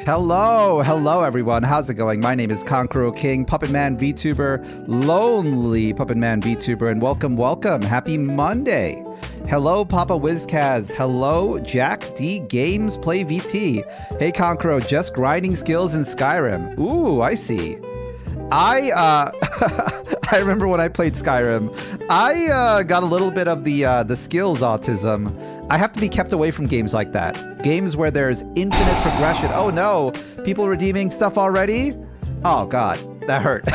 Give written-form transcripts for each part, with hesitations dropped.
Hello everyone. How's it going? My name is Conqueror King, Puppet Man VTuber, lonely Puppet Man VTuber, and welcome. Happy Monday. Hello Papa WizKaz. Hello Jack D Games Play VT. Hey Conqueror, just grinding skills in Skyrim. Ooh, I see. I remember when I played Skyrim, I got a little bit of the skills autism. I have to be kept away from games like that. Games where there's infinite progression. Oh no, people redeeming stuff already? Oh God, that hurt.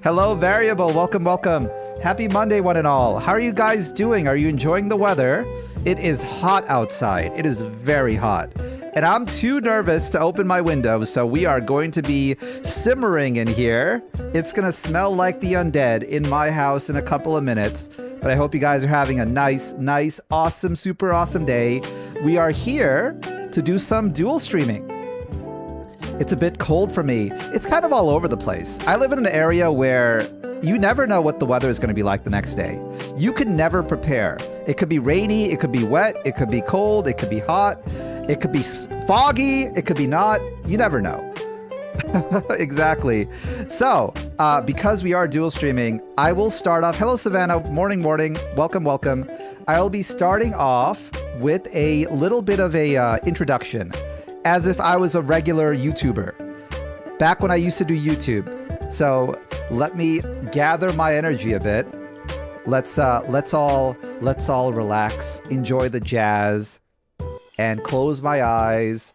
Hello Variable, welcome. Happy Monday one and all. How are you guys doing? Are you enjoying the weather? It is hot outside. It is very hot. And I'm too nervous to open my window, so we are going to be simmering in here. It's gonna smell like the undead in my house in a couple of minutes. But I hope you guys are having a nice, awesome, super awesome day. We are here to do some dual streaming. It's a bit cold for me. It's kind of all over the place. I live in an area where you never know what the weather is going to be like the next day. You can never prepare. It could be rainy, it could be wet, it could be cold, it could be hot, it could be foggy, it could be not. You never know. Exactly. So, because we are dual streaming, I will start off. Hello, Savannah. Morning. Welcome. I'll be starting off with a little bit of a introduction, as if I was a regular YouTuber back when I used to do YouTube. So let me gather my energy a bit. Let's all relax, enjoy the jazz, and close my eyes.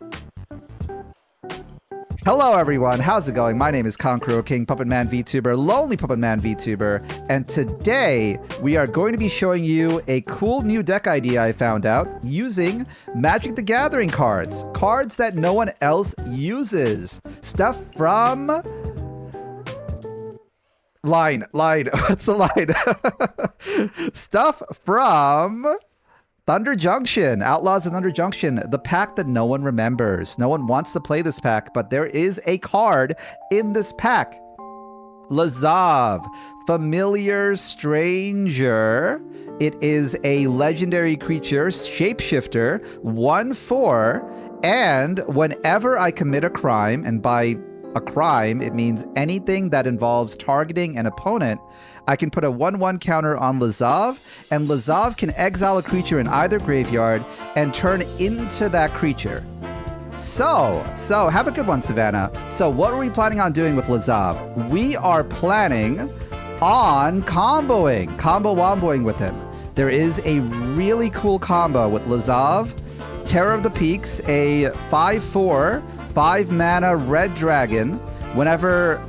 Hello everyone, how's it going? My name is Conqueror King, Puppet Man VTuber, lonely Puppet Man VTuber, and today we are going to be showing you a cool new deck idea I found out using Magic the Gathering cards. Cards that no one else uses. Stuff from... Line. What's the line? Stuff from... Thunder Junction, Outlaws of Thunder Junction, the pack that no one remembers. No one wants to play this pack, but there is a card in this pack. Lazav, Familiar Stranger. It is a legendary creature, ShapeShifter, 1/4, and whenever I commit a crime, and by a crime, it means anything that involves targeting an opponent, I can put a 1/1 counter on Lazav, and Lazav can exile a creature in either graveyard and turn into that creature. So have a good one, Savannah. So what are we planning on doing with Lazav? We are planning on combo-womboing with him. There is a really cool combo with Lazav, Terror of the Peaks, a 5/4, 5-mana red dragon. Whenever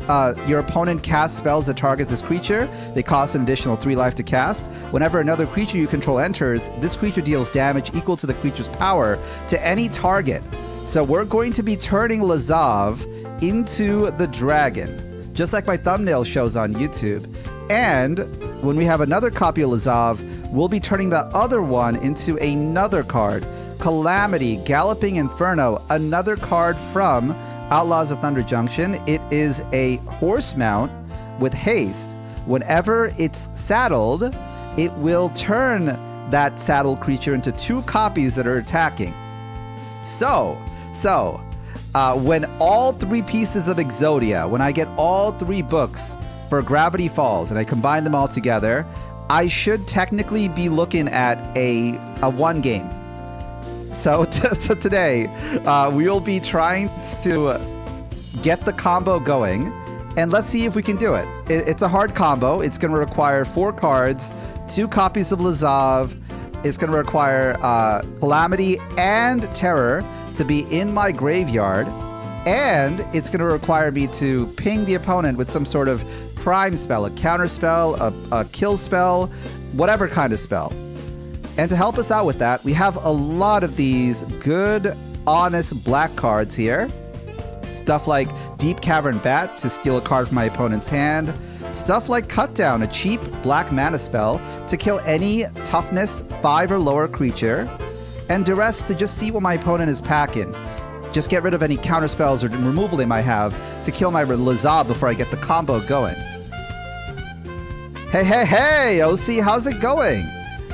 your opponent casts spells that targets this creature, they cost an additional 3 life to cast. Whenever another creature you control enters, this creature deals damage equal to the creature's power to any target. So we're going to be turning Lazav into the dragon, just like my thumbnail shows on YouTube. And when we have another copy of Lazav, we'll be turning the other one into another card. Calamity, Galloping Inferno, another card from Outlaws of Thunder Junction. It is a horse mount with haste. Whenever it's saddled, it will turn that saddled creature into 2 copies that are attacking. So when all 3 pieces of Exodia, when I get all 3 books for Gravity Falls and I combine them all together, I should technically be looking at a 1 game. So today, we'll be trying to get the combo going, and let's see if we can do it. It's a hard combo. It's going to require 4 cards, 2 copies of Lazav. It's going to require Calamity and Terror to be in my graveyard, and it's going to require me to ping the opponent with some sort of prime spell, a counter spell, a kill spell, whatever kind of spell. And to help us out with that, we have a lot of these good, honest black cards here. Stuff like Deep Cavern Bat to steal a card from my opponent's hand. Stuff like Cut Down, a cheap black mana spell to kill any toughness 5 or lower creature, and Duress to just see what my opponent is packing. Just get rid of any counter spells or removal they might have to kill my Lazav before I get the combo going. Hey, hey, hey, OC, how's it going?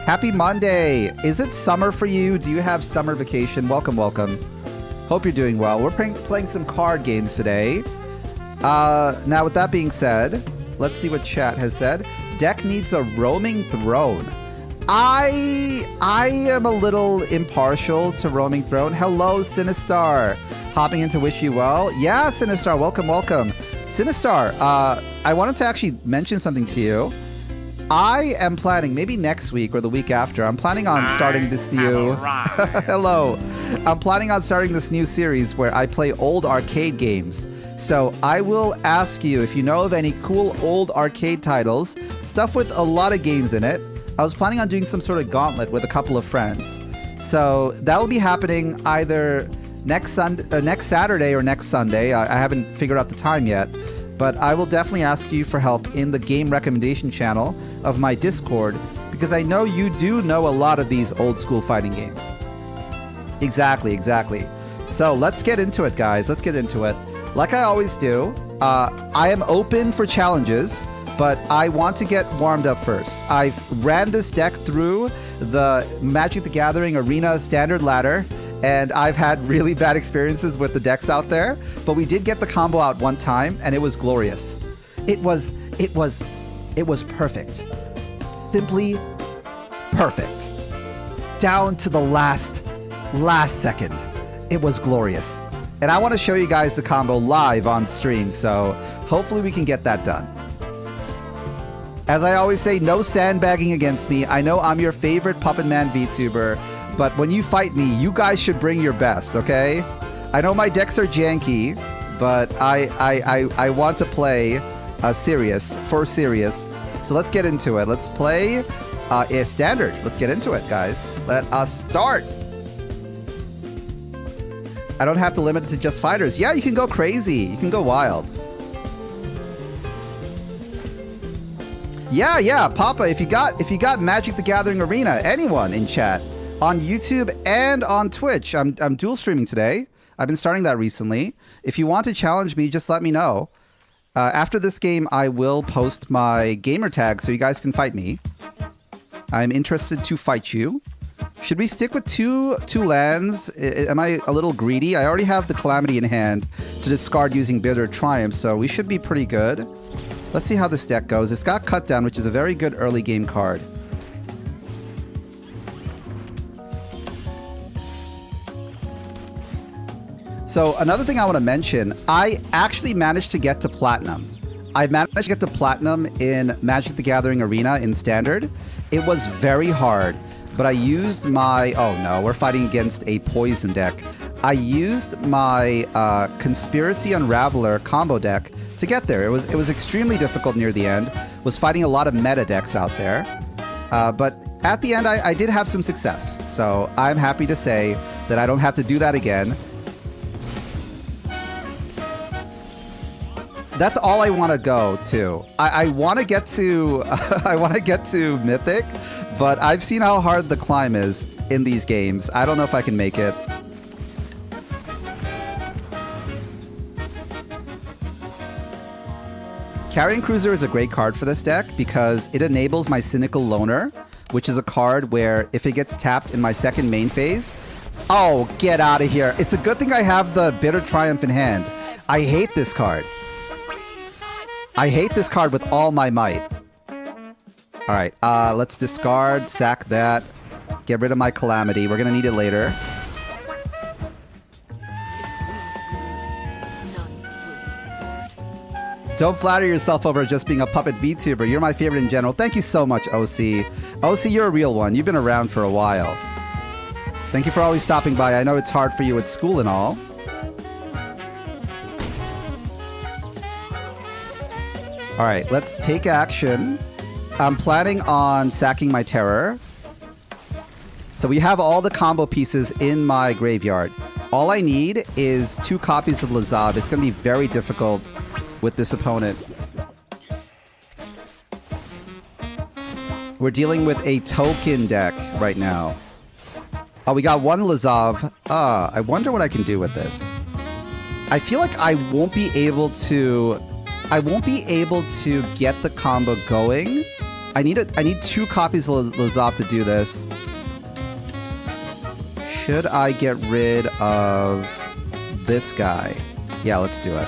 Happy Monday. Is it summer for you? Do you have summer vacation? Welcome, welcome. Hope you're doing well. We're playing some card games today. Now, with that being said, let's see what chat has said. Deck needs a roaming throne. I am a little impartial to roaming throne. Hello, Sinistar. Hopping in to wish you well. Yeah, Sinistar, welcome, welcome. Sinistar, I wanted to actually mention something to you. I am planning, maybe next week or the week after, I'm planning on starting this new... Hello. I'm planning on starting this new series where I play old arcade games. So I will ask you if you know of any cool old arcade titles, stuff with a lot of games in it. I was planning on doing some sort of gauntlet with a couple of friends. So that'll be happening either next Saturday or next Sunday. I haven't figured out the time yet. But I will definitely ask you for help in the game recommendation channel of my Discord, because I know you do know a lot of these old school fighting games. Exactly, exactly. So let's get into it, guys. Let's get into it. Like I always do, I am open for challenges, but I want to get warmed up first. I've ran this deck through the Magic the Gathering Arena Standard Ladder, and I've had really bad experiences with the decks out there, but we did get the combo out one time, and it was glorious. It was perfect. Simply perfect. Down to the last second. It was glorious. And I want to show you guys the combo live on stream, so hopefully we can get that done. As I always say, no sandbagging against me. I know I'm your favorite Puppet Man VTuber, but when you fight me, you guys should bring your best, okay? I know my decks are janky, but I want to play serious. So let's get into it. Let's play a standard. Let's get into it, guys. Let us start. I don't have to limit it to just fighters. Yeah, you can go crazy. You can go wild. Yeah, Papa, if you got Magic the Gathering Arena, anyone in chat, on YouTube and on Twitch. I'm dual streaming today. I've been starting that recently. If you want to challenge me, just let me know. After this game, I will post my gamer tag so you guys can fight me. I'm interested to fight you. Should we stick with two lands? Am I a little greedy? I already have the Calamity in hand to discard using Bitter Triumph, so we should be pretty good. Let's see how this deck goes. It's got Cut Down, which is a very good early game card. So another thing I want to mention, I actually managed to get to Platinum. I managed to get to Platinum in Magic the Gathering Arena in Standard. It was very hard, but I used my... Oh no, we're fighting against a Poison deck. I used my Conspiracy Unraveler combo deck to get there. It was extremely difficult near the end. Was fighting a lot of meta decks out there. But at the end, I did have some success. So I'm happy to say that I don't have to do that again. That's all I want to go to. I want to get to I want to get to Mythic, but I've seen how hard the climb is in these games. I don't know if I can make it. Carrion Cruiser is a great card for this deck because it enables my Cynical Loner, which is a card where if it gets tapped in my second main phase... Oh, get out of here. It's a good thing I have the Bitter Triumph in hand. I hate this card. I hate this card with all my might. All right, let's discard, sack that, get rid of my Calamity. We're going to need it later. Don't flatter yourself over just being a puppet VTuber. You're my favorite in general. Thank you so much, OC. OC, you're a real one. You've been around for a while. Thank you for always stopping by. I know it's hard for you at school and all. All right, let's take action. I'm planning on sacking my Terror. So we have all the combo pieces in my graveyard. All I need is 2 copies of Lazav. It's going to be very difficult with this opponent. We're dealing with a token deck right now. Oh, we got one Lazav. I wonder what I can do with this. I feel like I won't be able to get the combo going. I need 2 copies of Lazav to do this. Should I get rid of this guy? Yeah, let's do it.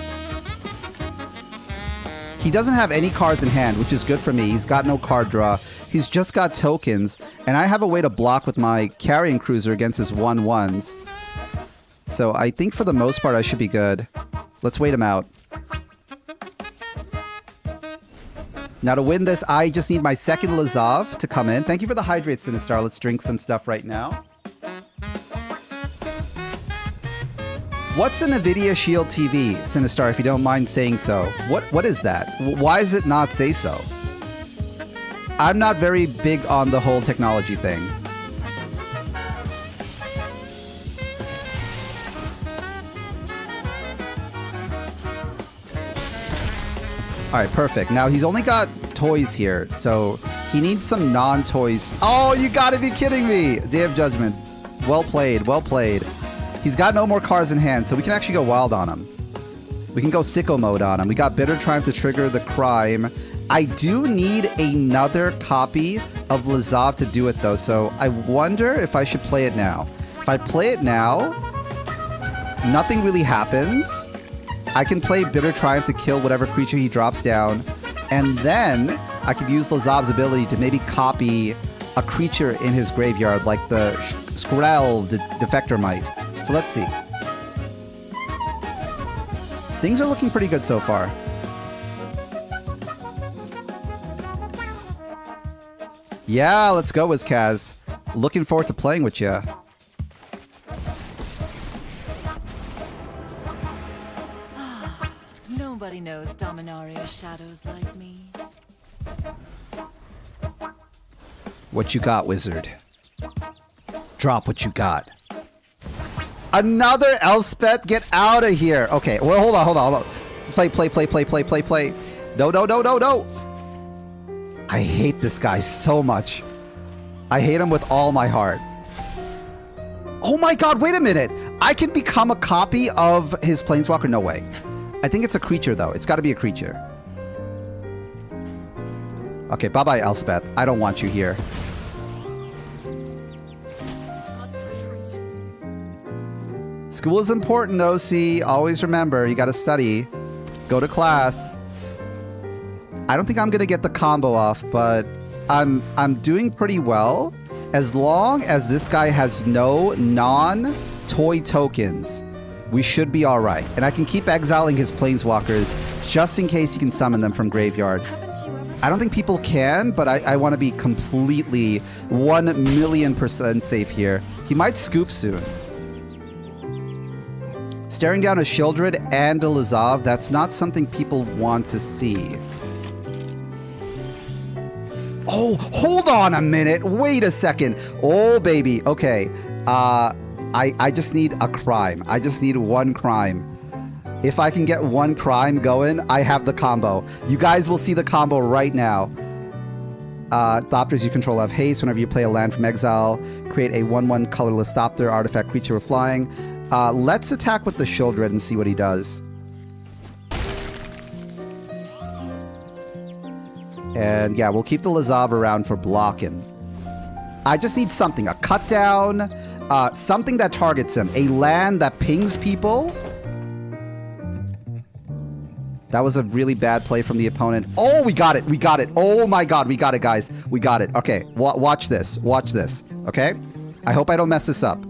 He doesn't have any cards in hand, which is good for me. He's got no card draw. He's just got tokens, and I have a way to block with my carrying cruiser against his 1/1s. So I think for the most part I should be good. Let's wait him out. Now to win this, I just need my second Lazav to come in. Thank you for the hydrate, Sinistar. Let's drink some stuff right now. What's an NVIDIA Shield TV, Sinistar, if you don't mind saying so? What is that? Why does it not say so? I'm not very big on the whole technology thing. Alright, perfect. Now he's only got toys here, so he needs some non-toys. Oh, you gotta be kidding me! Day of Judgment. Well played, well played. He's got no more cards in hand, so we can actually go wild on him. We can go sicko mode on him. We got Bitter Triumph to trigger the crime. I do need another copy of Lazav to do it though, so I wonder if I should play it now. If I play it now, nothing really happens. I can play Bitter Triumph to kill whatever creature he drops down, and then I could use Lazav's ability to maybe copy a creature in his graveyard, like the Skrell Defector might. So let's see. Things are looking pretty good so far. Yeah, let's go, WizKaz. Looking forward to playing with you. Nobody knows Dominaria's shadows like me. What you got, wizard? Drop what you got. Another Elspeth? Get out of here. Okay, well, hold on. Play. No. I hate this guy so much. I hate him with all my heart. Oh my god, wait a minute. I can become a copy of his Planeswalker? No way. I think it's a creature, though. It's got to be a creature. Okay, bye-bye, Elspeth. I don't want you here. School is important, OC. Always remember, you got to study. Go to class. I don't think I'm going to get the combo off, but I'm doing pretty well. As long as this guy has no non-toy tokens, we should be all right. And I can keep exiling his Planeswalkers just in case he can summon them from graveyard. I don't think people can, but I want to be completely 1,000,000% safe here. He might scoop soon. Staring down a Sheoldred and a Lazav, that's not something people want to see. Oh, hold on a minute. Wait a second. Oh, baby. Okay. I just need a crime. I just need one crime. If I can get one crime going, I have the combo. You guys will see the combo right now. Thopters you control have haste. Whenever you play a land from exile, create a 1/1 colorless Thopter artifact creature with flying. Let's attack with the Sheoldred and see what he does. And yeah, we'll keep the Lazav around for blocking. I just need something. A cut down. Something that targets him. A land that pings people. That was a really bad play from the opponent. Oh, we got it. We got it. Oh my god, we got it, guys. We got it. Okay, watch this. Watch this. Okay? I hope I don't mess this up.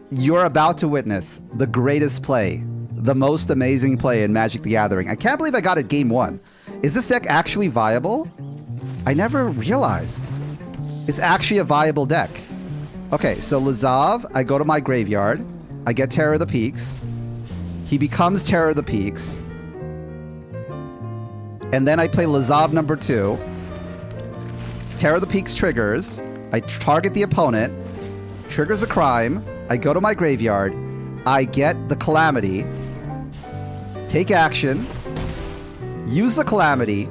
You're about to witness the greatest play. The most amazing play in Magic the Gathering. I can't believe I got it game 1. Is this deck actually viable? I never realized. It's actually a viable deck. Okay, so Lazav, I go to my graveyard. I get Terror of the Peaks. He becomes Terror of the Peaks. And then I play Lazav number 2. Terror of the Peaks triggers. I target the opponent. Triggers a crime. I go to my graveyard. I get the Calamity. Take action. Use the Calamity.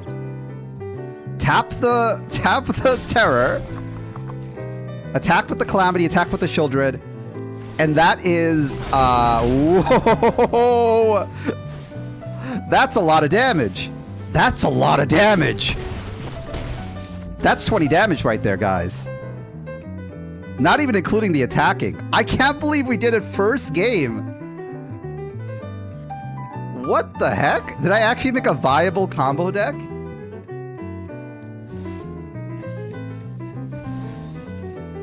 Tap the terror. Attack with the calamity, attack with the Shieldred. And that is whoa. That's a lot of damage. That's a lot of damage. That's 20 damage right there, guys. Not even including the attacking. I can't believe we did it first game. What the heck? Did I actually make a viable combo deck?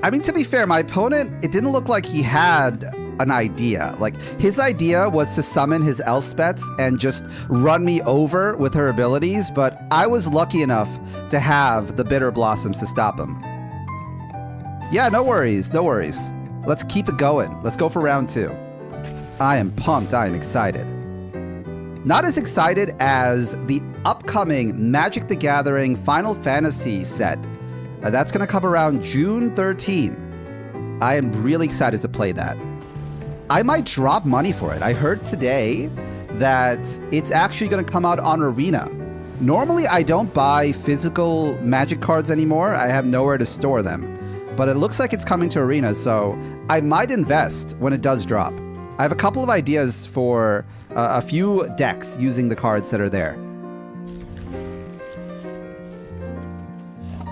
I mean, to be fair, my opponent, it didn't look like he had an idea. Like, his idea was to summon his Elspeths and just run me over with her abilities, but I was lucky enough to have the Bitter Blossoms to stop him. Yeah, no worries, no worries. Let's keep it going. Let's go for round 2. I am pumped. I am excited. Not as excited as the upcoming Magic the Gathering Final Fantasy set. That's going to come around June 13. I am really excited to play that. I might drop money for it. I heard today that it's actually going to come out on Arena. Normally, I don't buy physical Magic cards anymore. I have nowhere to store them. But it looks like it's coming to Arena, so I might invest when it does drop. I have a couple of ideas for a few decks using the cards that are there.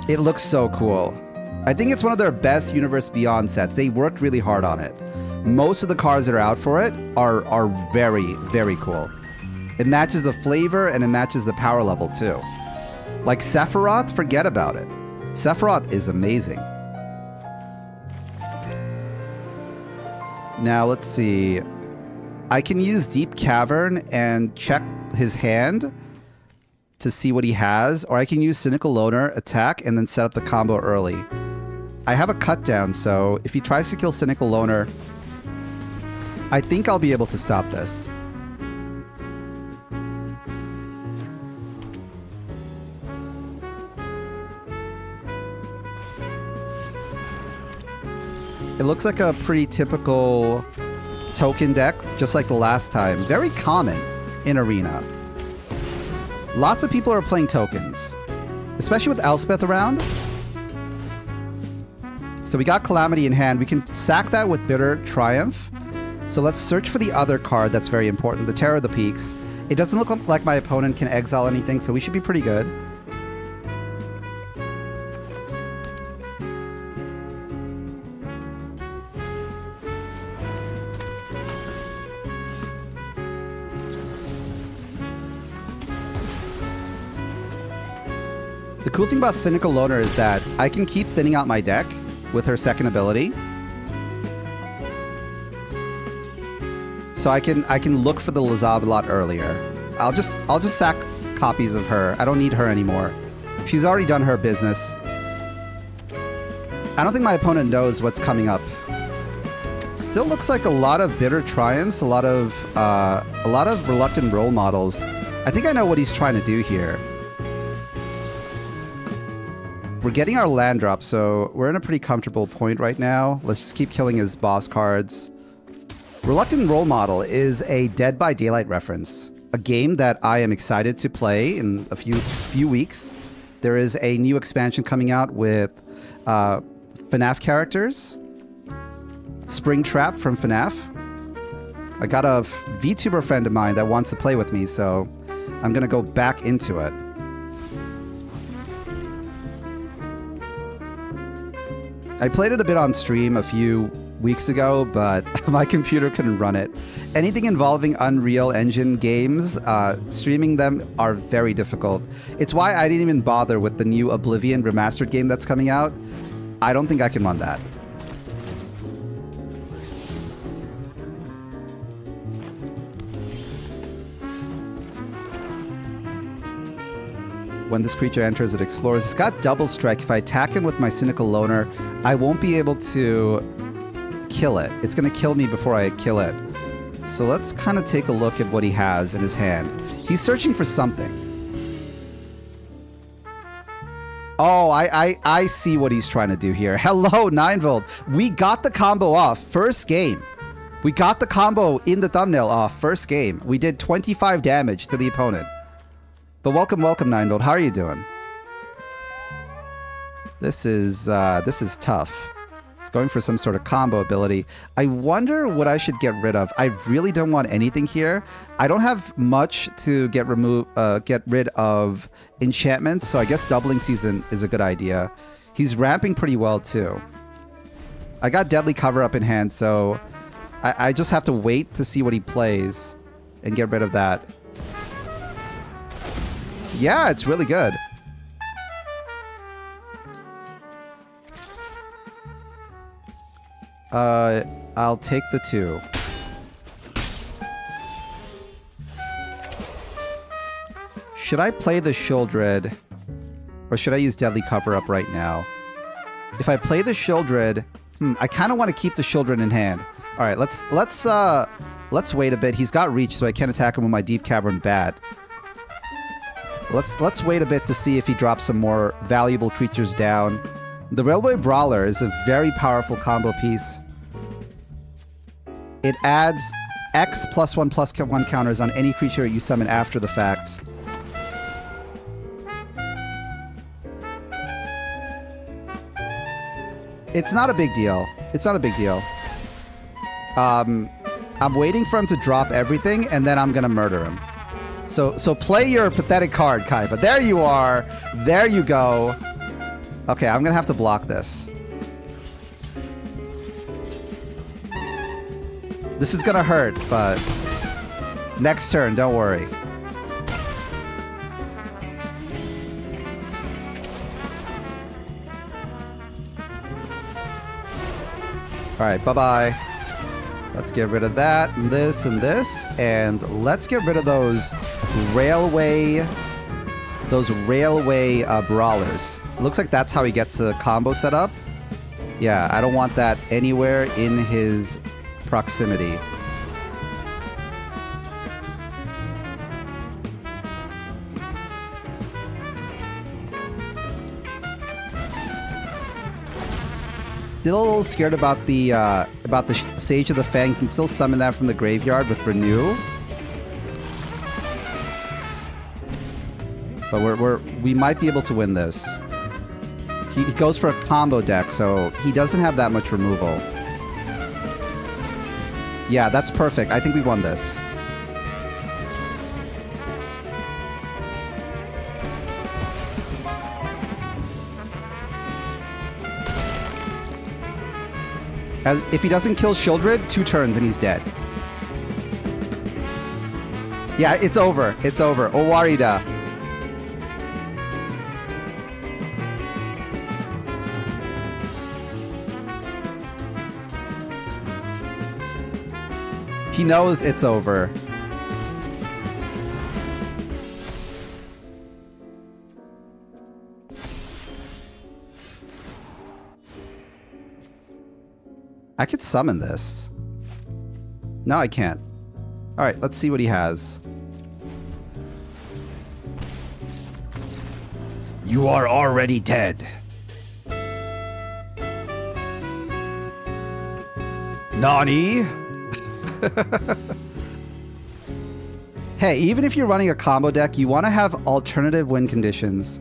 It looks so cool. I think it's one of their best Universe Beyond sets. They worked really hard on it. Most of the cards that are out for it are very, very cool. It matches the flavor and it matches the power level too. Like Sephiroth, forget about it. Sephiroth is amazing. Now let's see. I can use Deep Cavern and check his hand to see what he has, or I can use Cynical Loner, attack, and then set up the combo early. I have a cut down, so if he tries to kill Cynical Loner, I think I'll be able to stop this. It looks like a pretty typical token deck, just like the last time. Very common in Arena. Lots of people are playing tokens, especially with Elspeth around. So we got Calamity in hand. We can sack that with Bitter Triumph. So let's search for the other card that's very important, the Terror of the Peaks. It doesn't look like my opponent can exile anything, so we should be pretty good. The cool thing about Cynical Loner is that I can keep thinning out my deck with her second ability. So I can look for the Lazav a lot earlier. I'll just sack copies of her. I don't need her anymore. She's already done her business. I don't think my opponent knows what's coming up. Still looks like a lot of Bitter Triumphs, a lot of reluctant role models. I think I know what he's trying to do here. We're getting our land drop, so we're in a pretty comfortable point right now. Let's just keep killing his boss cards. Reluctant Role Model is a Dead by Daylight reference, a game that I am excited to play in a few weeks. There is a new expansion coming out with FNAF characters. Springtrap from FNAF. I got a VTuber friend of mine that wants to play with me, so I'm gonna go back into it. I played it a bit on stream a few weeks ago, but my computer couldn't run it. Anything involving Unreal Engine games, streaming them are very difficult. It's why I didn't even bother with the new Oblivion remastered game that's coming out. I don't think I can run that. When this creature enters, it explores. It's got double strike. If I attack him with my Cynical Loner, I won't be able to kill it. It's going to kill me before I kill it. So let's kind of take a look at what he has in his hand. He's searching for something. Oh, I see what he's trying to do here. Hello, 9-Volt. We got the combo off first game. We got the combo in the thumbnail off first game. We did 25 damage to the opponent. But welcome, 9-Volt. How are you doing? This is tough. It's going for some sort of combo ability. I wonder what I should get rid of. I really don't want anything here. I don't have much to get rid of enchantments, so I guess doubling season is a good idea. He's ramping pretty well too. I got deadly cover up in hand, so I just have to wait to see what he plays and get rid of that. Yeah, it's really good. I'll take the 2. Should I play the Shieldred, or should I use Deadly Cover Up right now? If I play the Shieldred, I kind of want to keep the Shieldred in hand. All right, let's wait a bit. He's got reach, so I can't attack him with my Deep Cavern Bat. Let's wait a bit to see if he drops some more valuable creatures down. The Railway Brawler is a very powerful combo piece. It adds X +1/+1 counters on any creature you summon after the fact. It's not a big deal. It's not a big deal. I'm waiting for him to drop everything, and then I'm gonna murder him. So play your pathetic card, Kai. But there you are. There you go. Okay, I'm gonna have to block this. This is gonna hurt, but next turn, don't worry. Alright, bye-bye. Let's get rid of that, and this, and let's get rid of those railway brawlers. It looks like that's how he gets the combo set up. Yeah, I don't want that anywhere in his proximity. Still a little scared about the Sage of the Fang. Can still summon that from the graveyard with Renew. But we might be able to win this. He goes for a combo deck, so he doesn't have that much removal. Yeah, that's perfect. I think we won this. If he doesn't kill Shieldred, 2 turns and he's dead. Yeah, it's over. It's over. Owarida. He knows it's over. I could summon this. No, I can't. All right, let's see what he has. You are already dead. Nani? Hey, even if you're running a combo deck, you want to have alternative win conditions.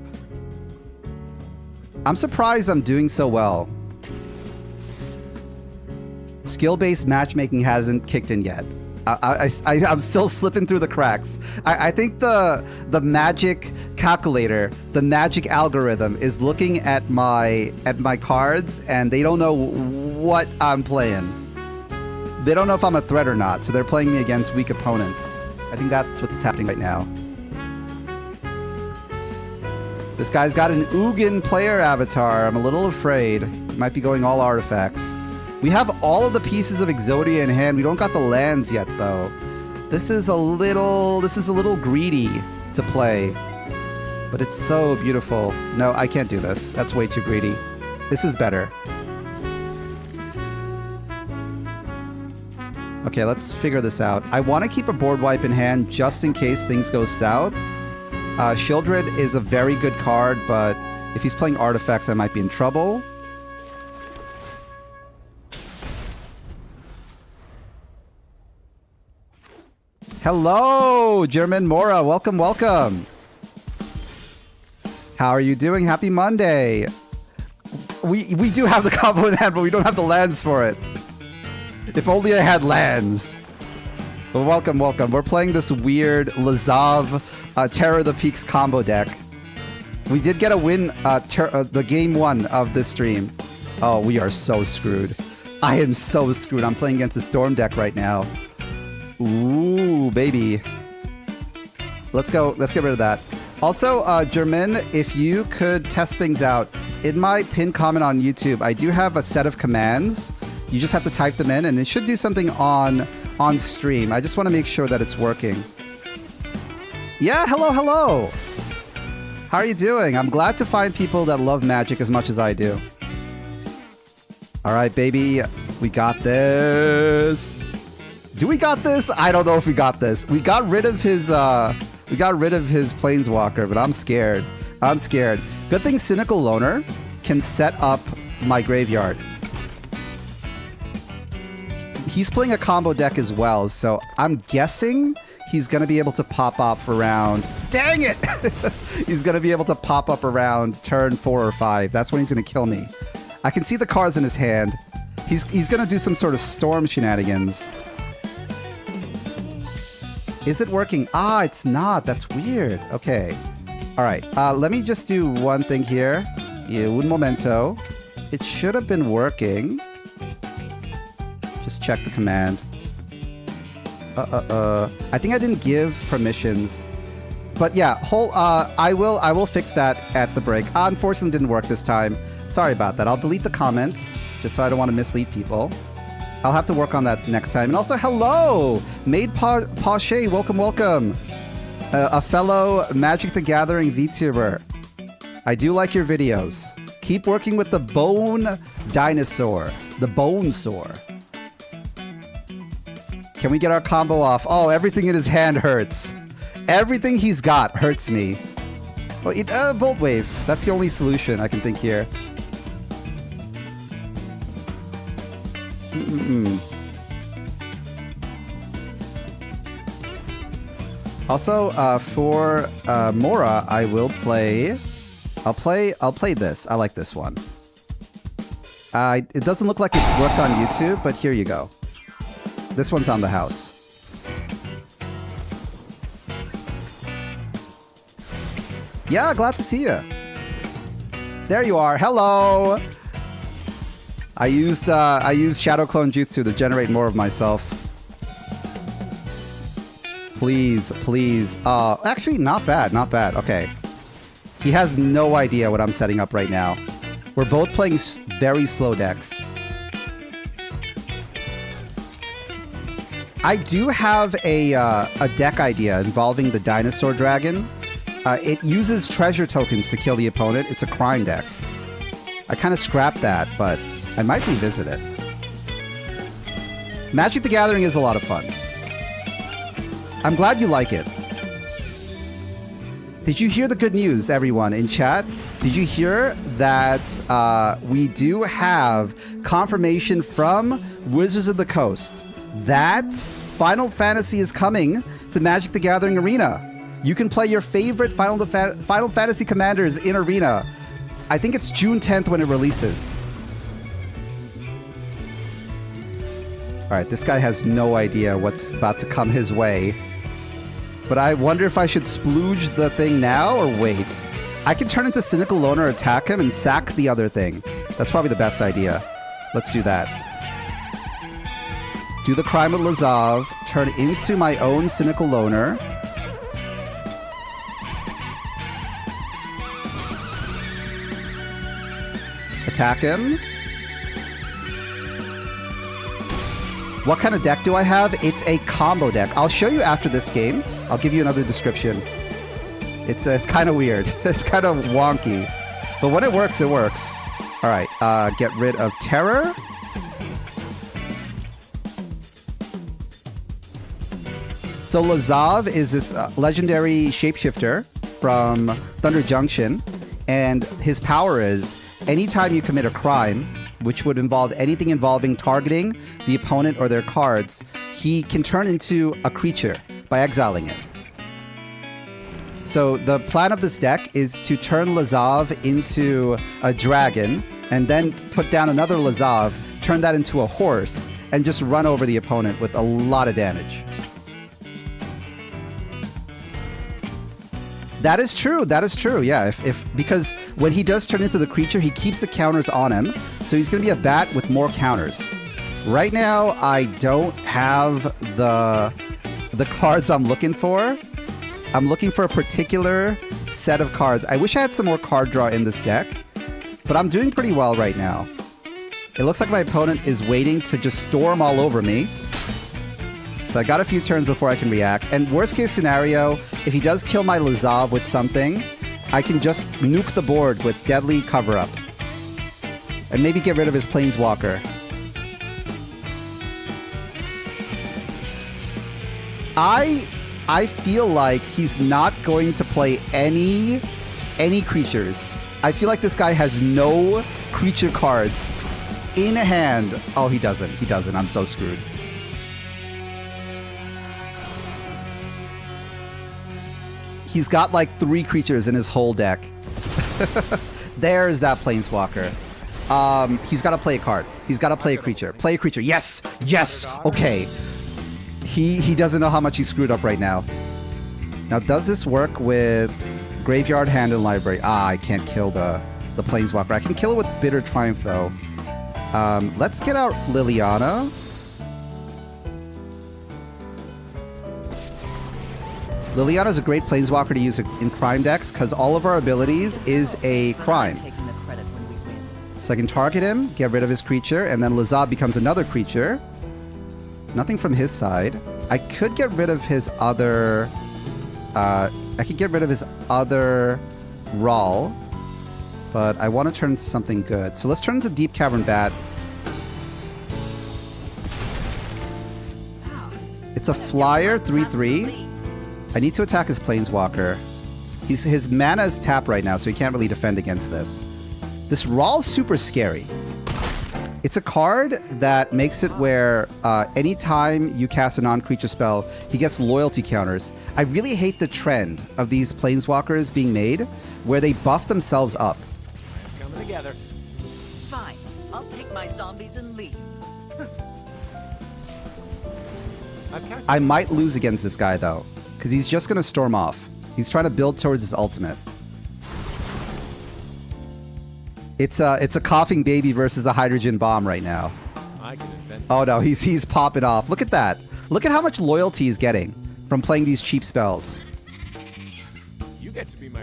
I'm surprised I'm doing so well. Skill-based matchmaking hasn't kicked in yet. I'm still slipping through the cracks. I think the magic calculator, the magic algorithm is looking at my cards, and they don't know what I'm playing. They don't know if I'm a threat or not, so they're playing me against weak opponents. I think that's what's happening right now. This guy's got an Ugin player avatar. I'm a little afraid. He might be going all artifacts. We have all of the pieces of Exodia in hand. We don't got the lands yet, though. This is a little greedy to play. But it's so beautiful. No, I can't do this. That's way too greedy. This is better. Okay, let's figure this out. I want to keep a board wipe in hand just in case things go south. Shieldred is a very good card, but if he's playing artifacts, I might be in trouble. Hello, German Mora. Welcome, welcome. How are you doing? Happy Monday. we do have the combo in hand, but we don't have the lands for it. If only I had lands. Well, welcome, welcome. We're playing this weird Lazav Terror of the Peaks combo deck. We did get a win the game 1 of this stream. Oh, we are so screwed. I am so screwed. I'm playing against a Storm deck right now. Ooh, baby. Let's go. Let's get rid of that. Also, German, if you could test things out, in my pinned comment on YouTube, I do have a set of commands. You just have to type them in, and it should do something on stream. I just want to make sure that it's working. Yeah, hello, hello. How are you doing? I'm glad to find people that love Magic as much as I do. All right, baby. We got this. Do we got this? I don't know if we got this. We got rid of his Planeswalker, but I'm scared. I'm scared. Good thing Cynical Loner can set up my graveyard. He's playing a combo deck as well, so I'm guessing he's going to be able to pop up around... Dang it! He's going to be able to pop up around turn 4 or 5. That's when he's going to kill me. I can see the cards in his hand. He's going to do some sort of storm shenanigans. Is it working? Ah, it's not. That's weird. Okay. All right. Let me just do one thing here. Un momento. It should have been working. Just check the command. I think I didn't give permissions. But yeah, I will fix that at the break. Unfortunately, it didn't work this time. Sorry about that. I'll delete the comments just so I don't want to mislead people. I'll have to work on that next time. And also, hello! Maid Pache, welcome, welcome. A fellow Magic the Gathering VTuber. I do like your videos. Keep working with the Bone Dinosaur. The Bone Saur. Can we get our combo off? Oh, everything in his hand hurts. Everything he's got hurts me. Well, Volt Wave. That's the only solution I can think here. Also, for Mora, I will play. I'll play this. I like this one. It doesn't look like it's worked on YouTube, but here you go. This one's on the house. Yeah, glad to see you. There you are. Hello. I used Shadow Clone Jutsu to generate more of myself. Please, please. Actually, not bad, not bad. Okay. He has no idea what I'm setting up right now. We're both playing very slow decks. I do have a deck idea involving the Dinosaur Dragon. It uses treasure tokens to kill the opponent. It's a crime deck. I kind of scrapped that, but I might revisit it. Magic the Gathering is a lot of fun. I'm glad you like it. Did you hear the good news, everyone, in chat? Did you hear that we do have confirmation from Wizards of the Coast that Final Fantasy is coming to Magic the Gathering Arena? You can play your favorite Final Fantasy commanders in Arena. I think it's June 10th when it releases. All right, this guy has no idea what's about to come his way. But I wonder if I should splooge the thing now or wait. I can turn into Cynical Loner, attack him, and sack the other thing. That's probably the best idea. Let's do that. Do the crime with Lazav, turn into my own Cynical Loner. Attack him. What kind of deck do I have? It's a combo deck. I'll show you after this game. I'll give you another description. It's kind of weird. It's kind of wonky. But when it works, it works. All right, get rid of Terror. So Lazav is this legendary shapeshifter from Thunder Junction. And his power is, anytime you commit a crime, which would involve anything involving targeting the opponent or their cards, he can turn into a creature by exiling it. So the plan of this deck is to turn Lazav into a dragon and then put down another Lazav, turn that into a horse, and just run over the opponent with a lot of damage. That is true. That is true. Yeah, because when he does turn into the creature, he keeps the counters on him, so he's going to be a bat with more counters. Right now, I don't have the cards I'm looking for. I'm looking for a particular set of cards. I wish I had some more card draw in this deck, but I'm doing pretty well right now. It looks like my opponent is waiting to just storm all over me. So I got a few turns before I can react. And worst case scenario, if he does kill my Lazav with something, I can just nuke the board with Deadly Cover-Up. And maybe get rid of his Planeswalker. I feel like he's not going to play any creatures. I feel like this guy has no creature cards in hand. Oh, he doesn't. He doesn't. I'm so screwed. He's got like 3 creatures in his whole deck. There's that Planeswalker. He's got to play a card. He's got to play a creature. Play a creature. Yes! Yes! Okay. He doesn't know how much he's screwed up right now. Now, does this work with Graveyard, Hand, and Library? Ah, I can't kill the Planeswalker. I can kill it with Bitter Triumph, though. Let's get out Liliana. Liliana is a great Planeswalker to use in crime decks because all of our abilities is a crime. So I can target him, get rid of his creature, and then Lazav becomes another creature. Nothing from his side. I could get rid of his other... I could get rid of his other Rawl, but I want to turn into something good. So let's turn into Deep Cavern Bat. It's a flyer, 3/3. I need to attack his Planeswalker. His mana is tapped right now, so he can't really defend against this. This Rawl's super scary. It's a card that makes it where anytime you cast a non-creature spell, he gets loyalty counters. I really hate the trend of these Planeswalkers being made where they buff themselves up. It's coming together. Fine. I'll take my zombies and leave. I might lose against this guy, though, because he's just going to storm off. He's trying to build towards his ultimate. It's a coughing baby versus a hydrogen bomb right now. Oh no, he's popping off. Look at that. Look at how much loyalty he's getting from playing these cheap spells.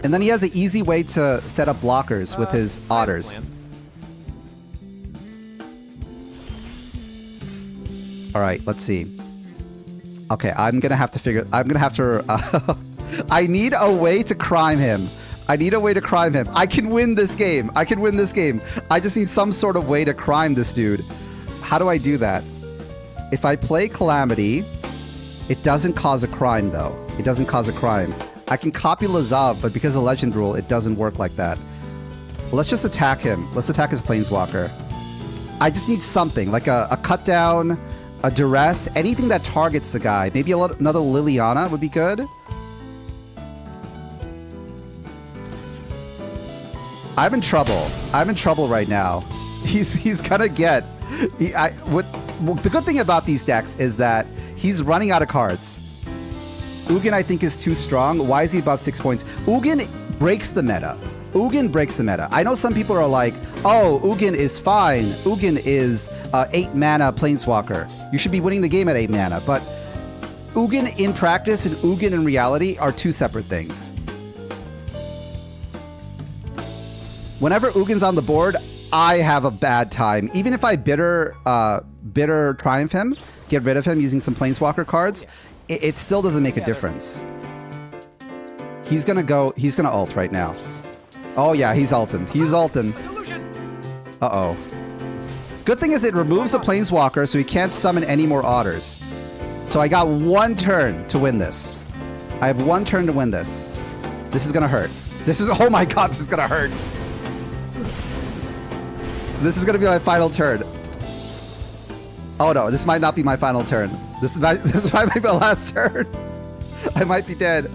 And then he has an easy way to set up blockers with his otters. All right, let's see. Okay, I'm gonna have to. I need a way to crime him. I need a way to crime him. I can win this game. I can win this game. I just need some sort of way to crime this dude. How do I do that? If I play Calamity, it doesn't cause a crime, though. It doesn't cause a crime. I can copy Lazav, but because of Legend Rule, it doesn't work like that. Let's just attack him. Let's attack his Planeswalker. I just need something, like a cut down, a duress, anything that targets the guy. Maybe another Liliana would be good. I'm in trouble. I'm in trouble right now. He's gonna get... the good thing about these decks is that he's running out of cards. Ugin, I think, is too strong. Why is he above 6 points? Ugin breaks the meta. Ugin breaks the meta. I know some people are like, oh, Ugin is fine. Ugin is 8 mana Planeswalker. You should be winning the game at 8 mana. But Ugin in practice and Ugin in reality are 2 separate things. Whenever Ugin's on the board, I have a bad time. Even if I bitter Triumph him, get rid of him using some Planeswalker cards, it still doesn't make a difference. He's gonna ult right now. Oh yeah, he's ulting. He's ulting. Uh-oh. Good thing is it removes the Planeswalker, so he can't summon any more otters. So I got 1 turn to win this. I have 1 turn to win this. This is gonna hurt. Oh my god, this is gonna hurt. This is going to be my final turn. Oh no, this might not be my final turn. This might be my last turn. I might be dead.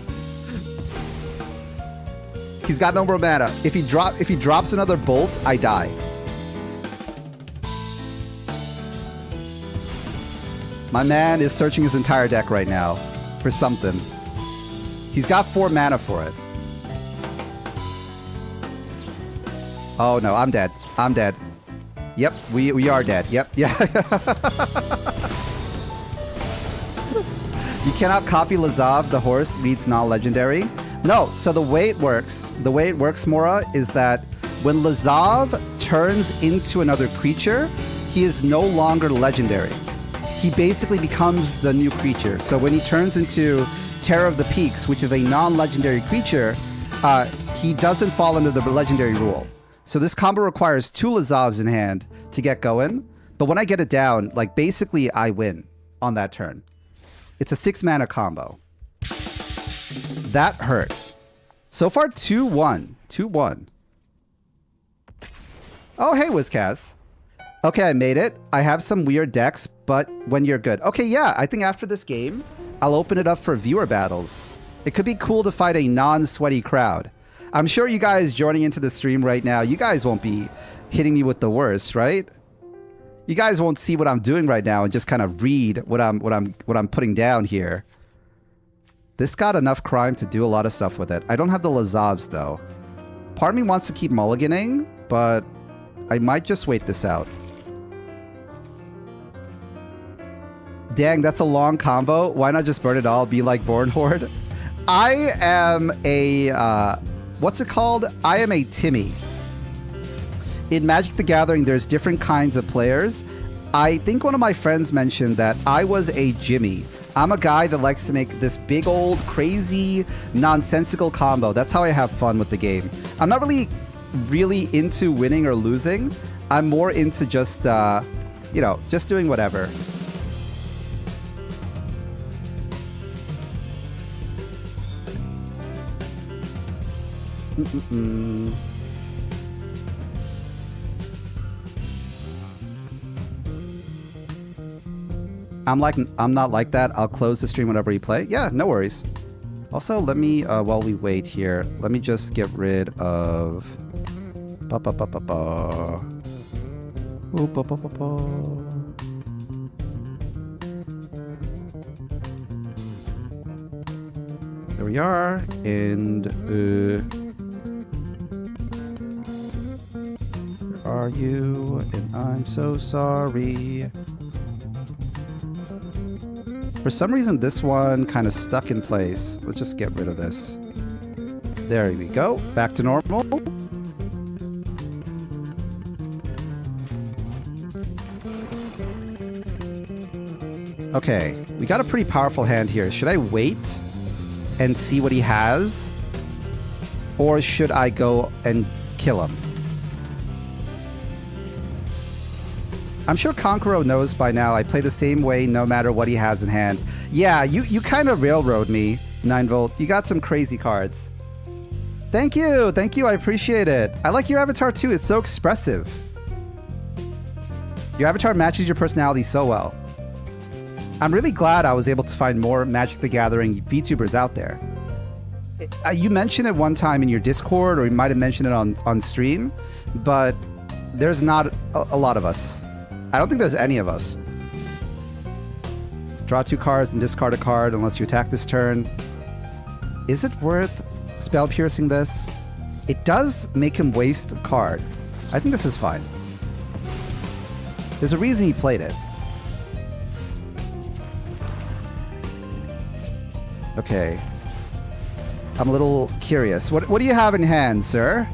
He's got no more mana. If he drops another bolt, I die. My man is searching his entire deck right now for something. He's got 4 mana for it. Oh no, I'm dead. I'm dead. Yep, we are dead. Yep, yeah. You cannot copy Lazav, the horse reads non-legendary. No, so the way it works, Mora, is that when Lazav turns into another creature, he is no longer legendary. He basically becomes the new creature. So when he turns into Terror of the Peaks, which is a non-legendary creature, he doesn't fall under the legendary rule. So this combo requires 2 Lazavs in hand to get going. But when I get it down, like basically I win on that turn. It's a 6 mana combo. That hurt. So far 2-1. 2-1. Oh, hey, WizKaz. Okay, I made it. I have some weird decks, but when you're good. Okay, yeah, I think after this game, I'll open it up for viewer battles. It could be cool to fight a non-sweaty crowd. I'm sure you guys joining into the stream right now, you guys won't be hitting me with the worst, right? You guys won't see what I'm doing right now and just kind of read what I'm putting down here. This got enough crime to do a lot of stuff with it. I don't have the Lazavs though. Part of me wants to keep mulliganing, but I might just wait this out. Dang, that's a long combo. Why not just burn it all? Be like Born Horde. I am a what's it called? I am a Timmy. In Magic the Gathering, there's different kinds of players. I think one of my friends mentioned that I was a Jimmy. I'm a guy that likes to make this big old crazy nonsensical combo. That's how I have fun with the game. I'm not really into winning or losing. I'm more into just you know, just doing whatever. I'm not like that. I'll close the stream whenever you play. Yeah, no worries. Also, let me while we wait here, let me just get rid of there we are. And where are you? And I'm so sorry. For some reason, this one kind of stuck in place. Let's just get rid of this. There we go. Back to normal. Okay, we got a pretty powerful hand here. Should I wait and see what he has? Or should I go and kill him? I'm sure Conqueror knows by now I play the same way no matter what he has in hand. Yeah, you kind of railroad me, 9volt. You got some crazy cards. Thank you, I appreciate it. I like your avatar too, it's so expressive. Your avatar matches your personality so well. I'm really glad I was able to find more Magic the Gathering VTubers out there. You mentioned it one time in your Discord, or you might have mentioned it on stream, but there's not a lot of us. I don't think there's any of us. Draw 2 cards and discard a card unless you attack this turn. Is it worth spell piercing this? It does make him waste a card. I think this is fine. There's a reason he played it. Okay. I'm a little curious. What do you have in hand, sir?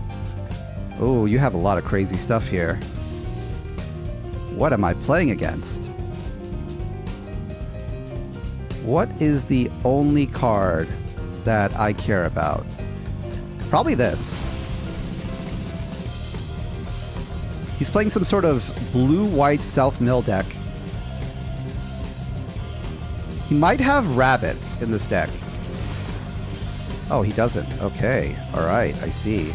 Oh, you have a lot of crazy stuff here. What am I playing against? What is the only card that I care about? Probably this. He's playing some sort of blue-white self-mill deck. He might have rabbits in this deck. Oh, he doesn't. Okay. All right. I see.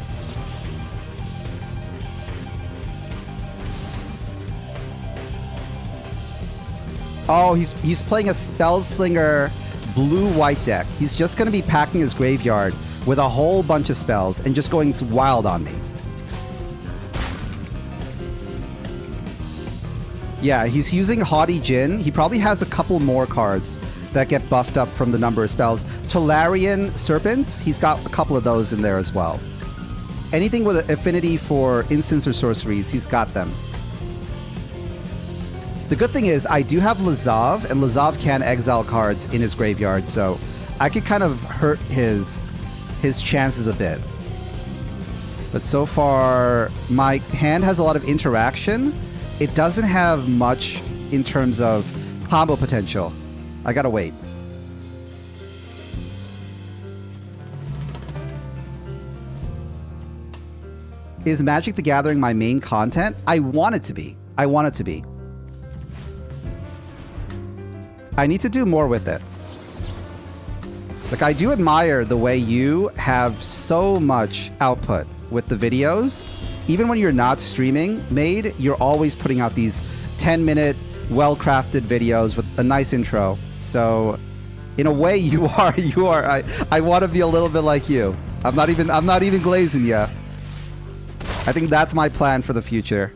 Oh, he's playing a Spellslinger blue-white deck. He's just going to be packing his graveyard with a whole bunch of spells and just going wild on me. Yeah, he's using Haughty Jin. He probably has a couple more cards that get buffed up from the number of spells. Tolarian Serpent, he's got a couple of those in there as well. Anything with an affinity for instants or sorceries, he's got them. The good thing is, I do have Lazav, and Lazav can exile cards in his graveyard, so I could kind of hurt his chances a bit. But so far, my hand has a lot of interaction. It doesn't have much in terms of combo potential. I gotta wait. Is Magic the Gathering my main content? I want it to be. I want it to be. I need to do more with it. Like, I do admire the way you have so much output with the videos. Even when you're not streaming made, you're always putting out these 10-minute, well-crafted videos with a nice intro. So, in a way, you are. I want to be a little bit like you. I'm not even glazing you. I think that's my plan for the future.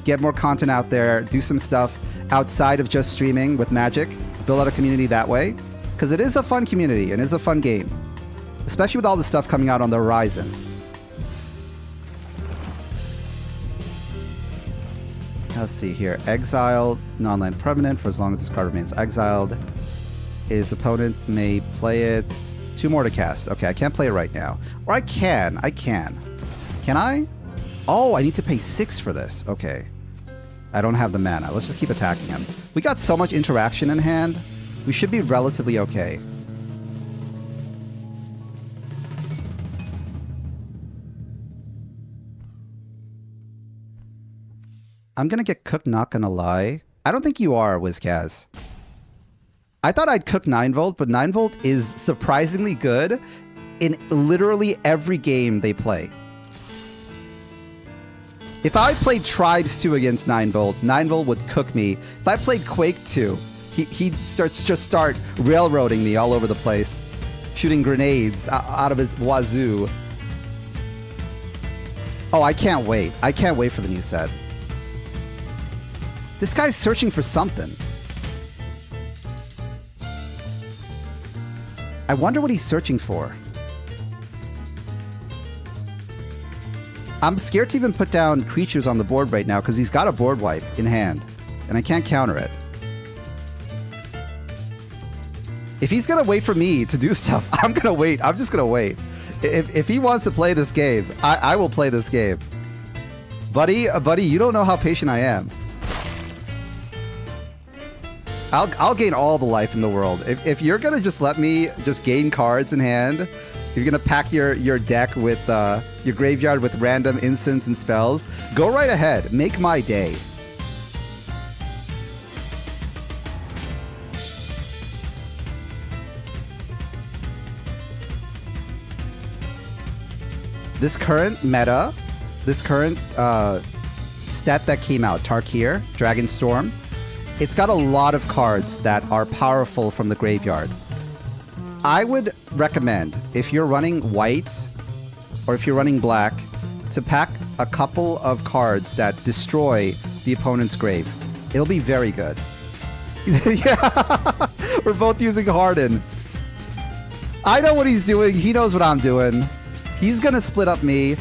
Get more content out there, do some stuff outside of just streaming with Magic, build out a community that way. Because it is a fun community and it is a fun game. Especially with all the stuff coming out on the horizon. Let's see here. Exiled, non-land permanent for as long as this card remains exiled. His opponent may play it. 2 more to cast. Okay, I can't play it right now. Or I can. Can I? Oh, I need to pay 6 for this. Okay. I don't have the mana. Let's just keep attacking him. We got so much interaction in hand. We should be relatively okay. I'm gonna get cooked, not gonna lie. I don't think you are, WizKaz. I thought I'd cook 9-Volt, but 9-Volt is surprisingly good in literally every game they play. If I played Tribes 2 against 9-Volt, 9-Volt would cook me. If I played Quake 2, he'd start railroading me all over the place. Shooting grenades out of his wazoo. Oh, I can't wait. I can't wait for the new set. This guy's searching for something. I wonder what he's searching for. I'm scared to even put down creatures on the board right now because he's got a board wipe in hand, and I can't counter it. If he's gonna wait for me to do stuff, I'm gonna wait. I'm just gonna wait. If he wants to play this game, I will play this game. Buddy, you don't know how patient I am. I'll gain all the life in the world. If you're gonna just let me just gain cards in hand, you're gonna pack your deck with your graveyard with random instants and spells, go right ahead. Make my day. This current meta, this current set that came out, Tarkir, Dragonstorm, it's got a lot of cards that are powerful from the graveyard. I would recommend, if you're running white or if you're running black, to pack a couple of cards that destroy the opponent's grave. It'll be very good. Yeah, we're both using Harden. I know what he's doing. He knows what I'm doing. He's gonna split up me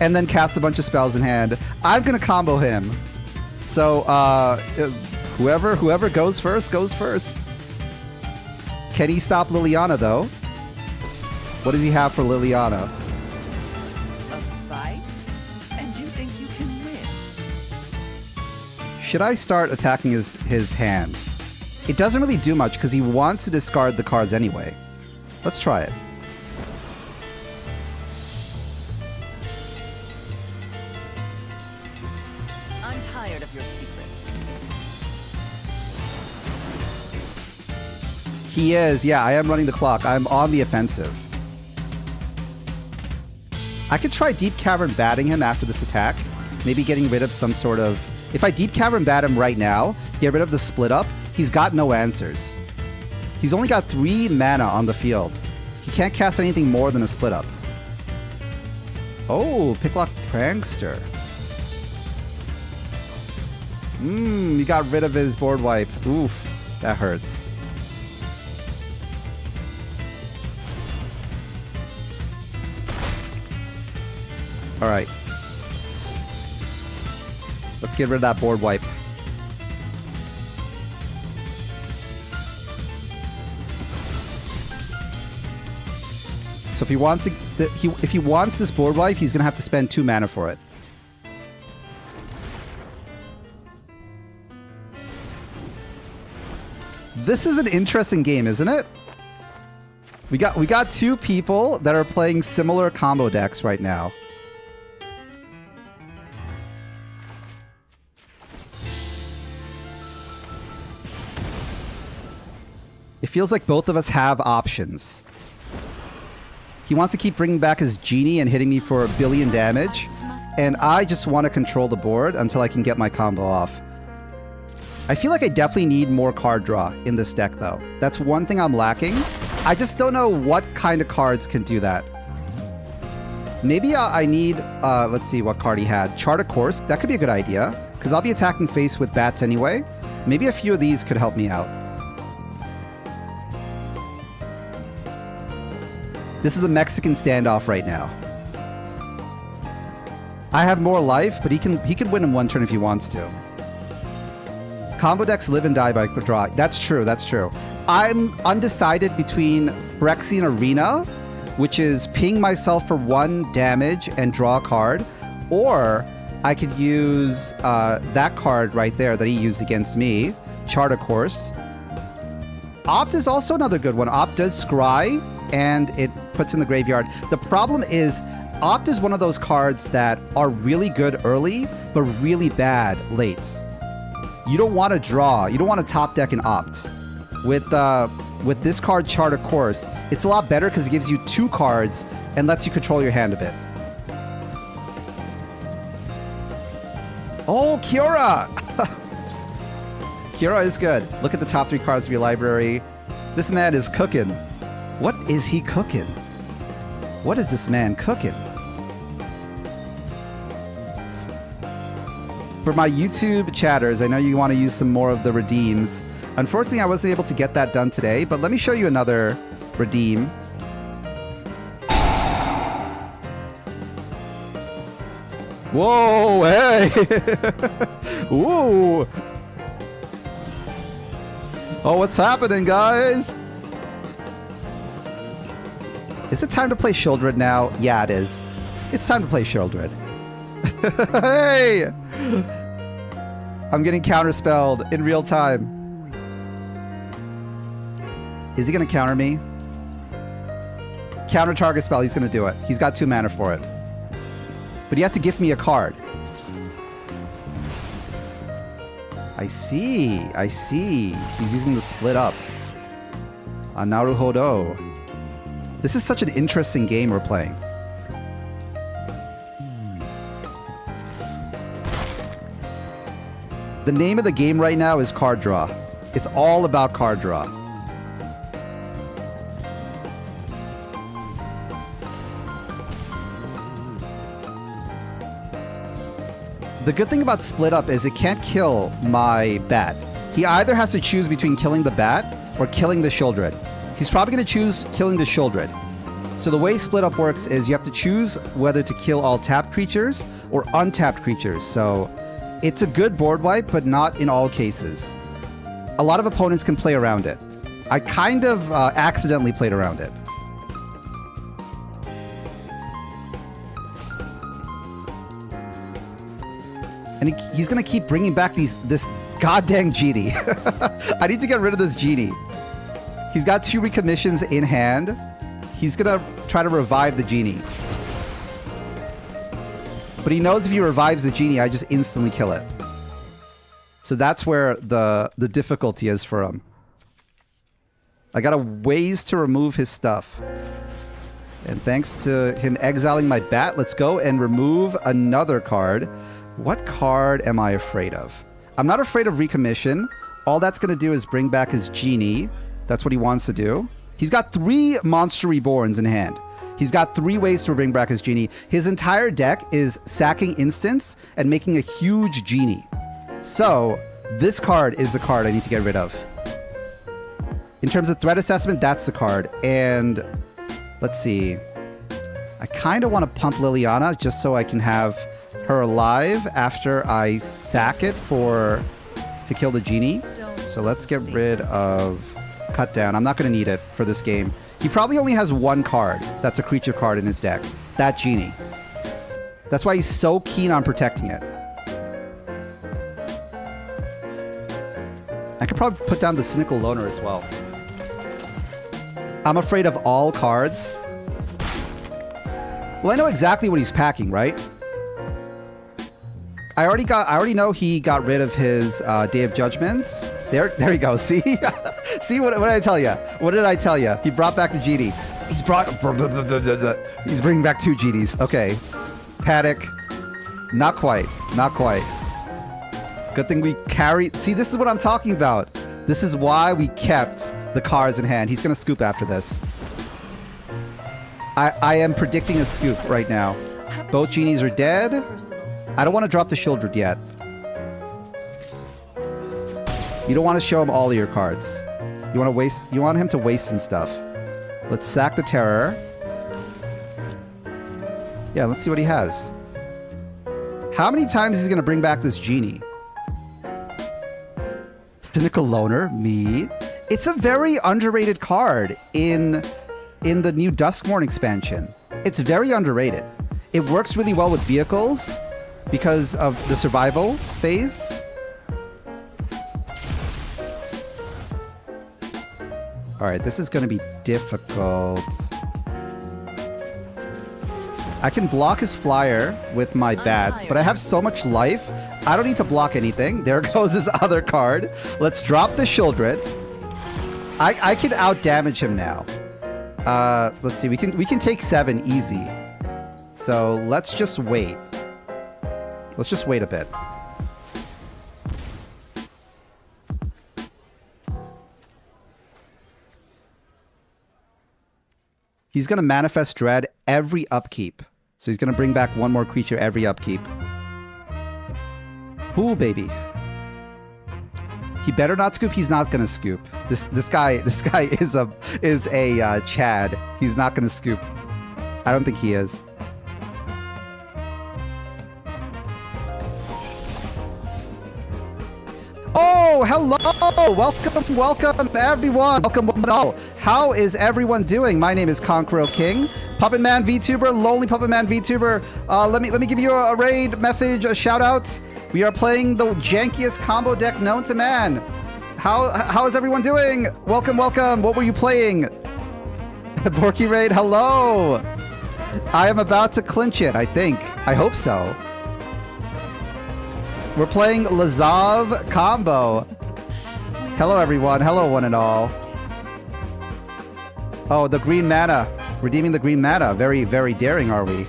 and then cast a bunch of spells in hand. I'm gonna combo him. So, whoever goes first, goes first. Can he stop Liliana, though? What does he have for Liliana? A fight? And you think you can win? Should I start attacking his hand? It doesn't really do much because he wants to discard the cards anyway. Let's try it. I'm tired of your secrets. He is. Yeah, I am running the clock. I'm on the offensive. I could try Deep Cavern batting him after this attack. Maybe getting rid of some sort of... If I Deep Cavern bat him right now, get rid of the split up, he's got no answers. He's only got 3 mana on the field. He can't cast anything more than a split up. Oh, Picklock Prankster. He got rid of his board wipe. Oof, that hurts. All right. Let's get rid of that board wipe. So if he wants if he wants this board wipe, he's gonna have to spend 2 mana for it. This is an interesting game, isn't it? We got 2 people that are playing similar combo decks right now. It feels like both of us have options. He wants to keep bringing back his genie and hitting me for 1 billion damage, and I just want to control the board until I can get my combo off. I feel like I definitely need more card draw in this deck, though. That's one thing I'm lacking. I just don't know what kind of cards can do that. Maybe I need, let's see what card he had. Chart a Course, that could be a good idea, because I'll be attacking face with bats anyway. Maybe a few of these could help me out. This is a Mexican standoff right now. I have more life, but he can win in 1 turn if he wants to. Combo decks live and die by draw. That's true, that's true. I'm undecided between Phyrexian Arena, which is ping myself for 1 damage and draw a card, or I could use that card right there that he used against me, Chart a Course. Opt is also another good one. Opt does scry, and it puts in the graveyard. The problem is, Opt is one of those cards that are really good early, but really bad late. You don't want to draw. You don't want to top deck an Opt. With this card, Chart a Course, it's a lot better because it gives you 2 cards and lets you control your hand a bit. Oh, Kiora! Kiora is good. Look at the top 3 cards of your library. This man is cooking. What is he cooking? What is this man cooking? For my YouTube chatters, I know you want to use some more of the redeems. Unfortunately, I wasn't able to get that done today, but let me show you another redeem. Whoa, hey! Ooh! Oh, what's happening, guys? Is it time to play Shieldred now? Yeah, it is. It's time to play Shieldred. Hey! I'm getting counterspelled in real time. Is he going to counter me? Counter target spell, he's going to do it. He's got 2 mana for it. But he has to gift me a card. I see. I see. He's using the split up. Naruhodo. This is such an interesting game we're playing. The name of the game right now is card draw. It's all about card draw. The good thing about split up is it can't kill my bat. He either has to choose between killing the bat or killing the Shieldred. He's probably going to choose killing the Shieldred. So the way split up works is you have to choose whether to kill all tapped creatures or untapped creatures. So it's a good board wipe, but not in all cases. A lot of opponents can play around it. I kind of accidentally played around it. And he's going to keep bringing back this goddamn genie. I need to get rid of this genie. He's got 2 recommissions in hand. He's going to try to revive the genie. But he knows if he revives the genie, I just instantly kill it. So that's where the difficulty is for him. I got a ways to remove his stuff. And thanks to him exiling my bat, let's go and remove another card. What card am I afraid of? I'm not afraid of recommission. All that's going to do is bring back his genie. That's what he wants to do. He's got 3 Monster Reborns in hand. He's got 3 ways to bring back his genie. His entire deck is sacking instants and making a huge genie. So this card is the card I need to get rid of. In terms of threat assessment, that's the card. And let's see. I kind of want to pump Liliana just so I can have her alive after I sack it to kill the genie. So let's get rid of Cut Down. I'm not going to need it for this game. He probably only has one card that's a creature card in his deck. That genie. That's why he's so keen on protecting it. I could probably put down the Cynical Loner as well. I'm afraid of all cards. Well, I know exactly what he's packing, right? I already know he got rid of his Day of Judgment. There you go. See? See, what did I tell you? What did I tell you? He brought back the genie. He's bringing back 2 genies. Okay. Paddock. Not quite. Not quite. Good thing we carry... See, this is what I'm talking about. This is why we kept the cards in hand. He's going to scoop after this. I am predicting a scoop right now. Both genies are dead. I don't want to drop the Shieldred yet. You don't want to show him all of your cards. You want him to waste some stuff. Let's sack the Terror. Yeah, let's see what he has. How many times is he going to bring back this genie? Cynical Loner, me. It's a very underrated card in the new Duskmourn expansion. It's very underrated. It works really well with vehicles because of the survival phase. All right, this is going to be difficult. I can block his flyer with my bats, but I have so much life. I don't need to block anything. There goes his other card. Let's drop the Shieldred. I can out-damage him now. Let's see. We can take 7 easy. So let's just wait. Let's just wait a bit. He's going to Manifest Dread every upkeep. So he's going to bring back 1 more creature every upkeep. Ooh, baby. He better not scoop. He's not going to scoop. This guy is a Chad. He's not going to scoop. I don't think he is. Oh, hello! Welcome, everyone! Welcome, one and all. How is everyone doing? My name is Conqueror King, Puppet Man VTuber, Lonely Puppet Man VTuber. Let me give you a raid message, a shout out. We are playing the jankiest combo deck known to man. How is everyone doing? Welcome. What were you playing? Borky Raid, hello! I am about to clinch it, I think. I hope so. We're playing Lazav combo. Hello, everyone. Hello, one and all. Oh, the green mana. Redeeming the green mana. Very, very daring, are we?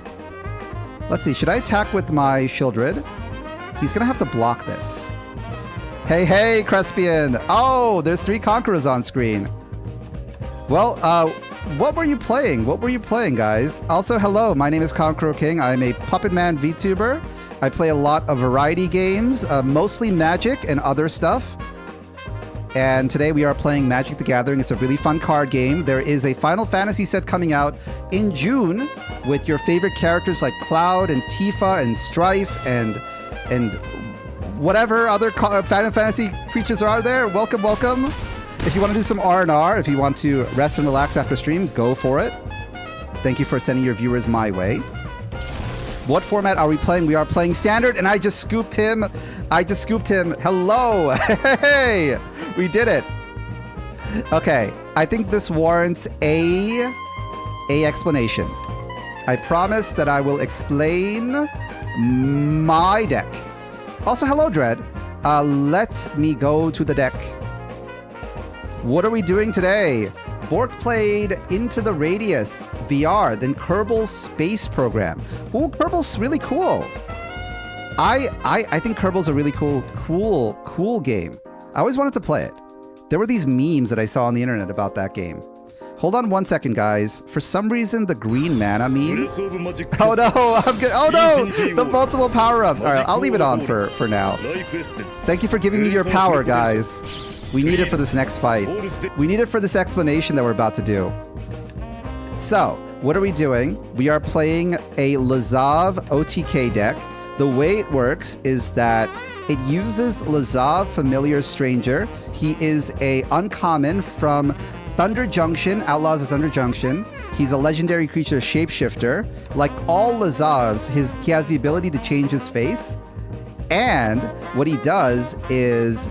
Let's see. Should I attack with my Shieldred? He's going to have to block this. Hey, Crespian. Oh, there's 3 Conquerors on screen. Well, what were you playing? What were you playing, guys? Also, hello. My name is Conqueror King. I'm a Puppet Man VTuber. I play a lot of variety games, mostly Magic and other stuff. And today we are playing Magic the Gathering. It's a really fun card game. There is a Final Fantasy set coming out in June with your favorite characters like Cloud and Tifa and Strife and whatever other Final Fantasy creatures are there. Welcome. If you want to do some R&R, if you want to rest and relax after stream, go for it. Thank you for sending your viewers my way. What format are we playing? We are playing Standard, and I just scooped him. Hello. Hey, we did it. Okay, I think this warrants a explanation. I promise that I will explain my deck. Also, hello, Dread. Let me go to the deck. What are we doing today? Bork played Into the Radius VR, then Kerbal's Space Program. Ooh, Kerbal's really cool. I think Kerbal's a really cool game. I always wanted to play it. There were these memes that I saw on the internet about that game. Hold on 1 second, guys. For some reason, the green mana meme. Oh no, I'm good. Oh no, the multiple power-ups. All right, I'll leave it on for now. Thank you for giving me your power, guys. We need it for this next fight. We need it for this explanation that we're about to do. So, what are we doing? We are playing a Lazav OTK deck. The way it works is that it uses Lazav Familiar Stranger. He is a uncommon from Thunder Junction, Outlaws of Thunder Junction. He's a legendary creature, ShapeShifter. Like all Lazavs, he has the ability to change his face. And what he does is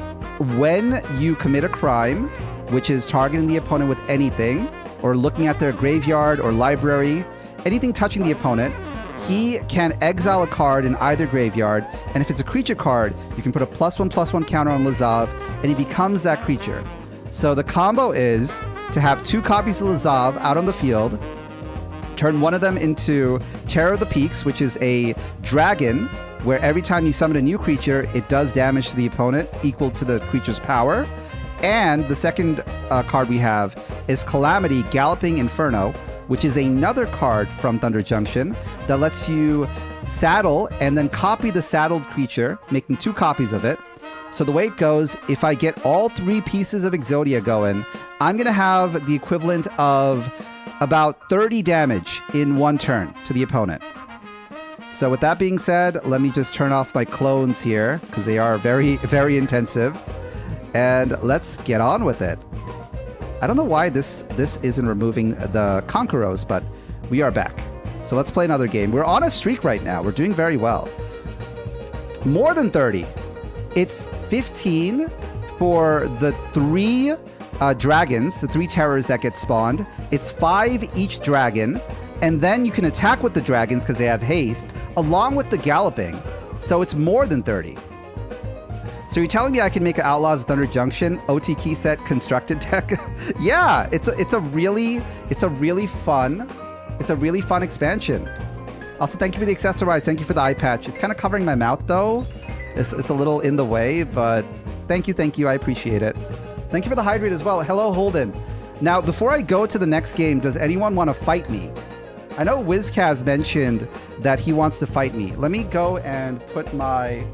when you commit a crime, which is targeting the opponent with anything, or looking at their graveyard or library, anything touching the opponent, he can exile a card in either graveyard, and if it's a creature card, you can put a +1/+1 counter on Lazav, and he becomes that creature. So the combo is to have 2 copies of Lazav out on the field, turn one of them into Terror of the Peaks, which is a dragon, where every time you summon a new creature, it does damage to the opponent equal to the creature's power. And the second card we have is Calamity Galloping Inferno, which is another card from Thunder Junction that lets you saddle and then copy the saddled creature, making 2 copies of it. So the way it goes, if I get all 3 pieces of Exodia going, I'm going to have the equivalent of about 30 damage in 1 turn to the opponent. So with that being said, let me just turn off my clones here because they are very, very intensive. And let's get on with it. I don't know why this isn't removing the Conquerors, but we are back. So let's play another game. We're on a streak right now. We're doing very well. More than 30. It's 15 for the 3 dragons, the 3 terrors that get spawned. It's 5 each dragon. And then you can attack with the dragons because they have haste, along with the galloping. So it's more than 30. So you're telling me I can make an Outlaws of Thunder Junction OTK set constructed deck? Yeah, it's a really fun expansion. Also, thank you for the accessorize. Thank you for the eye patch. It's kind of covering my mouth though. It's a little in the way, but thank you. I appreciate it. Thank you for the hydrate as well. Hello, Holden. Now, before I go to the next game, does anyone want to fight me? I know WizKaz mentioned that he wants to fight me. Let me go and put my...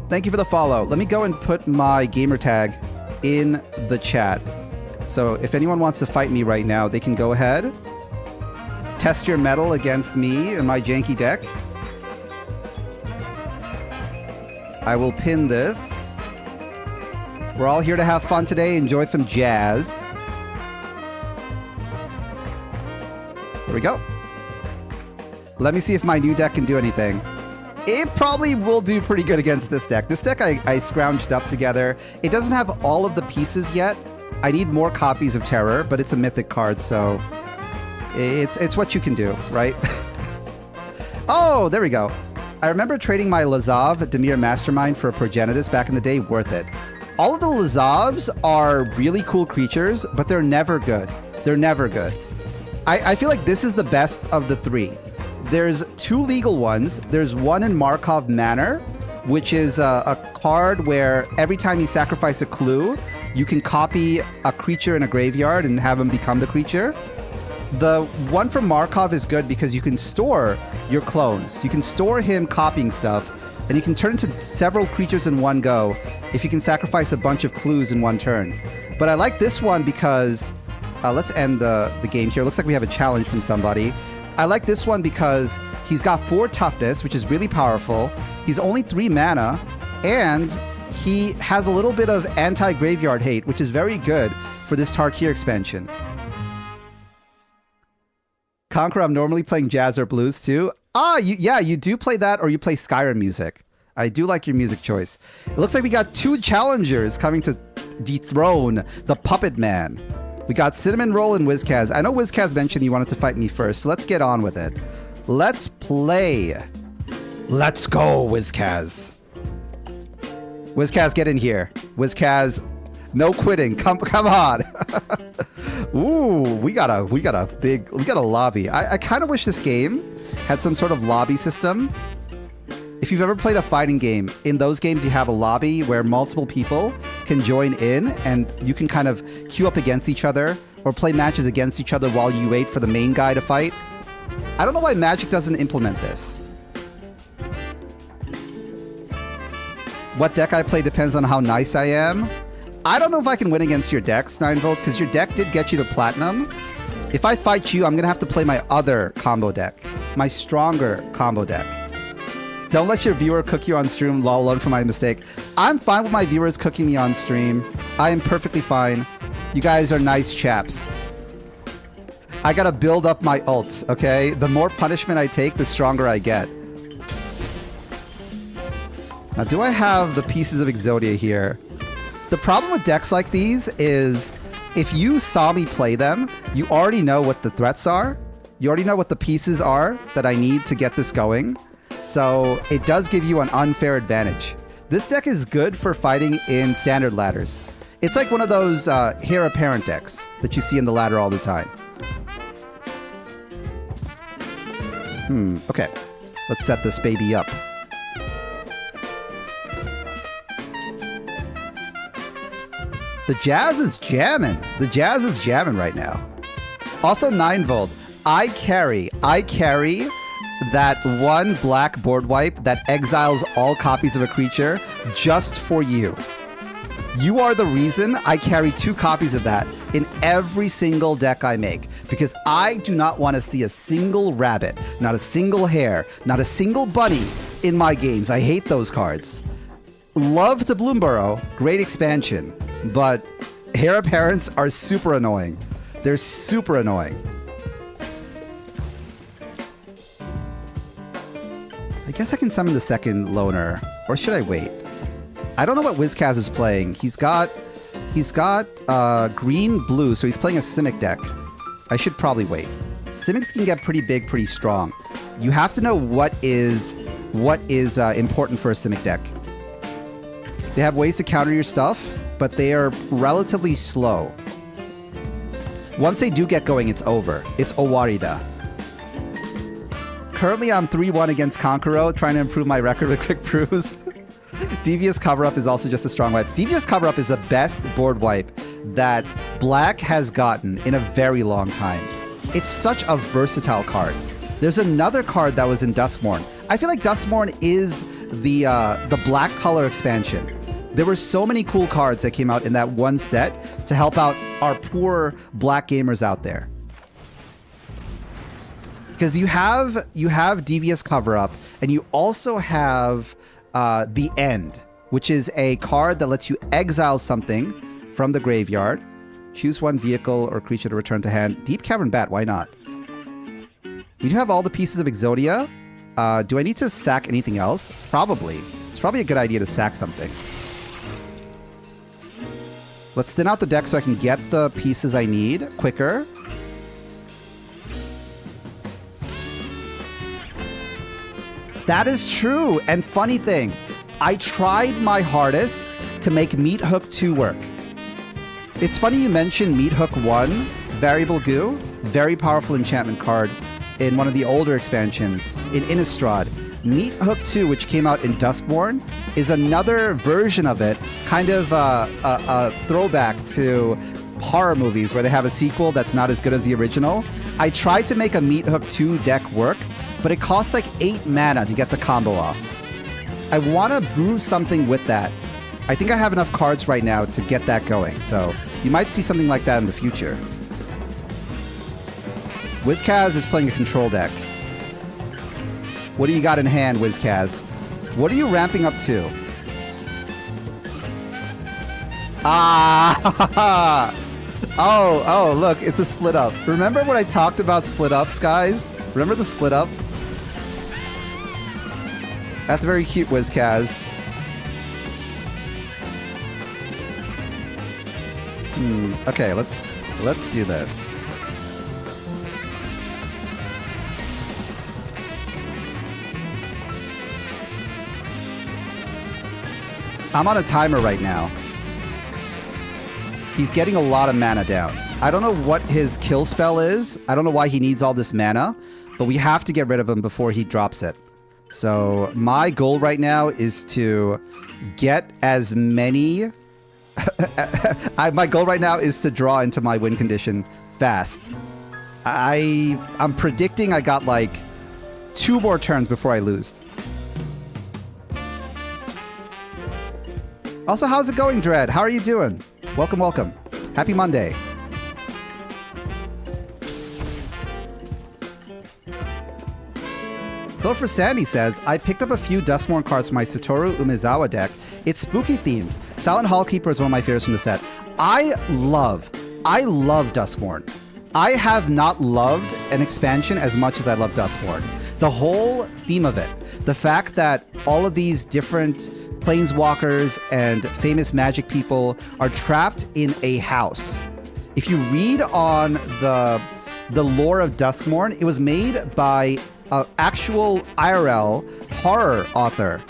Thank you for the follow. Let me go and put my gamer tag in the chat. So if anyone wants to fight me right now, they can go ahead. Test your mettle against me and my janky deck. I will pin this. We're all here to have fun today. Enjoy some jazz. There we go. Let me see if my new deck can do anything. It probably will do pretty good against this deck. This deck I scrounged up together. It doesn't have all of the pieces yet. I need more copies of Terror, but it's a mythic card, so it's what you can do, right? Oh, there we go. I remember trading my Lazav Dimir Mastermind for a Progenitus back in the day. Worth it. All of the Lazavs are really cool creatures, but they're never good. They're never good. I feel like this is the best of the 3. There's 2 legal ones. There's one in Markov Manor, which is a card where every time you sacrifice a clue, you can copy a creature in a graveyard and have him become the creature. The one from Markov is good because you can store your clones. You can store him copying stuff, and you can turn into several creatures in one go if you can sacrifice a bunch of clues in 1 turn. But I like this one because... let's end the game here. Looks like we have a challenge from somebody. I like this one because he's got 4 toughness, which is really powerful. He's only 3 mana, and he has a little bit of anti-graveyard hate, which is very good for this Tarkir expansion. Conqueror, I'm normally playing jazz or blues too. Ah, yeah, you do play that, or you play Skyrim music. I do like your music choice. It looks like we got 2 challengers coming to dethrone the Puppet Man. We got Cinnamon Roll and WizKaz. I know WizKaz mentioned he wanted to fight me first, so let's get on with it. Let's play. Let's go, WizKaz. WizKaz, get in here. WizKaz, no quitting. Come on. Ooh, we got a lobby. I kind of wish this game had some sort of lobby system. If you've ever played a fighting game, in those games you have a lobby where multiple people can join in and you can kind of queue up against each other or play matches against each other while you wait for the main guy to fight. I don't know why Magic doesn't implement this. What deck I play depends on how nice I am. I don't know if I can win against your decks, 9volt, because your deck did get you to platinum. If I fight you, I'm going to have to play my other combo deck, my stronger combo deck. Don't let your viewer cook you on stream, lol, learn from my mistake. I'm fine with my viewers cooking me on stream. I am perfectly fine. You guys are nice chaps. I gotta build up my ult, okay? The more punishment I take, the stronger I get. Now, do I have the pieces of Exodia here? The problem with decks like these is if you saw me play them, you already know what the threats are. You already know what the pieces are that I need to get this going. So it does give you an unfair advantage. This deck is good for fighting in standard ladders. It's like one of those heir apparent decks that you see in the ladder all the time. Okay. Let's set this baby up. The Jazz is jamming. The Jazz is jamming right now. Also 9volt. I carry that one black board wipe that exiles all copies of a creature just for you. You are the reason I carry 2 copies of that in every single deck I make, because I do not want to see a single rabbit, not a single hare, not a single bunny in my games. I hate those cards. Love to Bloomburrow, great expansion, but heir apparents are super annoying. They're super annoying. I guess I can summon the second loner, or should I wait? I don't know what Wizkaz is playing. He's got green, blue, so he's playing a Simic deck. I should probably wait. Simics can get pretty big, pretty strong. You have to know what is important for a Simic deck. They have ways to counter your stuff, but they are relatively slow. Once they do get going, it's over. It's Owarida. Currently, I'm 3-1 against Konkuro, trying to improve my record with Quick Brews. Devious Cover-Up is also just a strong wipe. Devious Cover-Up is the best board wipe that Black has gotten in a very long time. It's such a versatile card. There's another card that was in Duskmourn. I feel like Duskmourn is the black color expansion. There were so many cool cards that came out in that one set to help out our poor Black gamers out there. Because you have Devious Cover-Up, and you also have The End, which is a card that lets you exile something from the graveyard. Choose one vehicle or creature to return to hand. Deep Cavern Bat, why not? We do have all the pieces of Exodia. Do I need to sack anything else? Probably. It's probably a good idea to sack something. Let's thin out the deck so I can get the pieces I need quicker. That is true. And funny thing, I tried my hardest to make Meat Hook 2 work. It's funny you mentioned Meat Hook 1, Variable Goo, very powerful enchantment card in one of the older expansions in Innistrad. Meat Hook 2, which came out in Duskmourn, is another version of it, kind of a throwback to horror movies where they have a sequel that's not as good as the original. I tried to make a Meat Hook 2 deck work, but it costs like 8 mana to get the combo off. I want to brew something with that. I think I have enough cards right now to get that going, so you might see something like that in the future. Wizkaz is playing a control deck. What do you got in hand, Wizkaz? What are you ramping up to? Ah! Oh, look, it's a split up. Remember when I talked about split ups, guys? Remember the split up? That's very cute, Wizkaz. Okay, let's do this. I'm on a timer right now. He's getting a lot of mana down. I don't know what his kill spell is. I don't know why he needs all this mana, but we have to get rid of him before he drops it. So my goal right now is to get as many... my goal right now is to draw into my win condition fast. I'm predicting I got like 2 more turns before I lose. Also, how's it going, Dread? How are you doing? Welcome, welcome. Happy Monday. So for Sandy says, I picked up a few Duskmourn cards for my Satoru Umezawa deck. It's spooky themed. Silent Hallkeeper is one of my favorites from the set. I love Duskmourn. I have not loved an expansion as much as I love Duskmourn. The whole theme of it, the fact that all of these different planeswalkers and famous magic people are trapped in a house. If you read on the lore of Duskmourn, it was made by an actual IRL horror author.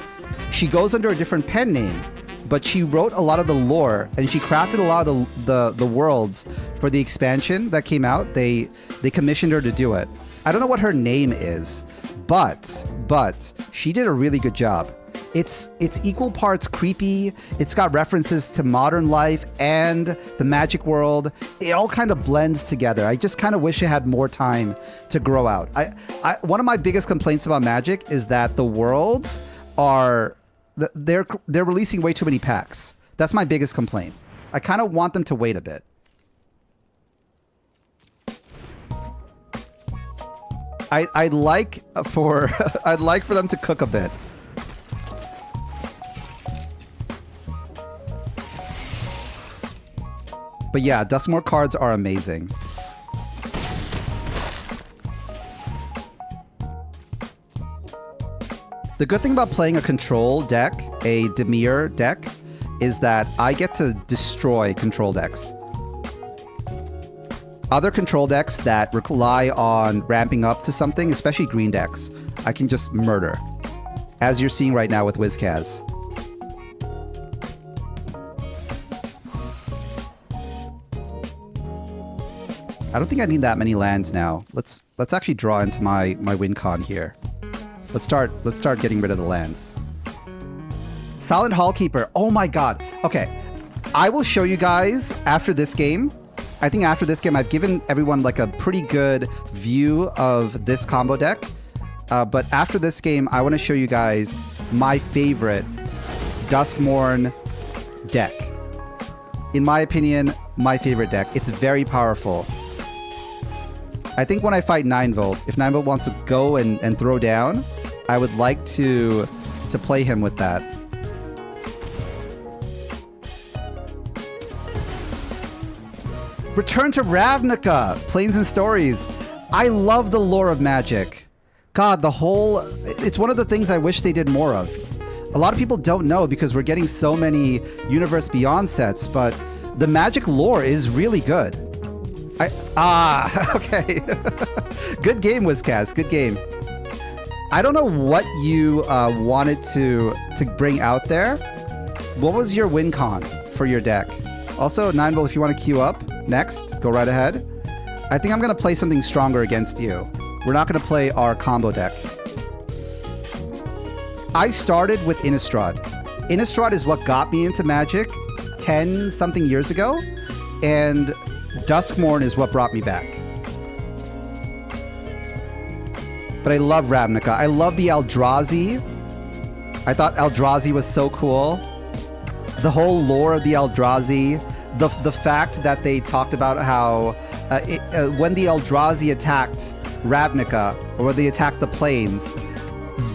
She goes under a different pen name, but she wrote a lot of the lore and she crafted a lot of the worlds for the expansion that came out. They commissioned her to do it. I don't know what her name is, but she did a really good job. It's equal parts creepy. It's got references to modern life and the magic world. It all kind of blends together. I just kind of wish it had more time to grow out. One of my biggest complaints about Magic is that the worlds are they're releasing way too many packs. That's my biggest complaint. I kind of want them to wait a bit. I'd like for them to cook a bit. But yeah, Duskmourn cards are amazing. The good thing about playing a control deck, a Dimir deck, is that I get to destroy control decks. Other control decks that rely on ramping up to something, especially green decks, I can just murder. As you're seeing right now with Wizkaz. I don't think I need that many lands now. Let's actually draw into my win con here. Let's start getting rid of the lands. Silent Hallkeeper. Oh my god. Okay. I will show you guys after this game. I think after this game I've given everyone like a pretty good view of this combo deck. But after this game I want to show you guys my favorite Duskmourn deck. In my opinion, my favorite deck. It's very powerful. I think when I fight 9-Volt, if 9-Volt wants to go and throw down, I would like to play him with that. Return to Ravnica! Planes and Stories. I love the lore of Magic. God, it's one of the things I wish they did more of. A lot of people don't know because we're getting so many Universe Beyond sets, but the Magic lore is really good. Okay. Good game, Wizkaz. Good game. I don't know what you wanted to bring out there. What was your win con for your deck? Also, 9-Volt, if you want to queue up next, go right ahead. I think I'm going to play something stronger against you. We're not going to play our combo deck. I started with Innistrad. Innistrad is what got me into Magic 10-something years ago, and Duskmourn is what brought me back. But I love Ravnica. I love the Eldrazi. I thought Eldrazi was so cool. The whole lore of the Eldrazi. The fact that they talked about how when the Eldrazi attacked Ravnica, or when they attacked the planes,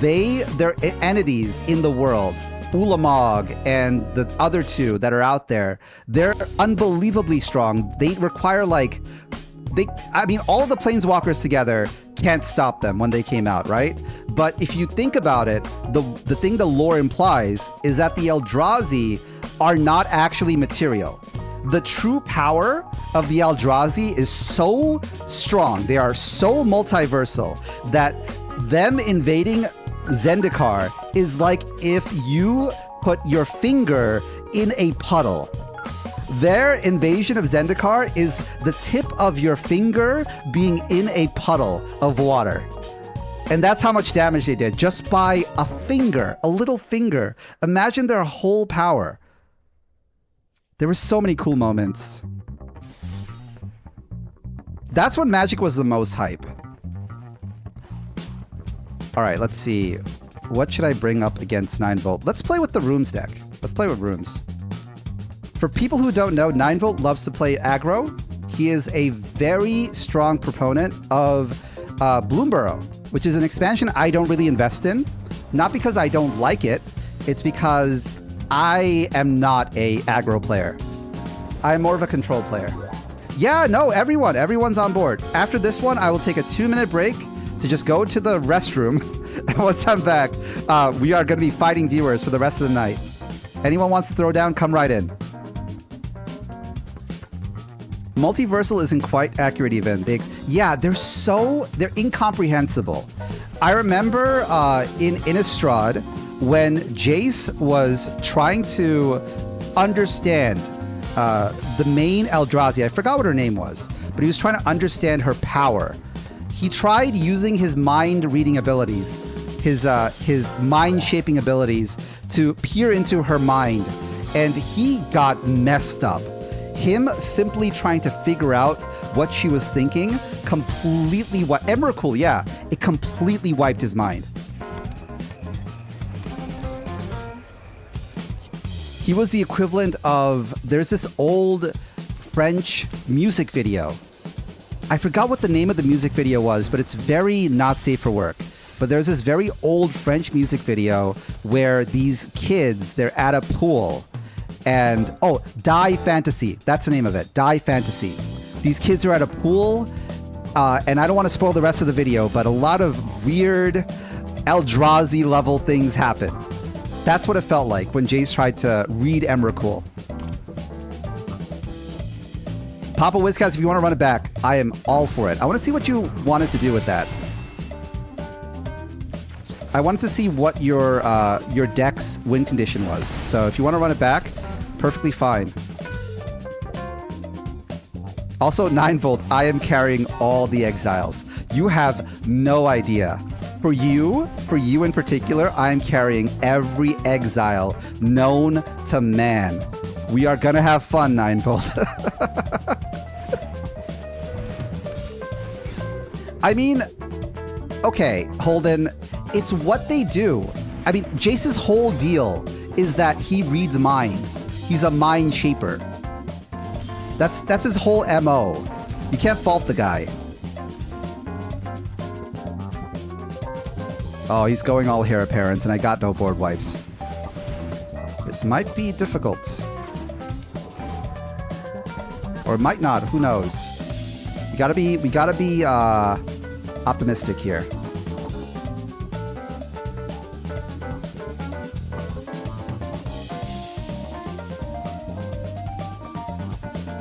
they're entities in the world. Ulamog and the other two that are out there, they're unbelievably strong. They require all of the planeswalkers together can't stop them when they came out, right? But if you think about it, the thing the lore implies is that the Eldrazi are not actually material. The true power of the Eldrazi is so strong, they are so multiversal, that them invading Zendikar is like if you put your finger in a puddle. Their invasion of Zendikar is the tip of your finger being in a puddle of water. And that's how much damage they did, just by a finger, a little finger. Imagine their whole power. There were so many cool moments. That's when Magic was the most hype. All right, let's see. What should I bring up against 9-Volt? Let's play with the Rooms deck. Let's play with Rooms. For people who don't know, 9-Volt loves to play aggro. He is a very strong proponent of Bloomburrow, which is an expansion I don't really invest in. Not because I don't like it. It's because I am not a aggro player. I'm more of a control player. Yeah, no, everyone's on board. After this one, I will take a 2-minute break to just go to the restroom. And once I'm back, we are going to be fighting viewers for the rest of the night. Anyone wants to throw down, come right in. Multiversal isn't quite accurate even. Yeah, they're incomprehensible. I remember in Innistrad when Jace was trying to understand the main Eldrazi. I forgot what her name was, but he was trying to understand her power. He tried using his mind reading abilities, his mind shaping abilities to peer into her mind, and he got messed up. Him simply trying to figure out what she was thinking completely Emrakul, yeah, it completely wiped his mind. He was the equivalent of, there's this old French music video. I forgot what the name of the music video was, but it's very not safe for work. But there's this very old French music video where these kids, they're at a pool. And, oh, Die Fantasy. That's the name of it. Die Fantasy. These kids are at a pool, and I don't want to spoil the rest of the video, but a lot of weird Eldrazi level things happen. That's what it felt like when Jace tried to read Emrakul. Papa Wizcast, if you want to run it back, I am all for it. I want to see what you wanted to do with that. I wanted to see what your deck's win condition was. So if you want to run it back, perfectly fine. Also, 9-Volt, I am carrying all the exiles. You have no idea. For you in particular, I am carrying every exile known to man. We are gonna have fun, 9-Volt. I mean, okay, Holden, it's what they do. I mean, Jace's whole deal is that he reads minds. He's a mind shaper. That's his whole MO. You can't fault the guy. Oh, he's going all heir apparent, and I got no board wipes. This might be difficult. Or it might not, who knows? We gotta be optimistic here.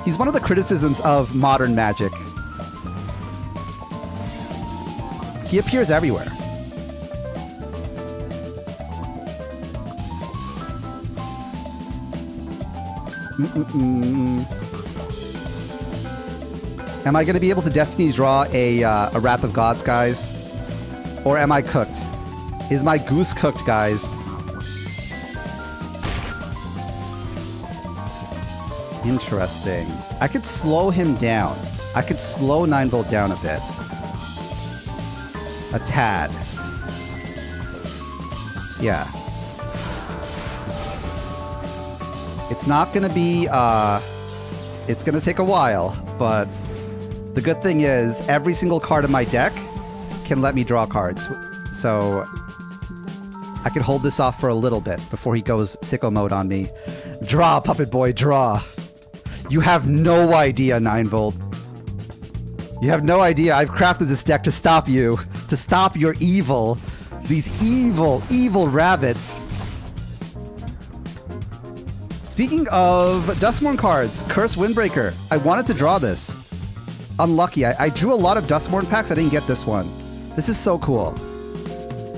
He's one of the criticisms of modern Magic. He appears everywhere. Am I going to be able to Destiny draw a Wrath of Gods, guys? Or am I cooked? Is my goose cooked, guys? Interesting. I could slow him down. I could slow 9-Volt down a bit. A tad. Yeah. It's not gonna be, it's gonna take a while, but the good thing is every single card in my deck can let me draw cards. So I can hold this off for a little bit before he goes sicko mode on me. Draw, puppet boy, draw. You have no idea, 9-Volt. You have no idea. I've crafted this deck to stop you. To stop your evil. These evil, evil rabbits. Speaking of Duskmourn cards, Curse Windbreaker. I wanted to draw this. Unlucky. I drew a lot of Duskmourn packs. I didn't get this one. This is so cool.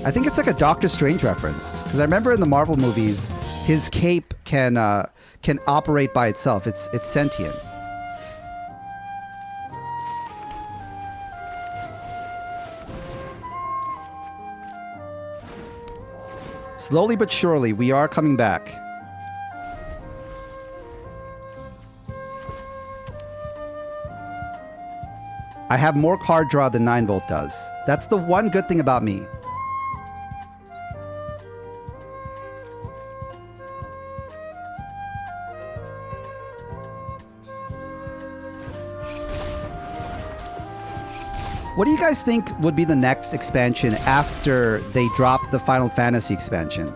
I think it's like a Doctor Strange reference. Because I remember in the Marvel movies, his cape can operate by itself. It's sentient. Slowly but surely, we are coming back. I have more card draw than 9-volt does. That's the one good thing about me. What do you guys think would be the next expansion after they drop the Final Fantasy expansion?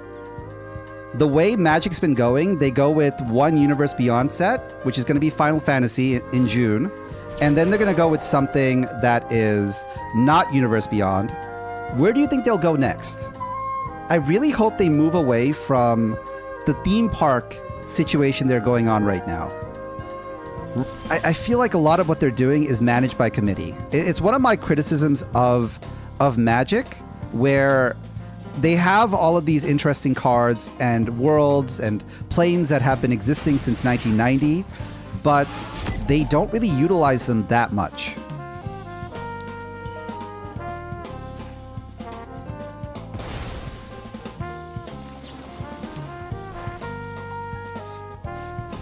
The way Magic's been going, they go with one Universe Beyond set, which is going to be Final Fantasy in June. And then they're going to go with something that is not Universe Beyond. Where do you think they'll go next? I really hope they move away from the theme park situation they're going on right now. I feel like a lot of what they're doing is managed by committee. It's one of my criticisms of Magic, where they have all of these interesting cards and worlds and planes that have been existing since 1990, but they don't really utilize them that much.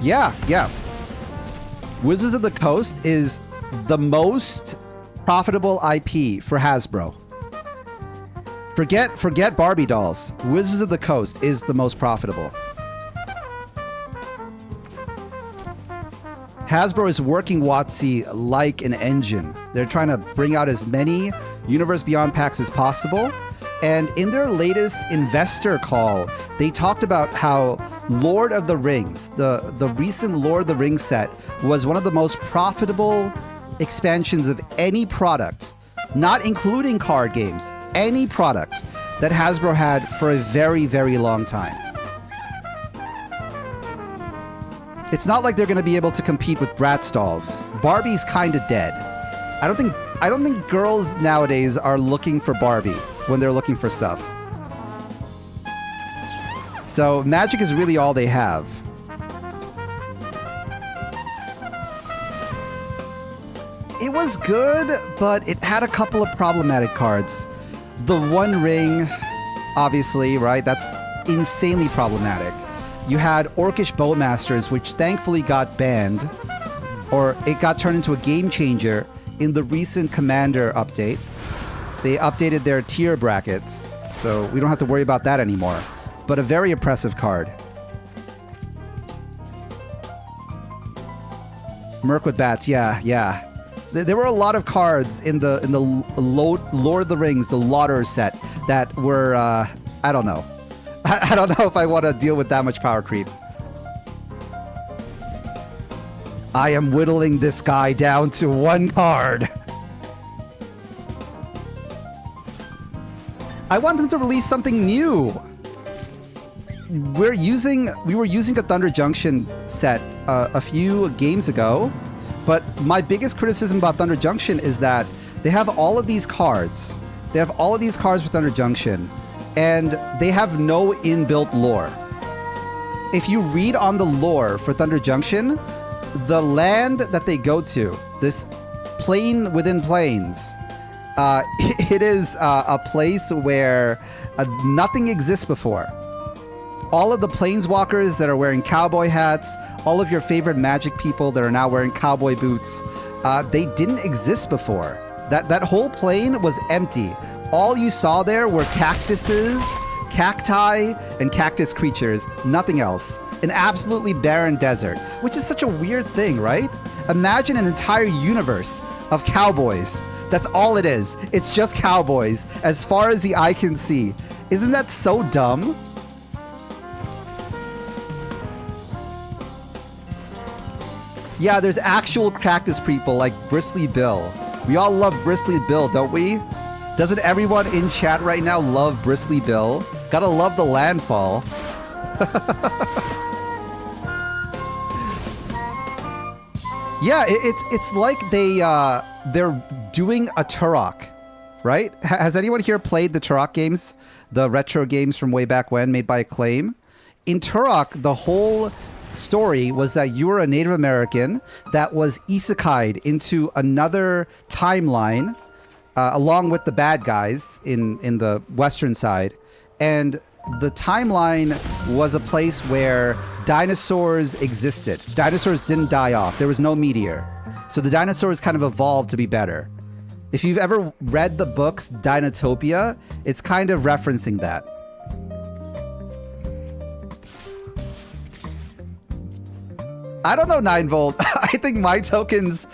Yeah. Wizards of the Coast is the most profitable IP for Hasbro. Forget Barbie dolls. Wizards of the Coast is the most profitable. Hasbro is working WotC like an engine. They're trying to bring out as many Universe Beyond packs as possible. And in their latest investor call, they talked about how Lord of the Rings, the recent Lord of the Rings set, was one of the most profitable expansions of any product, not including card games, any product that Hasbro had for a very, very long time. It's not like they're going to be able to compete with Bratz dolls. Barbie's kind of dead. I don't think girls nowadays are looking for Barbie when they're looking for stuff. So Magic is really all they have. It was good, but it had a couple of problematic cards. The One Ring, obviously, right? That's insanely problematic. You had Orcish Bowmasters, which thankfully got banned, or it got turned into a game changer in the recent Commander update. They updated their tier brackets, so we don't have to worry about that anymore. But a very oppressive card. Mirkwood Bats, yeah. There were a lot of cards in the Lord of the Rings, the Lauder set, that were, I don't know. I don't know if I want to deal with that much power creep. I am whittling this guy down to one card. I want them to release something new. We were using a Thunder Junction set a few games ago, but my biggest criticism about Thunder Junction is that they have all of these cards. They have all of these cards for Thunder Junction, and they have no inbuilt lore. If you read on the lore for Thunder Junction, the land that they go to, this plane within planes, it is a place where nothing exists before. All of the planeswalkers that are wearing cowboy hats, all of your favorite Magic people that are now wearing cowboy boots, they didn't exist before. That whole plane was empty. All you saw there were cactuses, cacti, and cactus creatures, nothing else. An absolutely barren desert, which is such a weird thing, right? Imagine an entire universe of cowboys. That's all it is. It's just cowboys, as far as the eye can see. Isn't that so dumb? Yeah, there's actual cactus people like Bristly Bill. We all love Bristly Bill, don't we? Doesn't everyone in chat right now love Bristly Bill? Gotta love the landfall. Yeah, it's like they're doing a Turok, right? Has anyone here played the Turok games, the retro games from way back when, made by Acclaim? In Turok, the whole story was that you were a Native American that was isekai'd into another timeline, along with the bad guys in the western side, and the timeline was a place where dinosaurs existed. Dinosaurs didn't die off. There was no meteor. So the dinosaurs kind of evolved to be better. If you've ever read the books Dinotopia, it's kind of referencing that. I don't know, 9 volt. I think my tokens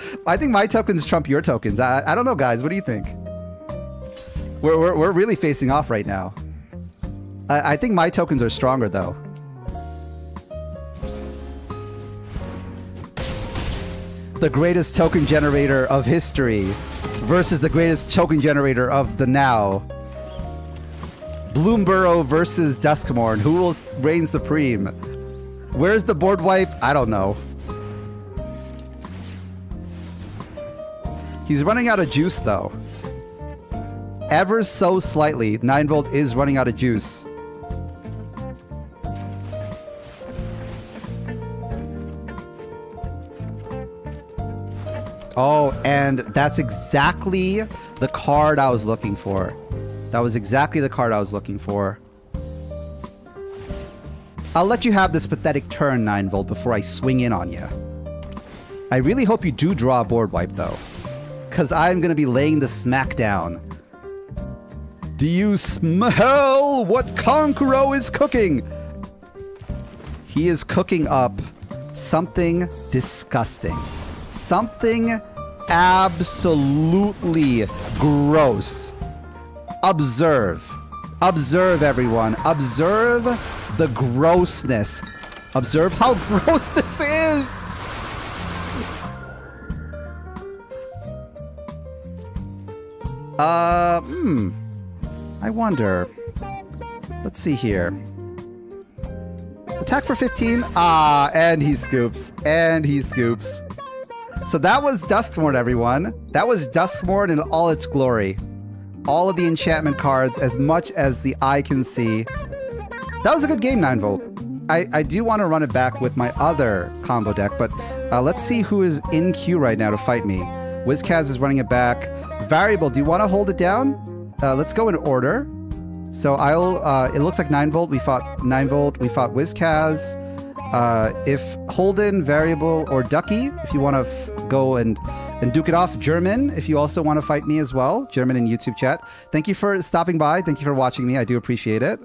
trump your tokens. I don't know, guys. What do you think? We're really facing off right now. I think my tokens are stronger though. The greatest token generator of history versus the greatest token generator of the now. Bloomburrow versus Duskmorn. Who will reign supreme? Where's the board wipe? I don't know. He's running out of juice though. Ever so slightly, 9 volt is running out of juice. Oh, and that's exactly the card I was looking for. That was exactly the card I was looking for. I'll let you have this pathetic turn, 9 volt, before I swing in on you. I really hope you do draw a board wipe, though. Because I'm going to be laying the smack down. Do you smell what Konkuro is cooking? He is cooking up something disgusting. Something absolutely gross. Observe. Observe, everyone. Observe the grossness. Observe how gross this is. I wonder. Let's see here. Attack for 15. And he scoops. And he scoops. So that was Duskmorn, everyone. That was Duskmorn in all its glory. All of the enchantment cards, as much as the eye can see. That was a good game, 9 volt. I do want to run it back with my other combo deck, but let's see who is in queue right now to fight me. Wizkaz is running it back. Variable, do you want to hold it down? Let's go in order. So it looks like 9 volt. We fought 9 volt. We fought Wizkaz. If Holden, Variable, or Ducky, if you want to go and duke it off. German, if you also want to fight me as well. German in YouTube chat. Thank you for stopping by. Thank you for watching me. I do appreciate it.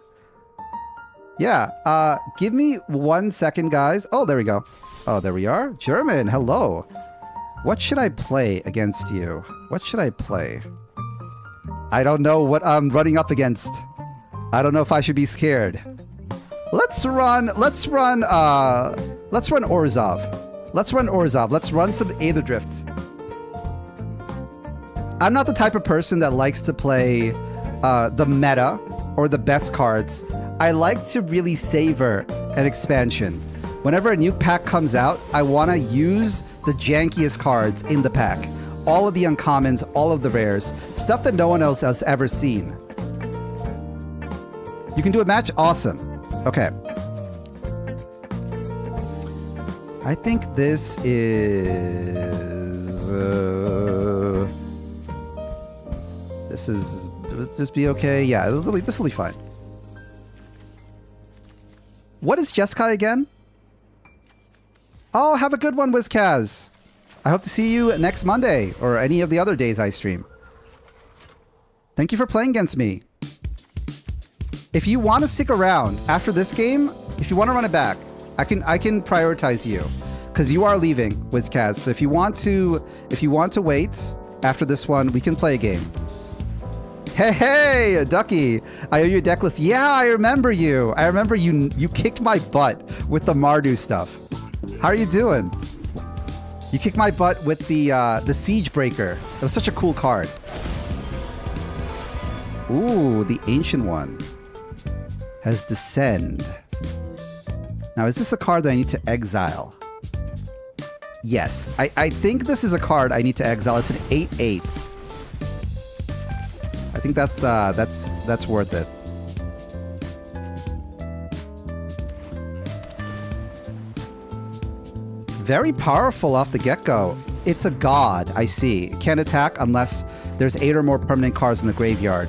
Yeah, give me 1 second, guys. Oh, there we go. Oh, there we are. German, hello. What should I play against you? What should I play? I don't know what I'm running up against. I don't know if I should be scared. Let's run Orzhov. Let's run Orzhov. Let's run some Aether Drift. I'm not the type of person that likes to play the meta or the best cards. I like to really savor an expansion. Whenever a new pack comes out, I want to use the jankiest cards in the pack. All of the uncommons, all of the rares. Stuff that no one else has ever seen. You can do a match? Awesome. Okay. I think this is... Let's just be okay. Yeah, this will be fine. What is Jeskai again? Oh, have a good one, Wizkaz. I hope to see you next Monday or any of the other days I stream. Thank you for playing against me. If you want to stick around after this game, if you want to run it back, I can prioritize you because you are leaving, Wizkaz. So if you want to wait after this one, we can play a game. Hey, Ducky! I owe you a deck list. Yeah, I remember you. I remember you kicked my butt with the Mardu stuff. How are you doing? You kicked my butt with the Siege Breaker. It was such a cool card. Ooh, the Ancient One has Descend. Now, is this a card that I need to exile? Yes, I think this is a card I need to exile. It's an 8/8. I think that's worth it. Very powerful off the get-go. It's a god, I see. It can't attack unless there's 8 or more permanent cards in the graveyard.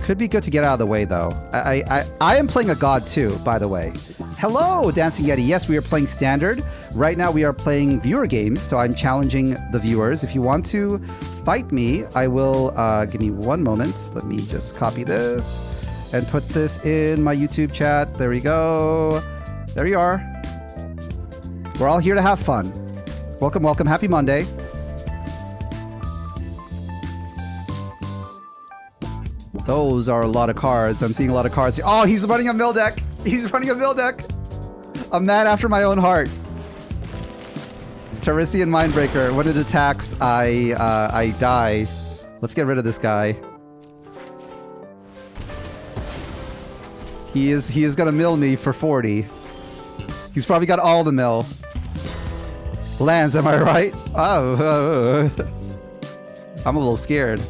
Could be good to get out of the way, though. I am playing a god, too, by the way. Hello, Dancing Yeti. Yes, we are playing standard. Right now, we are playing viewer games, so I'm challenging the viewers. If you want to fight me, I will... give me one moment. Let me just copy this and put this in my YouTube chat. There we go. There you are. We're all here to have fun. Welcome, welcome. Happy Monday. Those are a lot of cards. I'm seeing a lot of cards here. Oh, he's running a mill deck. He's running a mill deck. A man after my own heart. Teresian Mindbreaker. When it attacks, I die. Let's get rid of this guy. He is gonna mill me for 40. He's probably got all the mill. Lands, am I right? Oh. I'm a little scared.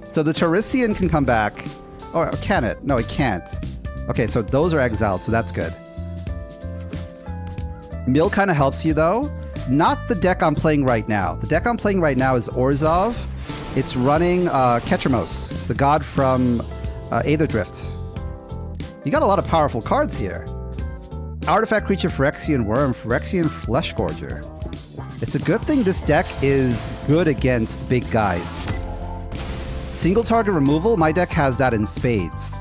So the Teresian can come back. Or can it? No, it can't. Okay, so those are exiled, so that's good. Mill kind of helps you, though. Not the deck I'm playing right now. The deck I'm playing right now is Orzhov. It's running Ketramos, the god from Aether Drift. You got a lot of powerful cards here. Artifact Creature, Phyrexian Worm, Phyrexian Fleshgorger. It's a good thing this deck is good against big guys. Single target removal, my deck has that in spades.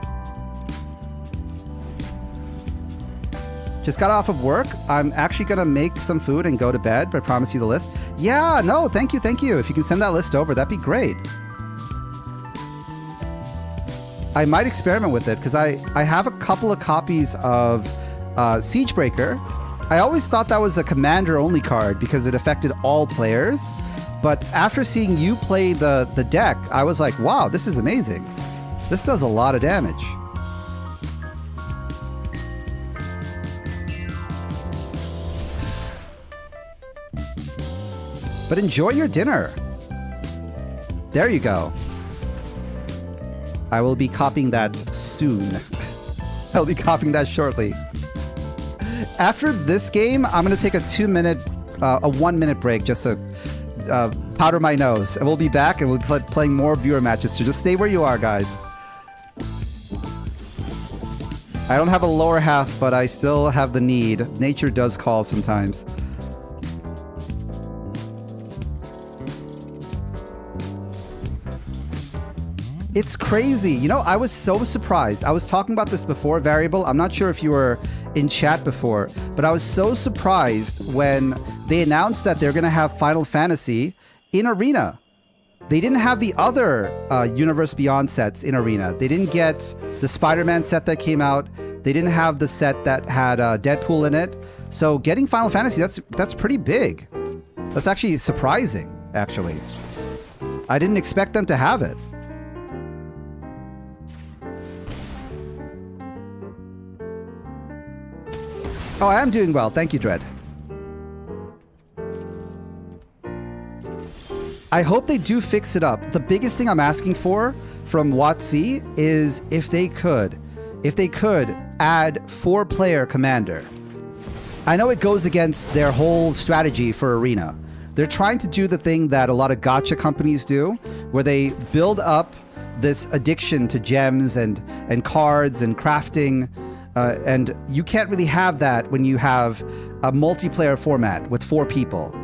Just got off of work. I'm actually going to make some food and go to bed, but I promise you the list. Yeah, no, thank you, thank you. If you can send that list over, that'd be great. I might experiment with it because I have a couple of copies of Siegebreaker. I always thought that was a commander-only card because it affected all players. But after seeing you play the deck, I was like, wow, this is amazing. This does a lot of damage. But enjoy your dinner. There you go. I will be copying that soon. I'll be copying that shortly. After this game, I'm going to take a 1-minute break just to powder my nose. And we'll be back and we'll be playing more viewer matches. So just stay where you are, guys. I don't have a lower half, but I still have the need. Nature does call sometimes. It's crazy. You know, I was so surprised. I was talking about this before, Variable. I'm not sure if you were in chat before, but I was so surprised when they announced that they're going to have Final Fantasy in Arena. They didn't have the other Universe Beyond sets in Arena. They didn't get the Spider-Man set that came out. They didn't have the set that had Deadpool in it. So getting Final Fantasy, that's pretty big. That's actually surprising, actually. I didn't expect them to have it. Oh, I am doing well. Thank you, Dread. I hope they do fix it up. The biggest thing I'm asking for from WotC is if they could add 4-player commander. I know it goes against their whole strategy for Arena. They're trying to do the thing that a lot of gacha companies do, where they build up this addiction to gems and cards and crafting. And you can't really have that when you have a multiplayer format with 4 people.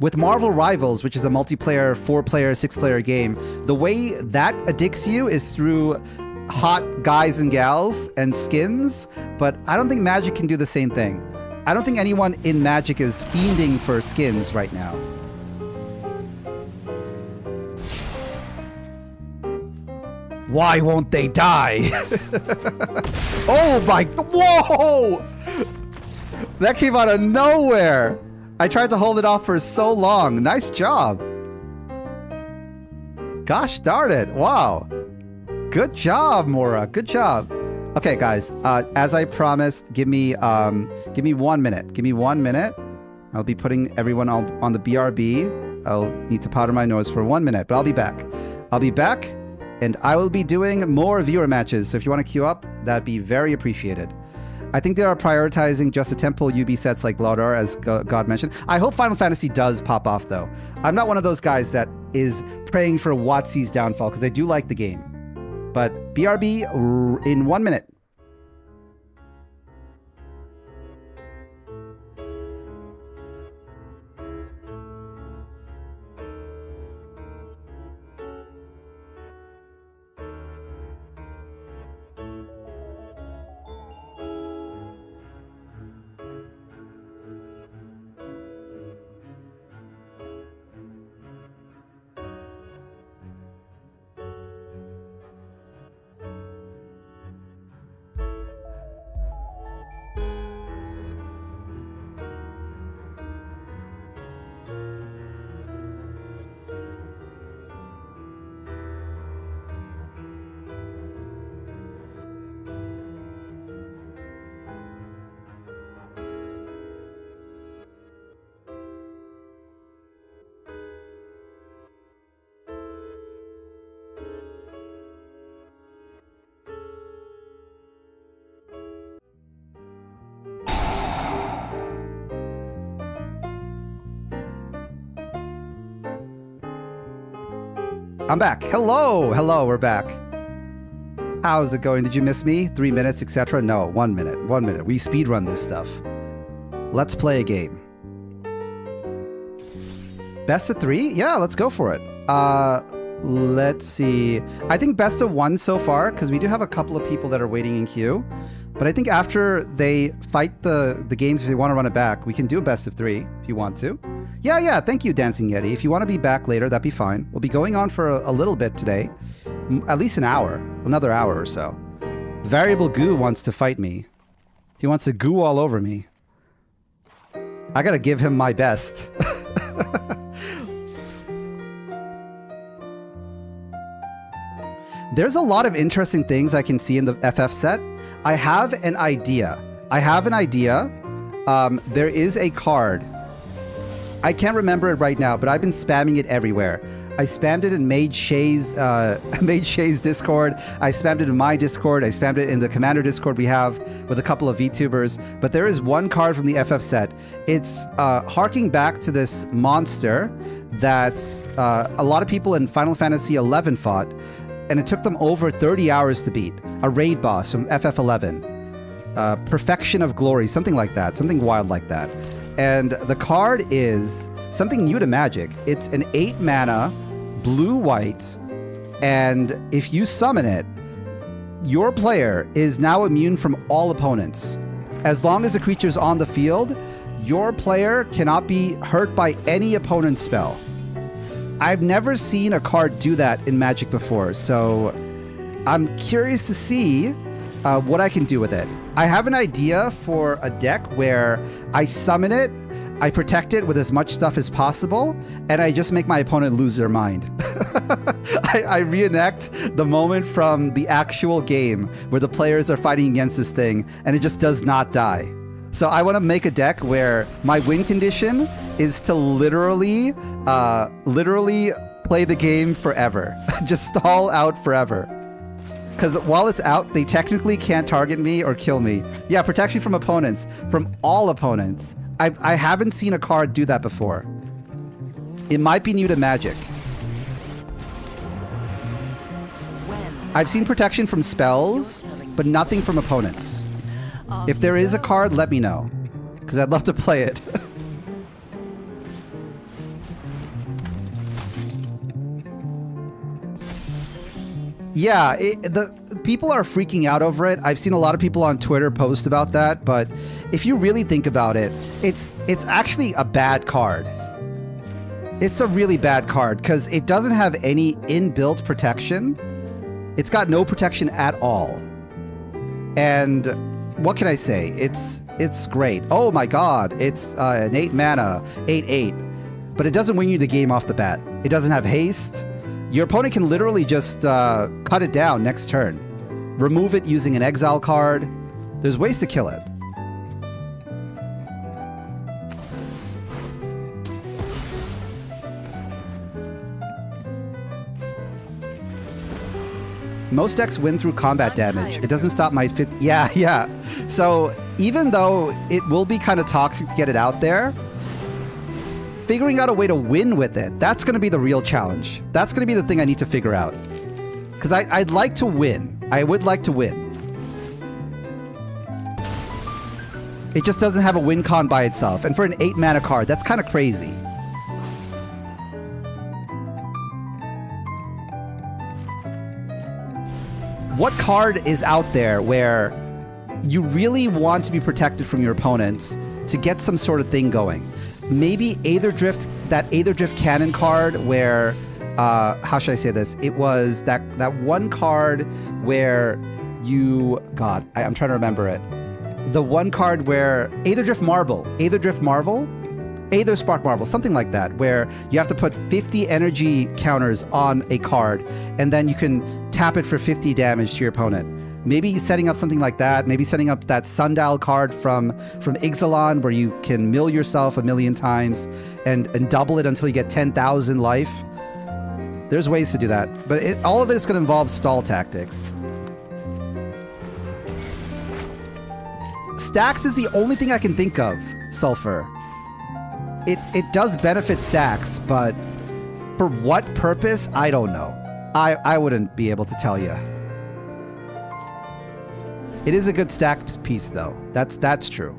With Marvel Rivals, which is a multiplayer, 4-player, 6-player game, the way that addicts you is through hot guys and gals and skins, but I don't think Magic can do the same thing. I don't think anyone in Magic is fiending for skins right now. Why won't they die? Oh my, whoa! That came out of nowhere. I tried to hold it off for so long. Nice job. Gosh darn it, wow. Good job, Mora, good job. Okay, guys, as I promised, give me 1 minute. Give me 1 minute. I'll be putting everyone on the BRB. I'll need to powder my nose for 1 minute, but I'll be back. I'll be back. And I will be doing more viewer matches, so if you want to queue up, that'd be very appreciated. I think they are prioritizing just the Temple UB sets like Laudar, as God mentioned. I hope Final Fantasy does pop off, though. I'm not one of those guys that is praying for WotC's downfall because I do like the game. But BRB in 1 minute. I'm back. Hello. Hello, we're back. How's it going? Did you miss me? 3 minutes, etc.? No, 1 minute. 1 minute. We speedrun this stuff. Let's play a game. Best of 3? Yeah, let's go for it. Let's see. I think best of 1 so far, because we do have a couple of people that are waiting in queue. But I think after they fight the games, if they want to run it back, we can do a best of 3 if you want to. Yeah, thank you, Dancing Yeti. If you want to be back later, that'd be fine. We'll be going on for a little bit today. At least an hour. Another hour or so. Variable Goo wants to fight me. He wants to goo all over me. I gotta give him my best. There's a lot of interesting things I can see in the FF set. I have an idea. There is a card. I can't remember it right now, but I've been spamming it everywhere. I spammed it in Mage Shay's Discord. I spammed it in my Discord. I spammed it in the Commander Discord we have with a couple of VTubers. But there is one card from the FF set. It's harking back to this monster that a lot of people in Final Fantasy XI fought, and it took them over 30 hours to beat. A raid boss from FF11. Perfection of Glory, something like that. Something wild like that. And the card is something new to Magic. It's an 8 mana, blue-white, and if you summon it, your player is now immune from all opponents. As long as the creature's on the field, your player cannot be hurt by any opponent's spell. I've never seen a card do that in Magic before, so I'm curious to see what I can do with it. I have an idea for a deck where I summon it, I protect it with as much stuff as possible, and I just make my opponent lose their mind. I reenact the moment from the actual game where the players are fighting against this thing, and it just does not die. So I want to make a deck where my win condition is to literally play the game forever. Just stall out forever. Because while it's out, they technically can't target me or kill me. Yeah, protection from opponents. From all opponents. I haven't seen a card do that before. It might be new to Magic. I've seen protection from spells, but nothing from opponents. If there is a card, let me know. Because I'd love to play it. Yeah, the people are freaking out over it. I've seen a lot of people on Twitter post about that, but if you really think about it, it's actually a bad card. It's a really bad card because it doesn't have any inbuilt protection. It's got no protection at all. And what can I say? It's great. Oh my god, it's an 8 mana, 8/8. But it doesn't win you the game off the bat. It doesn't have haste. Your opponent can literally just cut it down next turn. Remove it using an exile card. There's ways to kill it. Most decks win through combat damage. It doesn't stop my fifth. Yeah. So even though it will be kind of toxic to get it out there, figuring out a way to win with it. That's going to be the real challenge. That's going to be the thing I need to figure out. Because I'd like to win. I would like to win. It just doesn't have a win con by itself. And for an 8 mana card, that's kind of crazy. What card is out there where you really want to be protected from your opponents to get some sort of thing going? Maybe Aether Drift, that Aether Drift cannon card where, how should I say this? It was that one card where you, God, I'm trying to remember it. The one card where Aether Drift Marvel, Aether Spark Marvel, something like that, where you have to put 50 energy counters on a card, and then you can tap it for 50 damage to your opponent. Maybe setting up something like that. Maybe setting up that Sundial card from Ixalan, where you can mill yourself 1,000,000 times and double it until you get 10,000 life. There's ways to do that, but all of it is going to involve stall tactics. Stacks is the only thing I can think of, Sulfur. It does benefit stacks, but for what purpose, I don't know. I wouldn't be able to tell you. It is a good stack piece, though. That's true.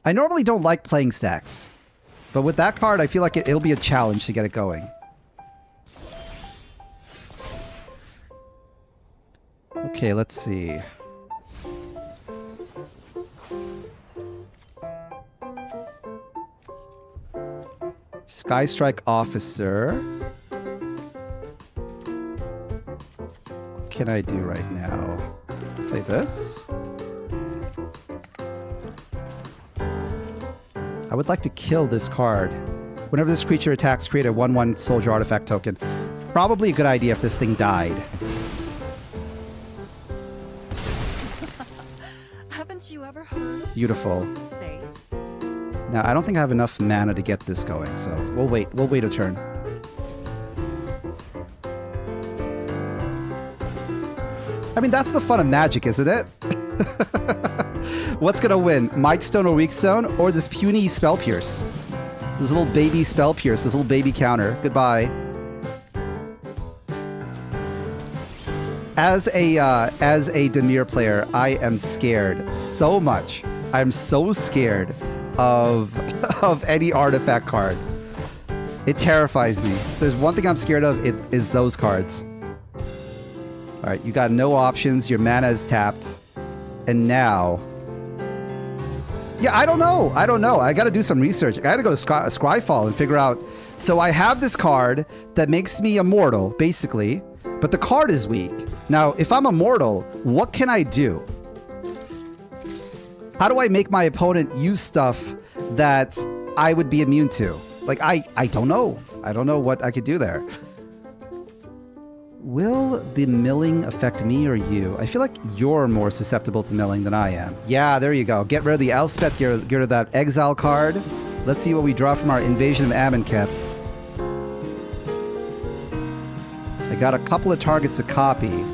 I normally don't like playing stacks, but with that card, I feel like it'll be a challenge to get it going. Okay, let's see. Sky Strike Officer. What can I do right now? Play this. I would like to kill this card. Whenever this creature attacks, create a 1/1 soldier artifact token. Probably a good idea if this thing died. Haven't you ever heard of Beautiful. space? Now, I don't think I have enough mana to get this going, so we'll wait. We'll wait a turn. I mean, that's the fun of Magic, isn't it? What's gonna win? Might Stone or Weak Stone? Or this puny Spell Pierce? This little baby Spell Pierce, this little baby counter. Goodbye. As a Dimir player, I am scared so much. I'm so scared of any artifact card. It terrifies me. If there's one thing I'm scared of, it is those cards. All right, you got no options. Your mana is tapped. And now... Yeah, I don't know. I got to do some research. I got to go to Scryfall and figure out... So I have this card that makes me immortal, basically. But the card is weak. Now, if I'm immortal, what can I do? How do I make my opponent use stuff that I would be immune to? Like, I don't know. I don't know what I could do there. Will the milling affect me or you? I feel like you're more susceptible to milling than I am. Yeah, there you go. Get rid of the Elspeth, get rid of that exile card. Let's see what we draw from our Invasion of Amonkhet. I got a couple of targets to copy.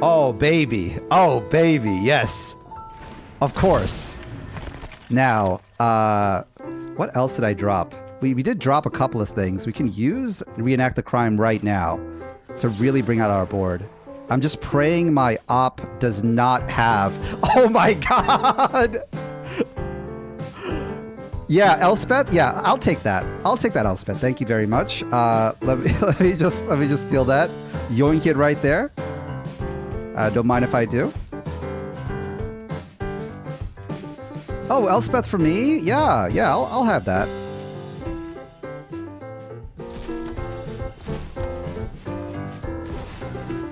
Oh, baby. Oh, baby. Yes. Of course. Now, what else did I drop? We did drop a couple of things. We can use Reenact the Crime right now to really bring out our board. I'm just praying my op does not have... Oh my god! Yeah, Elspeth? Yeah, I'll take that. I'll take that, Elspeth. Thank you very much. Let me just steal that. Yoink it right there. Don't mind if I do. Oh, Elspeth for me? Yeah, I'll have that.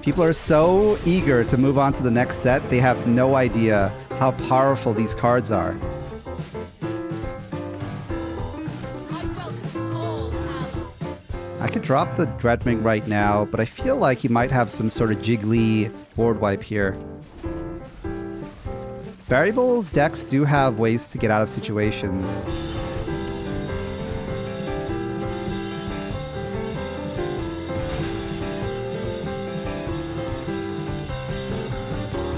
People are so eager to move on to the next set, they have no idea how powerful these cards are. I could drop the Dreadming right now, but I feel like he might have some sort of jiggly board wipe here. Variables decks do have ways to get out of situations.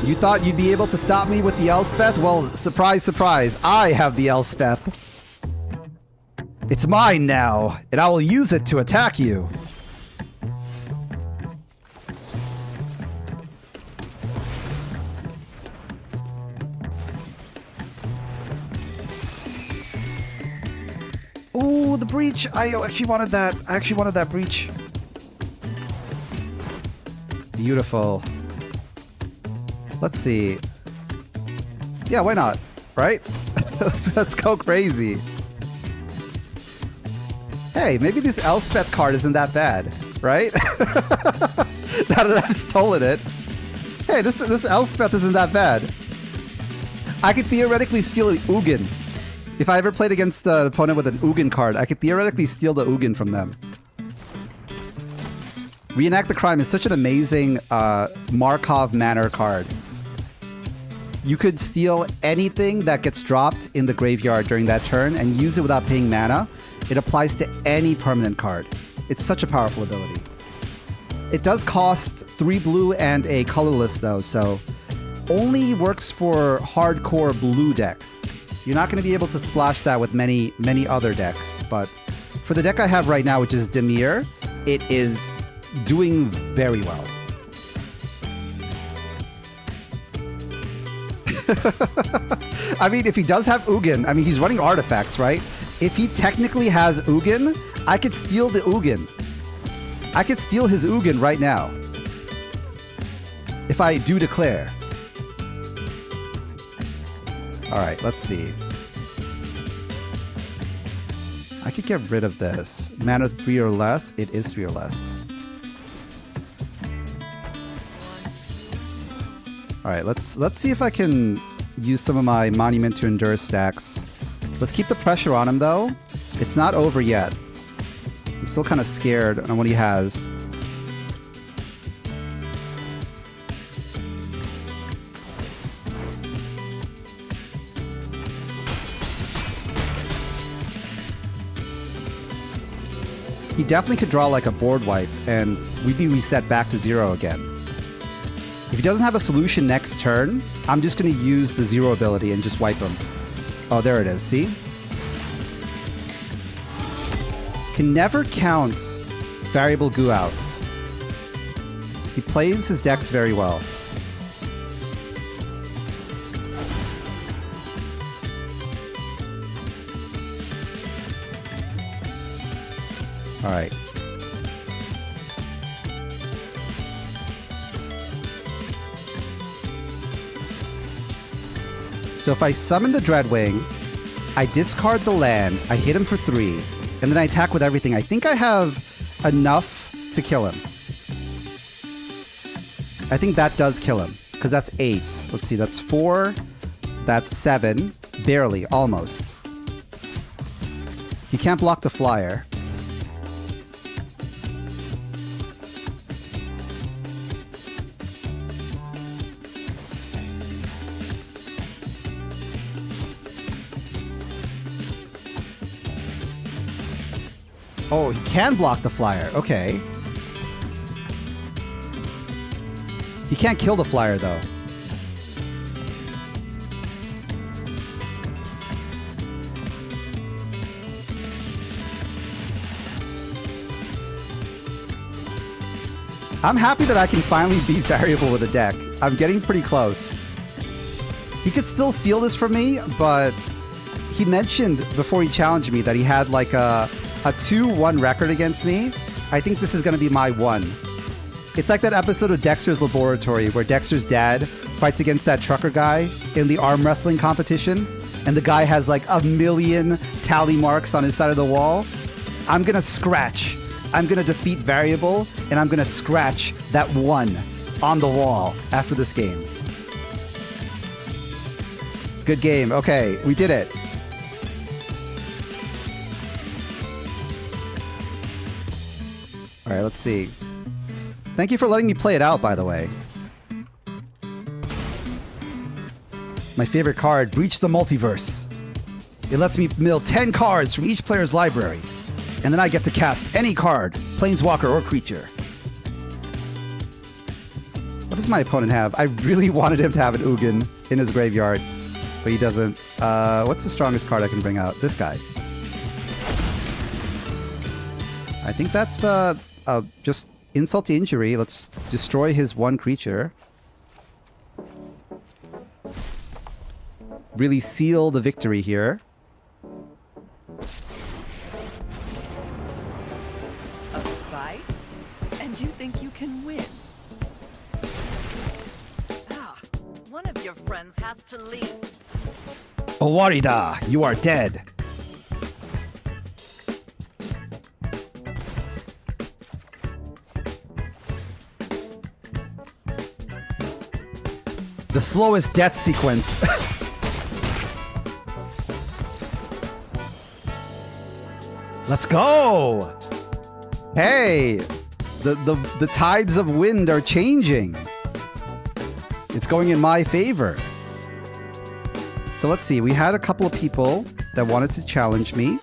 You thought you'd be able to stop me with the Elspeth? Well, surprise, surprise. I have the Elspeth. It's mine now, and I will use it to attack you. Ooh, the breach. I actually wanted that. I actually wanted that breach. Beautiful. Let's see. Yeah, why not? Right? Let's go crazy. Hey, maybe this Elspeth card isn't that bad, right? Now that I've stolen it. Hey, this Elspeth isn't that bad. I could theoretically steal an Ugin. If I ever played against an opponent with an Ugin card, I could theoretically steal the Ugin from them. Reenact the Crime is such an amazing Markov Manor card. You could steal anything that gets dropped in the graveyard during that turn and use it without paying mana. It applies to any permanent card. It's such a powerful ability. It does cost 3 blue and a colorless though, so only works for hardcore blue decks. You're not going to be able to splash that with many other decks, but for the deck I have right now, which is Dimir, it is doing very well. I mean, if he does have Ugin, I mean, he's running artifacts, right? If he technically has Ugin, I could steal the Ugin. I could steal his Ugin right now. If I do declare. Alright, let's see. I could get rid of this. Mana 3 or less. It is 3 or less. Alright, let's see if I can use some of my Monument to Endure stacks. Let's keep the pressure on him, though. It's not over yet. I'm still kind of scared on what he has. He definitely could draw like a board wipe, and we'd be reset back to 0 again. If he doesn't have a solution next turn, I'm just going to use the 0 ability and just wipe him. Oh, there it is. See? Can never count variable goo out. He plays his decks very well. All right. So if I summon the Dreadwing, I discard the land, I hit him for 3, and then I attack with everything. I think I have enough to kill him. I think that does kill him, because that's 8. Let's see, that's 4, that's 7, barely, almost. He can't block the flyer. Oh, he can block the flyer. Okay. He can't kill the flyer, though. I'm happy that I can finally beat variable with a deck. I'm getting pretty close. He could still seal this for me, but he mentioned before he challenged me that he had like a 2-1 record against me. I think this is going to be my 1. It's like that episode of Dexter's Laboratory where Dexter's dad fights against that trucker guy in the arm wrestling competition, and the guy has like 1,000,000 tally marks on his side of the wall. I'm going to scratch. I'm going to defeat variable, and I'm going to scratch that 1 on the wall after this game. Good game. Okay, we did it. All right, let's see. Thank you for letting me play it out, by the way. My favorite card, Breach the Multiverse. It lets me mill 10 cards from each player's library, and then I get to cast any card, planeswalker or creature. What does my opponent have? I really wanted him to have an Ugin in his graveyard, but he doesn't. What's the strongest card I can bring out? This guy. I think that's just insult to injury. Let's destroy his one creature. Really seal the victory here. A fight? And you think you can win? Ah, one of your friends has to leave. Owarida, you are dead. The slowest death sequence. Let's go! Hey! The tides of wind are changing. It's going in my favor. So let's see. We had a couple of people that wanted to challenge me.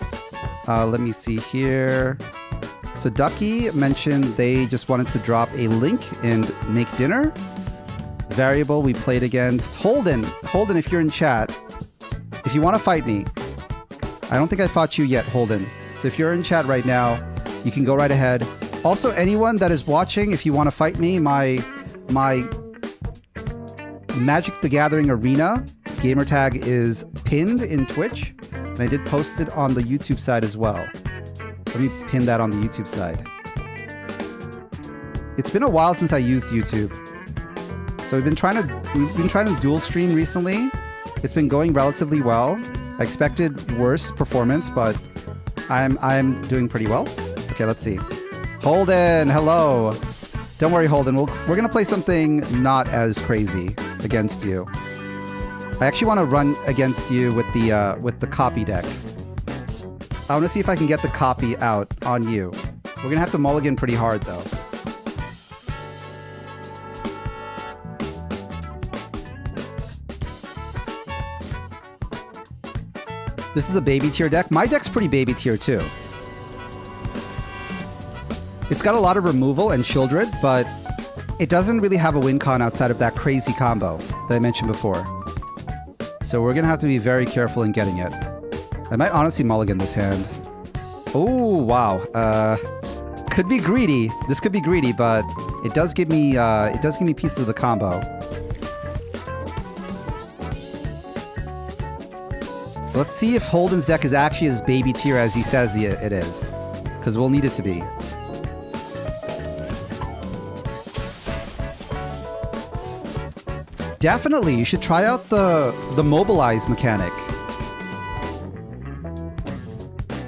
Let me see here. So Ducky mentioned they just wanted to drop a link and make dinner. Variable we played against. Holden, if you're in chat, if you want to fight me. I don't think I fought you yet, Holden. So if you're in chat right now, you can go right ahead. Also, anyone that is watching, if you want to fight me, my Magic the Gathering Arena gamertag is pinned in Twitch, and I did post it on the YouTube side as well. Let me pin that on the YouTube side. It's been a while since I used YouTube, so we've been trying to dual stream recently. It's been going relatively well. I expected worse performance, but I'm doing pretty well. Okay, let's see. Holden, hello. Don't worry, Holden. We're gonna play something not as crazy against you. I actually want to run against you with the copy deck. I want to see if I can get the copy out on you. We're gonna have to mulligan pretty hard though. This is a baby tier deck. My deck's pretty baby tier too. It's got a lot of removal and Shieldred, but it doesn't really have a win con outside of that crazy combo that I mentioned before. So we're gonna have to be very careful in getting it. I might honestly mulligan this hand. Oh wow. Could be greedy. This could be greedy, but it does give me pieces of the combo. Let's see if Holden's deck is actually as baby tier as he says it is, because we'll need it to be. Definitely, you should try out the mobilize mechanic.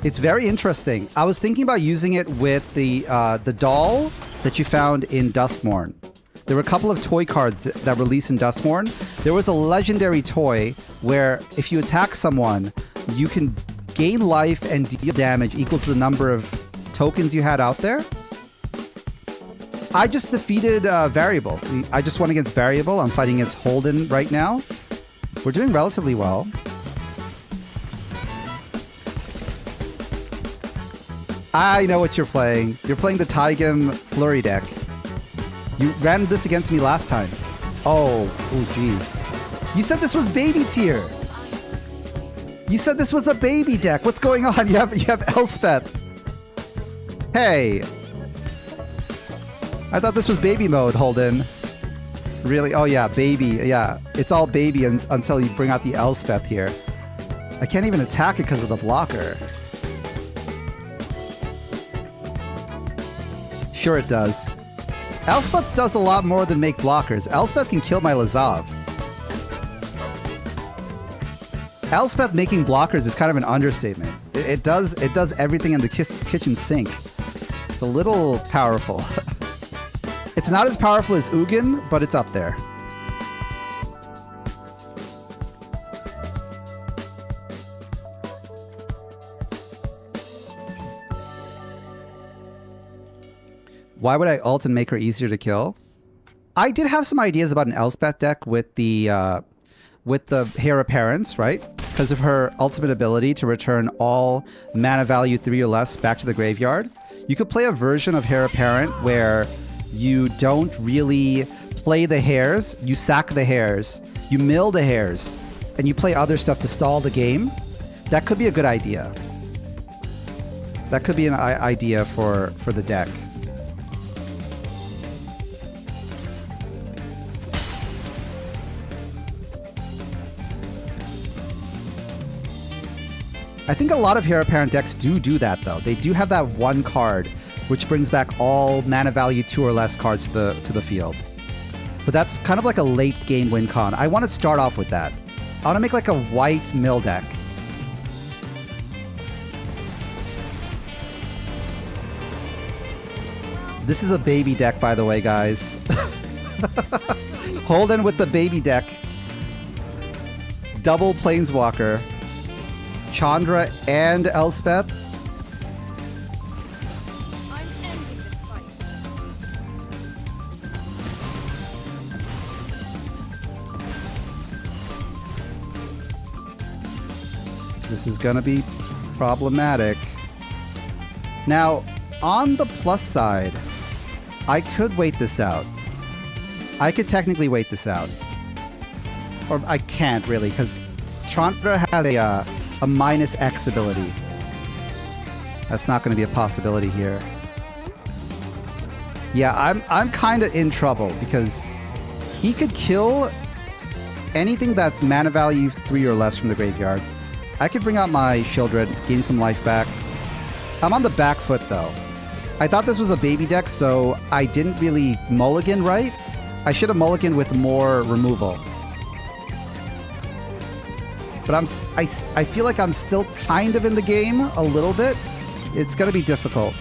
It's very interesting. I was thinking about using it with the doll that you found in Duskmourn. There were a couple of toy cards that released in Duskmourn. There was a legendary toy where if you attack someone, you can gain life and deal damage equal to the number of tokens you had out there. I just defeated Variable. I just went against Variable. I'm fighting against Holden right now. We're doing relatively well. I know what you're playing. You're playing the Taigam Flurry deck. You ran this against me last time. Oh jeez. You said this was baby tier. You said this was a baby deck. What's going on? You have Elspeth. Hey. I thought this was baby mode, Holden. Really? Oh yeah, baby. Yeah, it's all baby until you bring out the Elspeth here. I can't even attack it because of the blocker. Sure it does. Elspeth does a lot more than make blockers. Elspeth can kill my Lazav. Elspeth making blockers is kind of an understatement. It does everything in the kitchen sink. It's a little powerful. It's not as powerful as Ugin, but it's up there. Why would I ult and make her easier to kill? I did have some ideas about an Elspeth deck with the Heir Apparents, right? Because of her ultimate ability to return all mana value 3 or less back to the graveyard. You could play a version of Heir Apparent where you don't really play the hairs, you sack the hairs, you mill the hairs, and you play other stuff to stall the game, that could be a good idea. That could be an idea for the deck. I think a lot of Heir Apparent decks do that, though. They do have that one card, which brings back all mana value 2 or less cards to the field. But that's kind of like a late game win con. I want to start off with that. I want to make like a white mill deck. This is a baby deck, by the way, guys. Holden with the baby deck. Double Planeswalker. Chandra and Elspeth. I'm ending this fight. This is gonna be problematic. Now, on the plus side, I could wait this out. I could technically wait this out. Or I can't really, because Chandra has a minus X ability. That's not going to be a possibility here. Yeah, I'm kind of in trouble because he could kill anything that's mana value 3 or less from the graveyard. I could bring out my Shieldred, gain some life back. I'm on the back foot though. I thought this was a baby deck, so I didn't really mulligan right. I should have mulliganed with more removal. But I feel like I'm still kind of in the game a little bit. It's going to be difficult.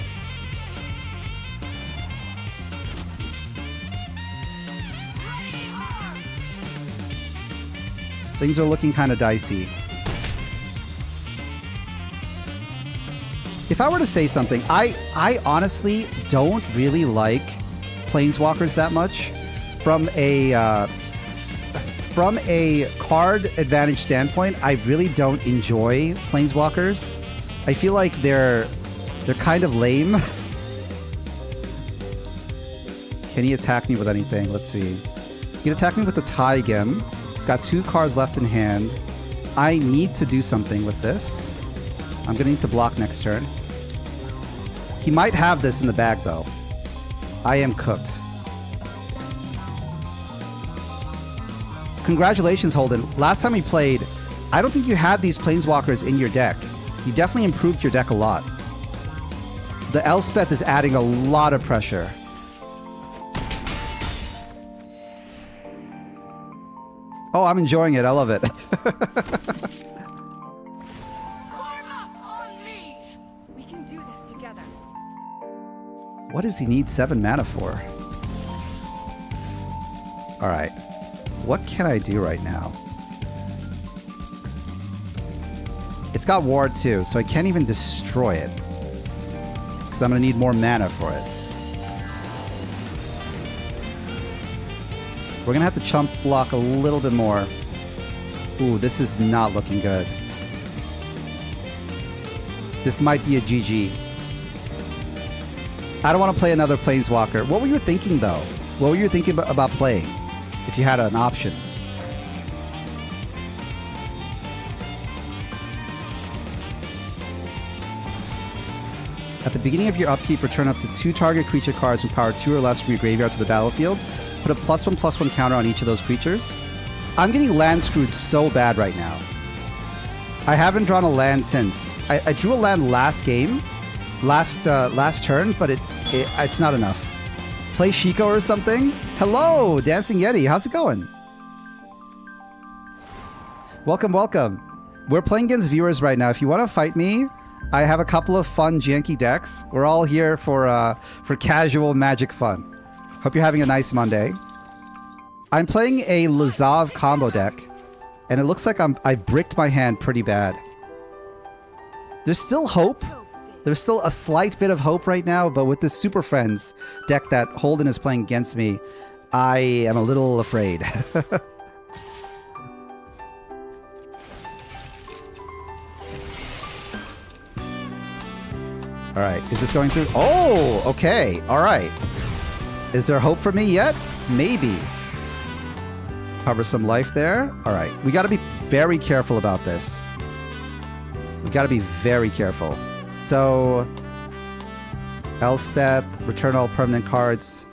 Things are looking kind of dicey. If I were to say something, I honestly don't really like Planeswalkers that much. From a card advantage standpoint, I really don't enjoy Planeswalkers. I feel like they're kind of lame. Can he attack me with anything? Let's see. He can attack me with the Taigem. He's got 2 cards left in hand. I need to do something with this. I'm going to need to block next turn. He might have this in the bag, though. I am cooked. Congratulations, Holden. Last time we played, I don't think you had these Planeswalkers in your deck. You definitely improved your deck a lot. The Elspeth is adding a lot of pressure. Oh, I'm enjoying it. I love it. We can do this together. What does he need 7 mana for? All right. What can I do right now? It's got Ward too, so I can't even destroy it. Because I'm going to need more mana for it. We're going to have to chump block a little bit more. Ooh, this is not looking good. This might be a GG. I don't want to play another Planeswalker. What were you thinking, though? What were you thinking about playing? If you had an option. At the beginning of your upkeep, return up to 2 target creature cards with power 2 or less from your graveyard to the battlefield. Put a +1/+1 counter on each of those creatures. I'm getting land screwed so bad right now. I haven't drawn a land since. I drew a land last game, last turn, but it's not enough. Play Shiko or something? Hello, Dancing Yeti. How's it going? Welcome, welcome. We're playing against viewers right now. If you want to fight me, I have a couple of fun janky decks. We're all here for casual magic fun. Hope you're having a nice Monday. I'm playing a Lazav combo deck, and it looks like I bricked my hand pretty bad. There's still hope. There's still a slight bit of hope right now, but with this Super Friends deck that Holden is playing against me, I am a little afraid. All right, is this going through? Oh, okay, all right. Is there hope for me yet? Maybe. Cover some life there. All right. We got to be very careful about this. We got to be very careful. So, Elspeth, return all permanent cards.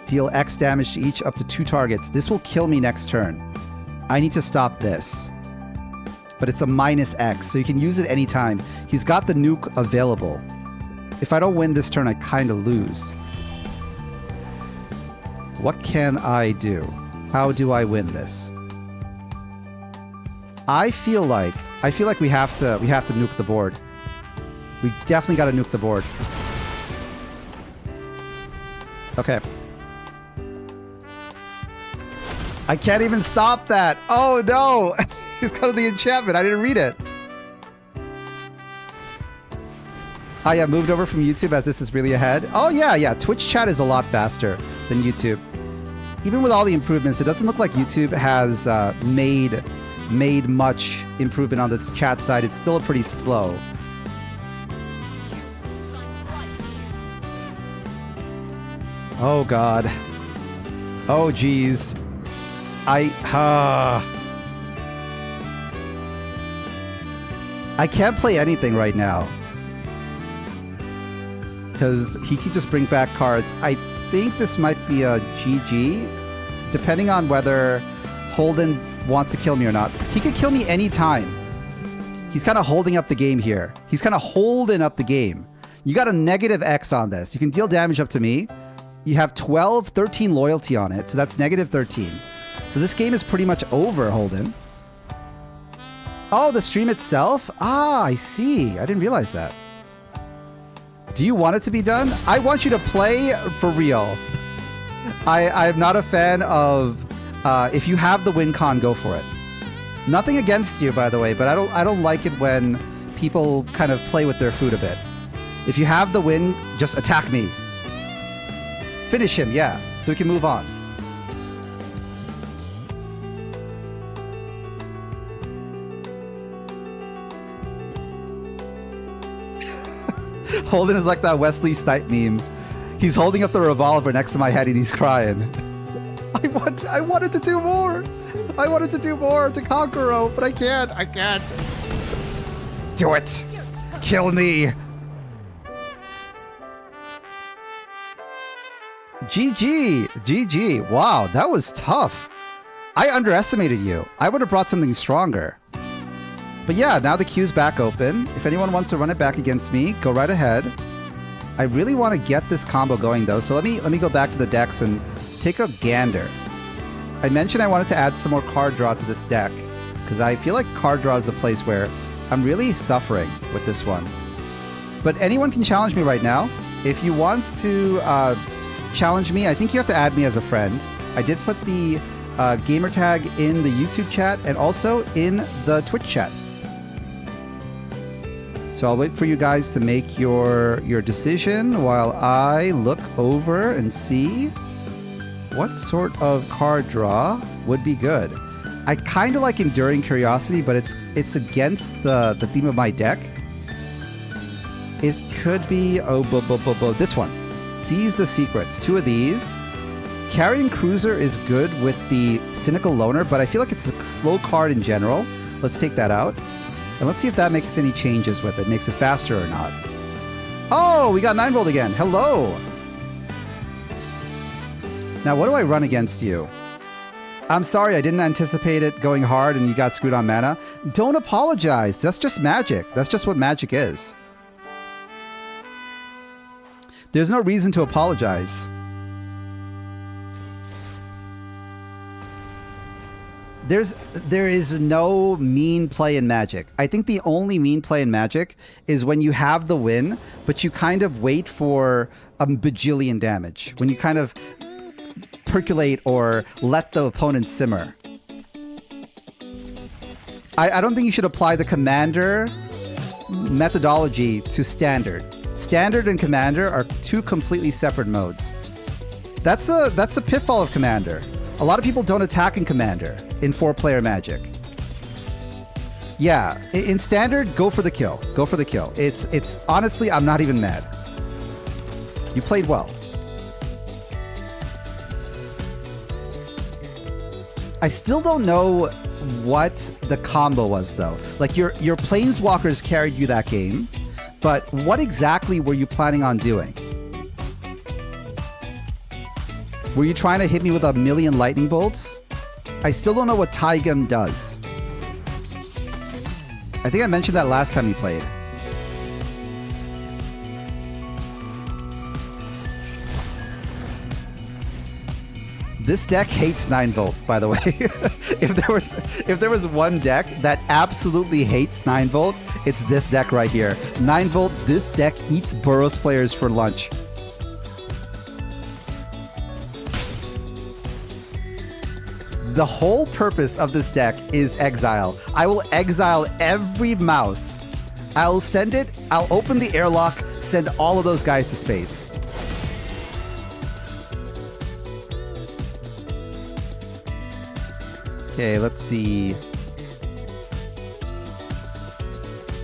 Deal X damage to each up to 2 targets. This will kill me next turn. I need to stop this. But it's a minus X, so you can use it anytime. He's got the nuke available. If I don't win this turn, I kind of lose. What can I do? How do I win this? I feel like we have to nuke the board. We definitely got to nuke the board. Okay. I can't even stop that. Oh no! It's because of the enchantment. I didn't read it. Oh yeah, moved over from YouTube as this is really ahead. Oh yeah. Twitch chat is a lot faster than YouTube. Even with all the improvements, it doesn't look like YouTube has made much improvement on the chat side. It's still pretty slow. Oh god. Oh geez. I can't play anything right now. Because he could just bring back cards. I think this might be a GG. Depending on whether Holden wants to kill me or not. He could kill me anytime. He's kind of holding up the game here. He's kind of holding up the game. You got a negative X on this. You can deal damage up to me. You have 13 loyalty on it. So that's negative 13. So this game is pretty much over, Holden. Oh, the stream itself? Ah, I see. I didn't realize that. Do you want it to be done? I want you to play for real. I'm not a fan of if you have the win con, go for it. Nothing against you, by the way, but I don't like it when people kind of play with their food a bit. If you have the win, just attack me. Finish him, yeah, so we can move on. Holden is like that Wesley Stipe meme. He's holding up the revolver next to my head and he's crying. I wanted to do more. I wanted to do more to Conqueror, but I can't. I can't. Do it. Kill me. GG. GG. Wow, that was tough. I underestimated you. I would have brought something stronger. But yeah, now the queue's back open. If anyone wants to run it back against me, go right ahead. I really want to get this combo going though, so let me go back to the decks and take a gander. I mentioned I wanted to add some more card draw to this deck because I feel like card draw is a place where I'm really suffering with this one. But anyone can challenge me right now. If you want to challenge me, I think you have to add me as a friend. I did put the gamer tag in the YouTube chat and also in the Twitch chat. So I'll wait for you guys to make your decision while I look over and see what sort of card draw would be good. I kind of like Enduring Curiosity, but it's against the theme of my deck. It could be this one. Seize the Secrets. 2 of these. Carrying Cruiser is good with the Cynical Loner, but I feel like it's a slow card in general. Let's take that out. And let's see if that makes any changes with it. Makes it faster or not. Oh, we got 9 rolled again. Hello. Now, what do I run against you? I'm sorry, I didn't anticipate it going hard and you got screwed on mana. Don't apologize. That's just Magic. That's just what Magic is. There's no reason to apologize. There is no mean play in Magic. I think the only mean play in Magic is when you have the win, but you kind of wait for a bajillion damage. When you kind of percolate or let the opponent simmer. I don't think you should apply the Commander methodology to Standard. Standard and Commander are 2 completely separate modes. That's a pitfall of Commander. A lot of people don't attack in Commander in 4-player Magic. Yeah, in Standard, go for the kill. Go for the kill. It's honestly, I'm not even mad. You played well. I still don't know what the combo was, though. Like, your Planeswalkers carried you that game, but what exactly were you planning on doing? Were you trying to hit me with a million lightning bolts? I still don't know what Taigun does. I think I mentioned that last time we played. This deck hates 9-volt, by the way. if there was one deck that absolutely hates 9-volt, it's this deck right here. 9-volt, this deck eats Burrows players for lunch. The whole purpose of this deck is exile. I will exile every mouse. I'll send it, I'll open the airlock, send all of those guys to space. Okay, let's see.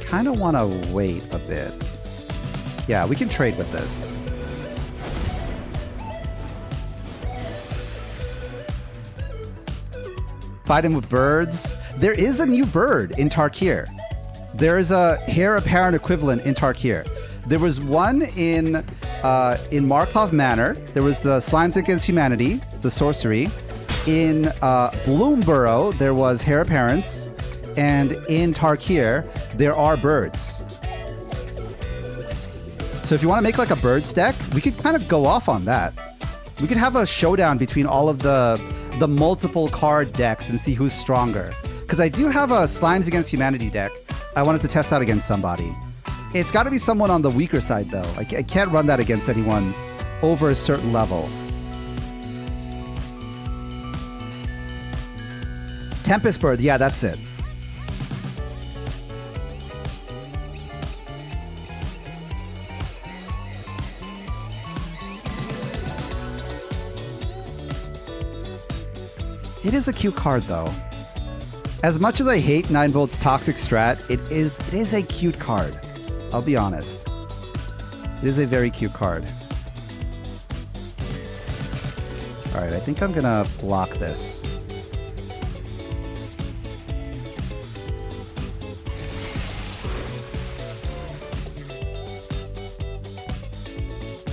Kind of want to wait a bit. Yeah, we can trade with this. Fight him with birds. There is a new bird in Tarkir. There is a heir apparent equivalent in Tarkir. There was one in Markov Manor. There was the Slimes Against Humanity, the sorcery. In Bloomborough, there was heir apparents. And in Tarkir, there are birds. So if you want to make like a birds deck, we could kind of go off on that. We could have a showdown between all of the multiple card decks and see who's stronger. Because I do have a Slimes Against Humanity deck I wanted to test out against somebody. It's got to be someone on the weaker side, though. I can't run that against anyone over a certain level. Tempest Bird, yeah, that's it. It is a cute card, though. As much as I hate 9-volt's toxic strat, it is a cute card. I'll be honest. It is a very cute card. All right, I think I'm gonna block this.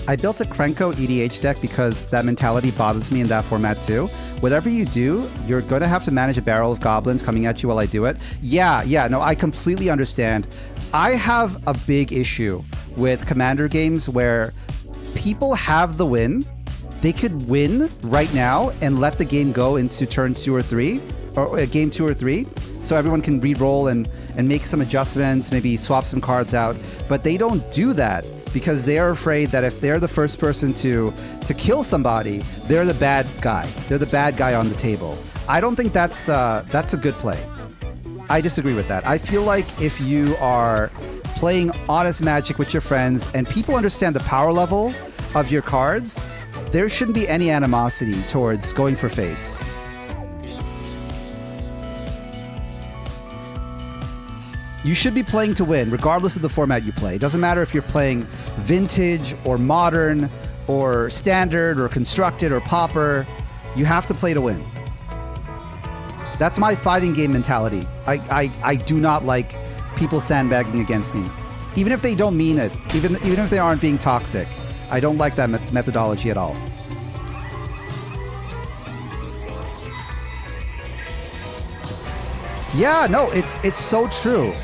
I built a Krenko EDH deck because that mentality bothers me in that format too. Whatever you do, you're going to have to manage a barrel of goblins coming at you while I do it. Yeah, no, I completely understand. I have a big issue with Commander games where people have the win. They could win right now and let the game go into turn 2 or 3, or game 2 or 3. So everyone can re-roll and make some adjustments, maybe swap some cards out. But they don't do that because they're afraid that if they're the first person to kill somebody, they're the bad guy. They're the bad guy on the table. I don't think that's a good play. I disagree with that. I feel like if you are playing honest Magic with your friends and people understand the power level of your cards, there shouldn't be any animosity towards going for face. You should be playing to win, regardless of the format you play. It doesn't matter if you're playing Vintage or Modern or Standard or Constructed or Pauper. You have to play to win. That's my fighting game mentality. I do not like people sandbagging against me. Even if they don't mean it, even if they aren't being toxic. I don't like that methodology at all. Yeah, no, it's so true.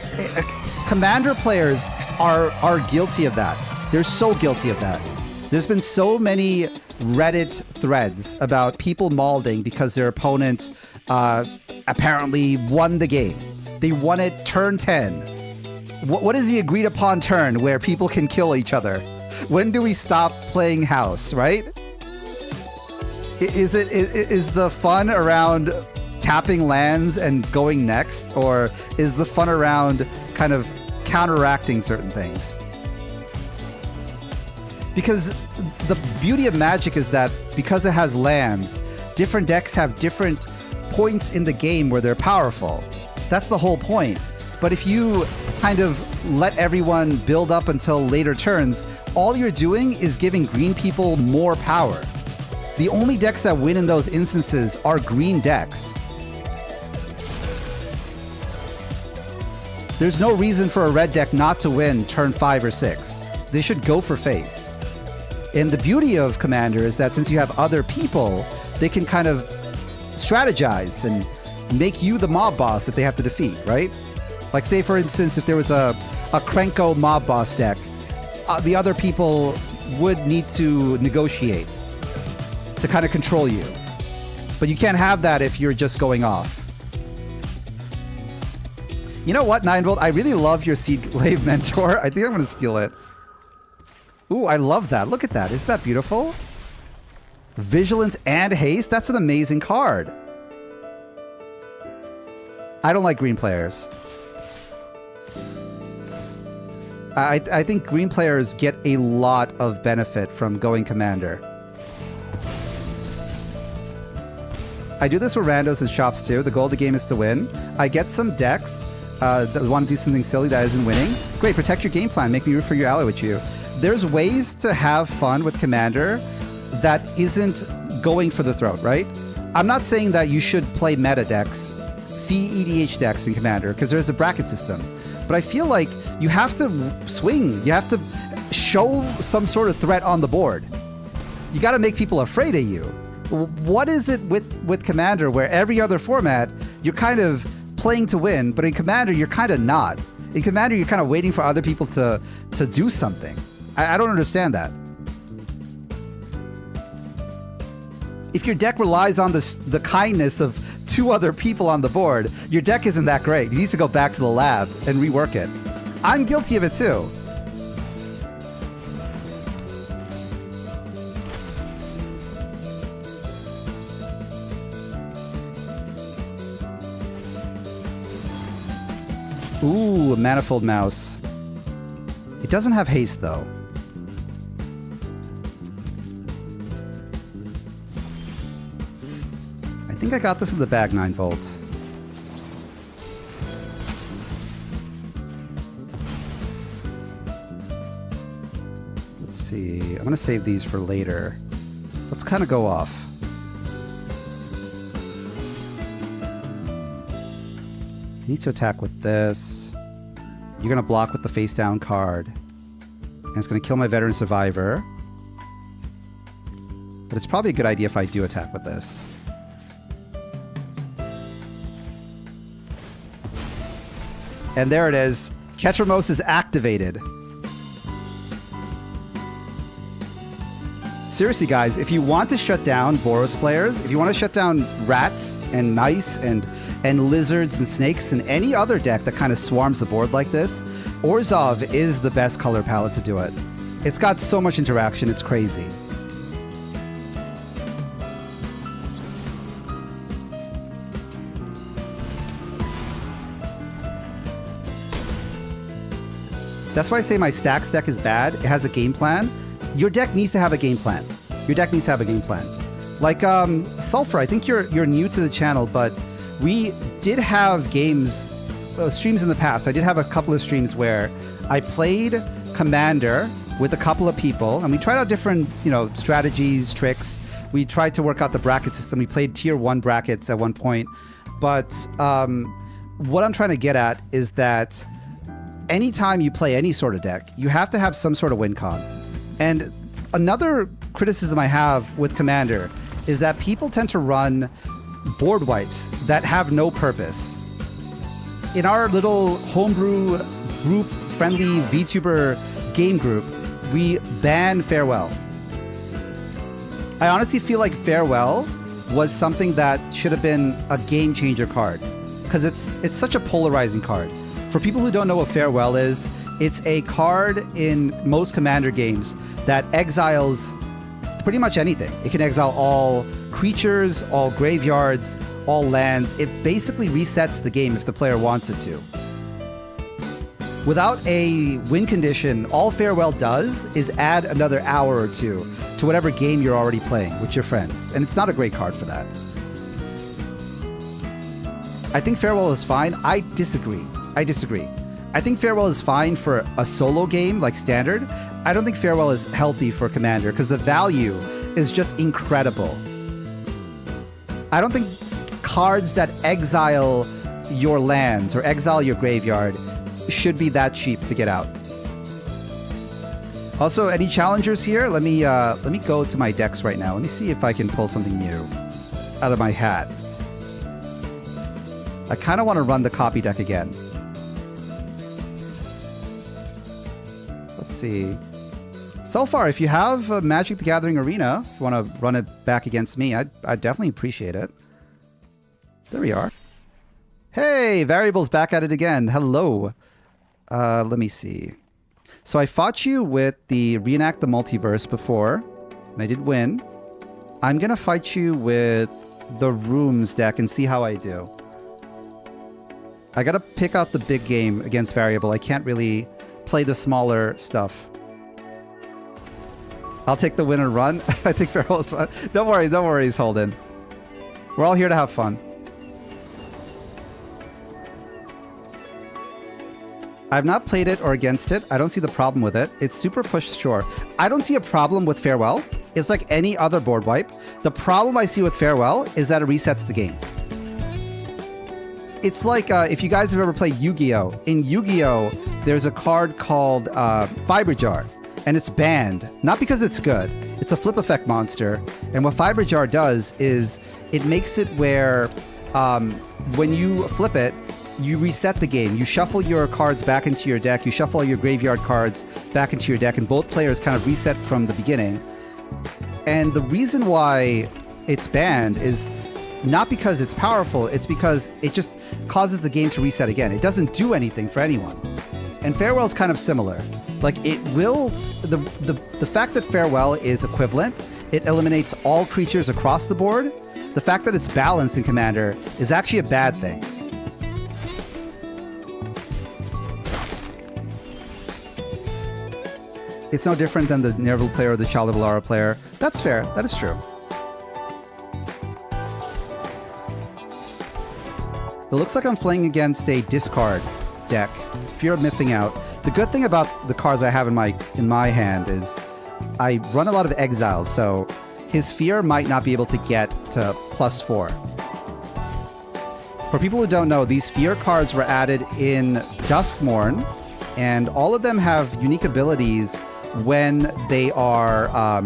Commander players are guilty of that. They're so guilty of that. There's been so many Reddit threads about people malding because their opponent apparently won the game. They won it turn 10. What is the agreed upon turn where people can kill each other? When do we stop playing house, right? Is the fun around tapping lands and going next, or is the fun around kind of counteracting certain things? Because the beauty of Magic is that because it has lands, different decks have different points in the game where they're powerful. That's the whole point. But if you kind of let everyone build up until later turns, all you're doing is giving green people more power. The only decks that win in those instances are green decks. There's no reason for a red deck not to win turn 5 or 6. They should go for face. And the beauty of Commander is that since you have other people, they can kind of strategize and make you the mob boss that they have to defeat, right? Like say for instance, if there was a Krenko mob boss deck, the other people would need to negotiate to kind of control you. But you can't have that if you're just going off. You know what, 9 Volt? I really love your Seed Glaive Mentor. I think I'm going to steal it. Ooh, I love that. Look at that. Isn't that beautiful? Vigilance and Haste? That's an amazing card. I don't like green players. I think green players get a lot of benefit from going Commander. I do this with randos and shops too. The goal of the game is to win. I get some decks that want to do something silly that isn't winning. Great, protect your game plan. Make me root for your ally with you. There's ways to have fun with Commander that isn't going for the throat, right? I'm not saying that you should play meta decks, CEDH decks in Commander, because there's a bracket system. But I feel like you have to swing. You have to show some sort of threat on the board. You got to make people afraid of you. What is it with Commander where every other format, you're kind of playing to win, but in Commander, you're kind of not. In Commander, you're kind of waiting for other people to do something. I don't understand that. If your deck relies on the kindness of 2 other people on the board, your deck isn't that great. You need to go back to the lab and rework it. I'm guilty of it too. Ooh, a Manifold Mouse. It doesn't have haste though. I think I got this in the bag, 9 Volt. Let's see. I'm going to save these for later. Let's kind of go off. You need to attack with this. You're going to block with the face down card. And it's going to kill my Veteran Survivor. But it's probably a good idea if I do attack with this. And there it is. Ketramos is activated. Seriously, guys, if you want to shut down Boros players, if you want to shut down rats and mice and lizards and snakes and any other deck that kind of swarms the board like this, Orzhov is the best color palette to do it. It's got so much interaction, it's crazy. That's why I say my Stacks deck is bad. It has a game plan. Your deck needs to have a game plan. Your deck needs to have a game plan. Like Sulfur, I think you're new to the channel, but we did have streams in the past. I did have a couple of streams where I played Commander with a couple of people, and we tried out different, strategies, tricks. We tried to work out the bracket system. We played tier 1 brackets at one point. But what I'm trying to get at is that anytime you play any sort of deck, you have to have some sort of win con. And another criticism I have with Commander is that people tend to run board wipes that have no purpose. In our little homebrew group friendly VTuber game group, we ban Farewell. I honestly feel like Farewell was something that should have been a game changer card because it's such a polarizing card. For people who don't know what Farewell is, it's a card in most Commander games that exiles pretty much anything. It can exile all creatures, all graveyards, all lands. It basically resets the game if the player wants it to. Without a win condition, all Farewell does is add another hour or two to whatever game you're already playing with your friends. And it's not a great card for that. I think Farewell is fine. I disagree. I think Farewell is fine for a solo game like Standard. I don't think Farewell is healthy for Commander because the value is just incredible. I don't think cards that exile your lands or exile your graveyard should be that cheap to get out. Also, any challengers here? Let me go to my decks right now. Let me see if I can pull something new out of my hat. I kind of want to run the copy deck again. Let's see. So far, if you have a Magic the Gathering Arena, if you want to run it back against me, I'd definitely appreciate it. There we are. Hey, Variable's back at it again. Hello. Let me see. So I fought you with the Reenact the Multiverse before, and I did win. I'm going to fight you with the Rooms deck and see how I do. I got to pick out the big game against Variable. I can't really play the smaller stuff. I'll take the win and run. I think Variable is fun. Don't worry, Holden. We're all here to have fun. I've not played it or against it. I don't see the problem with it. It's super push, sure. I don't see a problem with Farewell. It's like any other board wipe. The problem I see with Farewell is that it resets the game. It's like if you guys have ever played Yu-Gi-Oh! In Yu-Gi-Oh! There's a card called Fiber Jar, and it's banned. Not because it's good. It's a flip effect monster. And what Fiber Jar does is it makes it where when you flip it, you reset the game. You shuffle your cards back into your deck. You shuffle all your graveyard cards back into your deck, and both players kind of reset from the beginning. And the reason why it's banned is not because it's powerful, it's because it just causes the game to reset again. It doesn't do anything for anyone. And Farewell's kind of similar. Like, it will... The fact that Farewell is equivalent, it eliminates all creatures across the board. The fact that it's balanced in Commander is actually a bad thing. It's no different than the Nerval player or the Child of Alara player. That's fair. That is true. It looks like I'm playing against a discard deck. Fear of Missing Out. The good thing about the cards I have in my hand is I run a lot of exiles, so his Fear might not be able to get to +4. For people who don't know, these Fear cards were added in Duskmourn, and all of them have unique abilities when they are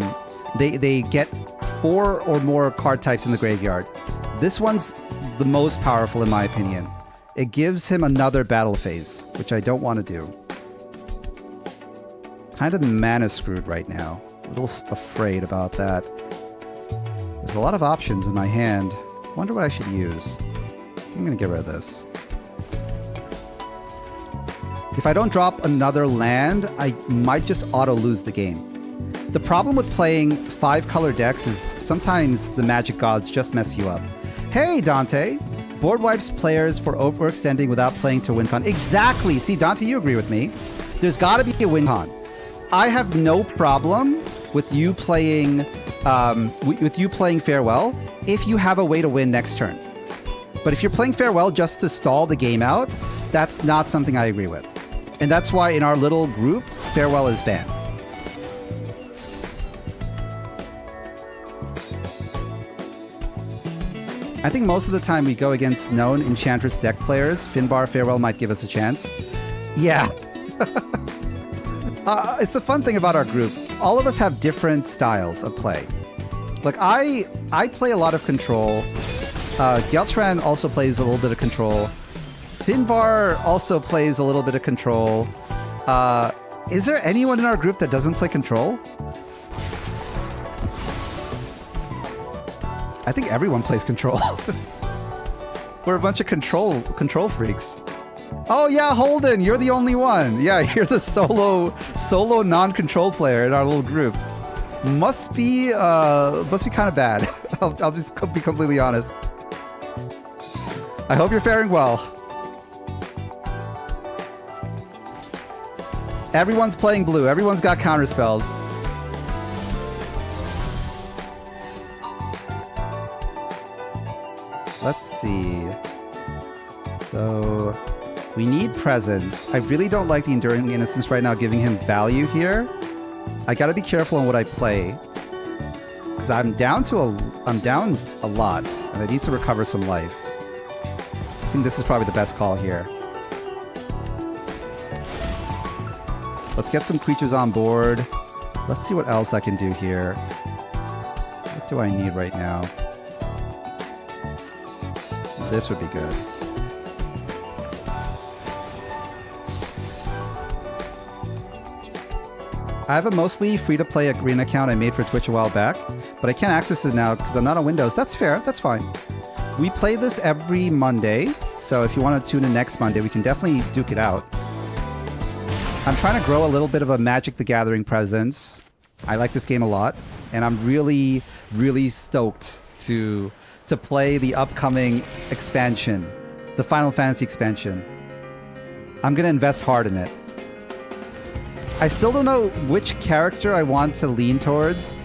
they get 4 or more card types in the graveyard. This one's the most powerful in my opinion. It gives him another battle phase, which I don't want to do. Kind of mana screwed right now. A little afraid about that. There's a lot of options in my hand. Wonder what I should use. I'm gonna get rid of this. If I don't drop another land, I might just auto-lose the game. The problem with playing 5-color decks is sometimes the magic gods just mess you up. Hey, Dante! Board wipes players for overextending without playing to win con. Exactly! See, Dante, you agree with me. There's gotta be a win con. I have no problem with you playing Farewell if you have a way to win next turn. But if you're playing Farewell just to stall the game out, that's not something I agree with. And that's why in our little group, Farewell is banned. I think most of the time we go against known Enchantress deck players. Finbar Farewell might give us a chance. Yeah. It's the fun thing about our group. All of us have different styles of play. Like, I play a lot of control. Geltran also plays a little bit of control. Finbar also plays a little bit of control. Is there anyone in our group that doesn't play control? I think everyone plays control. We're a bunch of control freaks. Oh yeah, Holden, you're the only one. Yeah, you're the solo non-control player in our little group. Must be kind of bad. I'll just be completely honest. I hope you're faring well. Everyone's playing blue. Everyone's got counter spells. Let's see. So we need presence. I really don't like the Enduring Innocence right now, giving him value here. I gotta be careful on what I play, because I'm down a lot, and I need to recover some life. I think this is probably the best call here. Let's get some creatures on board. Let's see what else I can do here. What do I need right now? This would be good. I have a mostly free-to-play green account I made for Twitch a while back, but I can't access it now because I'm not on Windows. That's fair. That's fine. We play this every Monday, so if you want to tune in next Monday, we can definitely duke it out. I'm trying to grow a little bit of a Magic the Gathering presence. I like this game a lot, and I'm really, really stoked to play the upcoming expansion, the Final Fantasy expansion. I'm going to invest hard in it. I still don't know which character I want to lean towards.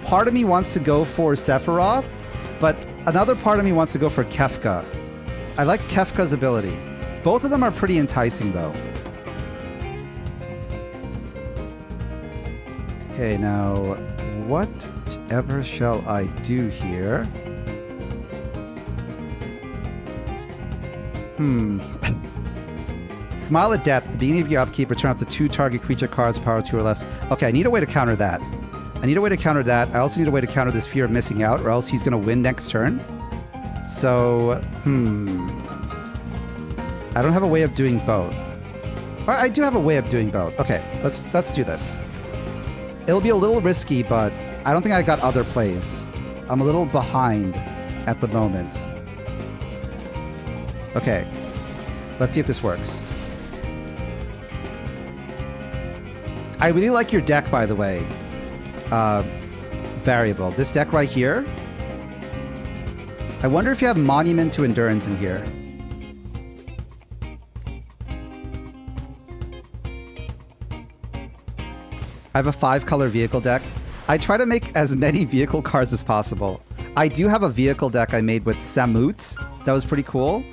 Part of me wants to go for Sephiroth, but another part of me wants to go for Kefka. I like Kefka's ability. Both of them are pretty enticing, though. Okay, now, whatever shall I do here? Smile at death. At the beginning of your upkeep, return up to 2 target creature cards, power 2 or less. Okay, I need a way to counter that. I also need a way to counter this fear of missing out, or else he's going to win next turn. So, I don't have a way of doing both. Or I do have a way of doing both. Okay, let's do this. It'll be a little risky, but I don't think I got other plays. I'm a little behind at the moment. Okay, let's see if this works. I really like your deck, by the way. Variable. This deck right here. I wonder if you have Monument to Endurance in here. I have a 5-color vehicle deck. I try to make as many vehicle cards as possible. I do have a vehicle deck I made with Samut. That was pretty cool.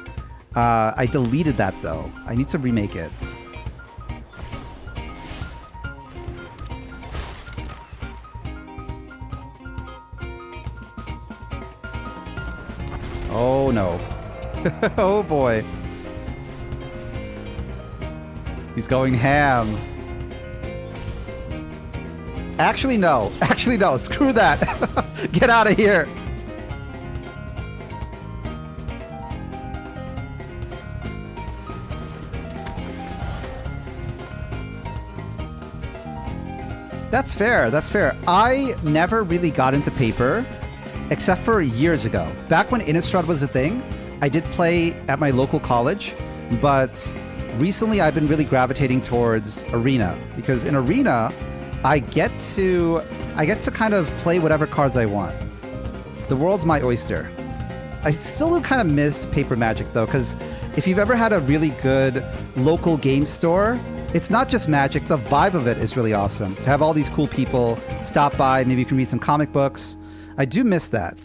I deleted that, though. I need to remake it. Oh, no. Oh, boy. He's going ham. Actually, no. Actually, no. Screw that. Get out of here. That's fair. That's fair. I never really got into paper, except for years ago. Back when Innistrad was a thing, I did play at my local college, but recently I've been really gravitating towards Arena, because in Arena, I get to kind of play whatever cards I want. The world's my oyster. I still do kind of miss Paper Magic, though, because if you've ever had a really good local game store, it's not just Magic, the vibe of it is really awesome. To have all these cool people stop by, maybe you can read some comic books. I do miss that.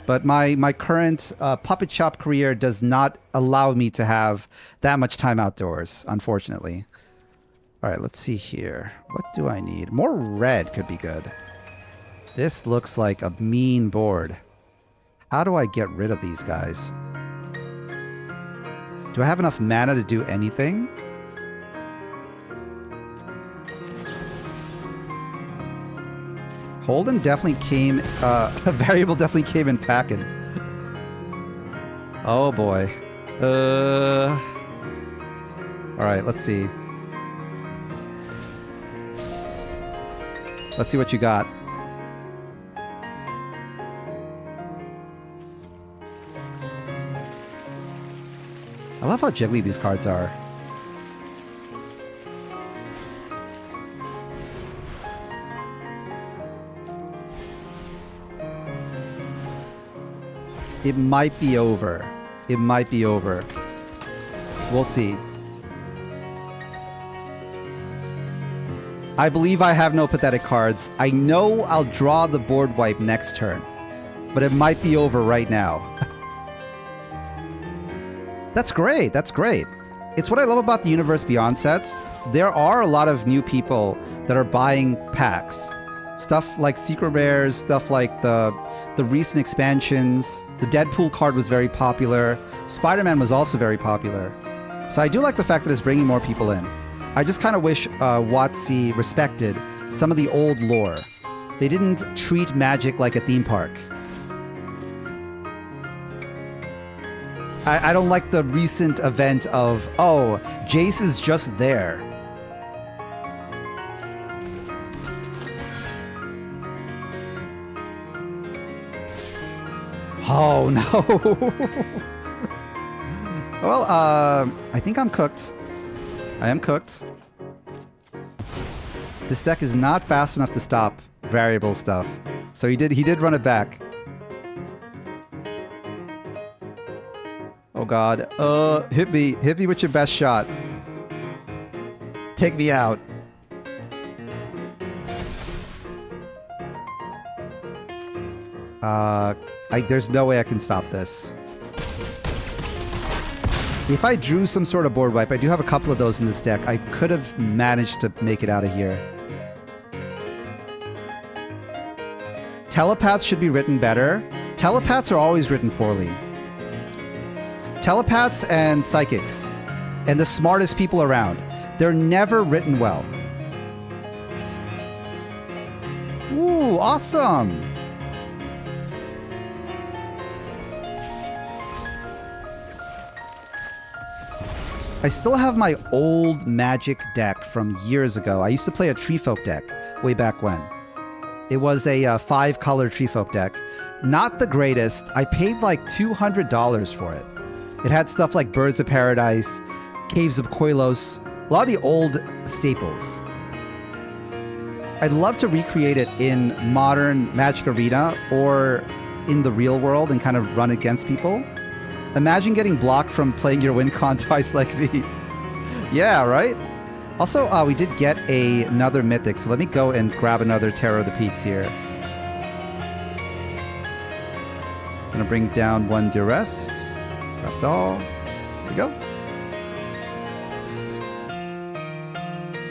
But my current puppet shop career does not allow me to have that much time outdoors, unfortunately. All right, let's see here. What do I need? More red could be good. This looks like a mean board. How do I get rid of these guys? Do I have enough mana to do anything? Holden definitely came, a variable definitely came in packing. Oh boy. Alright, let's see. Let's see what you got. I love how jiggly these cards are. It might be over. It might be over. We'll see. I believe I have no pathetic cards. I know I'll draw the board wipe next turn, but it might be over right now. That's great. That's great. It's what I love about the Universe Beyond sets. There are a lot of new people that are buying packs. Stuff like Secret Rares, stuff like the recent expansions. The Deadpool card was very popular. Spider-Man was also very popular. So I do like the fact that it's bringing more people in. I just kind of wish WotC respected some of the old lore. They didn't treat magic like a theme park. I don't like the recent event of, oh, Jace is just there. Oh, no. Well, I think I'm cooked. I am cooked. This deck is not fast enough to stop variable stuff. So he did run it back. Oh god. Hit me with your best shot. Take me out. There's no way I can stop this. If I drew some sort of board wipe, I do have a couple of those in this deck, I could have managed to make it out of here. Telepaths should be written better. Telepaths are always written poorly. Telepaths and psychics, and the smartest people around, they're never written well. Ooh, awesome! I still have my old Magic deck from years ago. I used to play a Treefolk deck way back when. It was a 5-color Treefolk deck. Not the greatest. I paid like $200 for it. It had stuff like Birds of Paradise, Caves of Koilos, a lot of the old staples. I'd love to recreate it in modern Magic Arena or in the real world and kind of run against people. Imagine getting blocked from playing your win con twice like me. Yeah, right? Also, we did get another Mythic, so let me go and grab another Terror of the Peaks here. Gonna bring down one Duress. Craft all. There we go.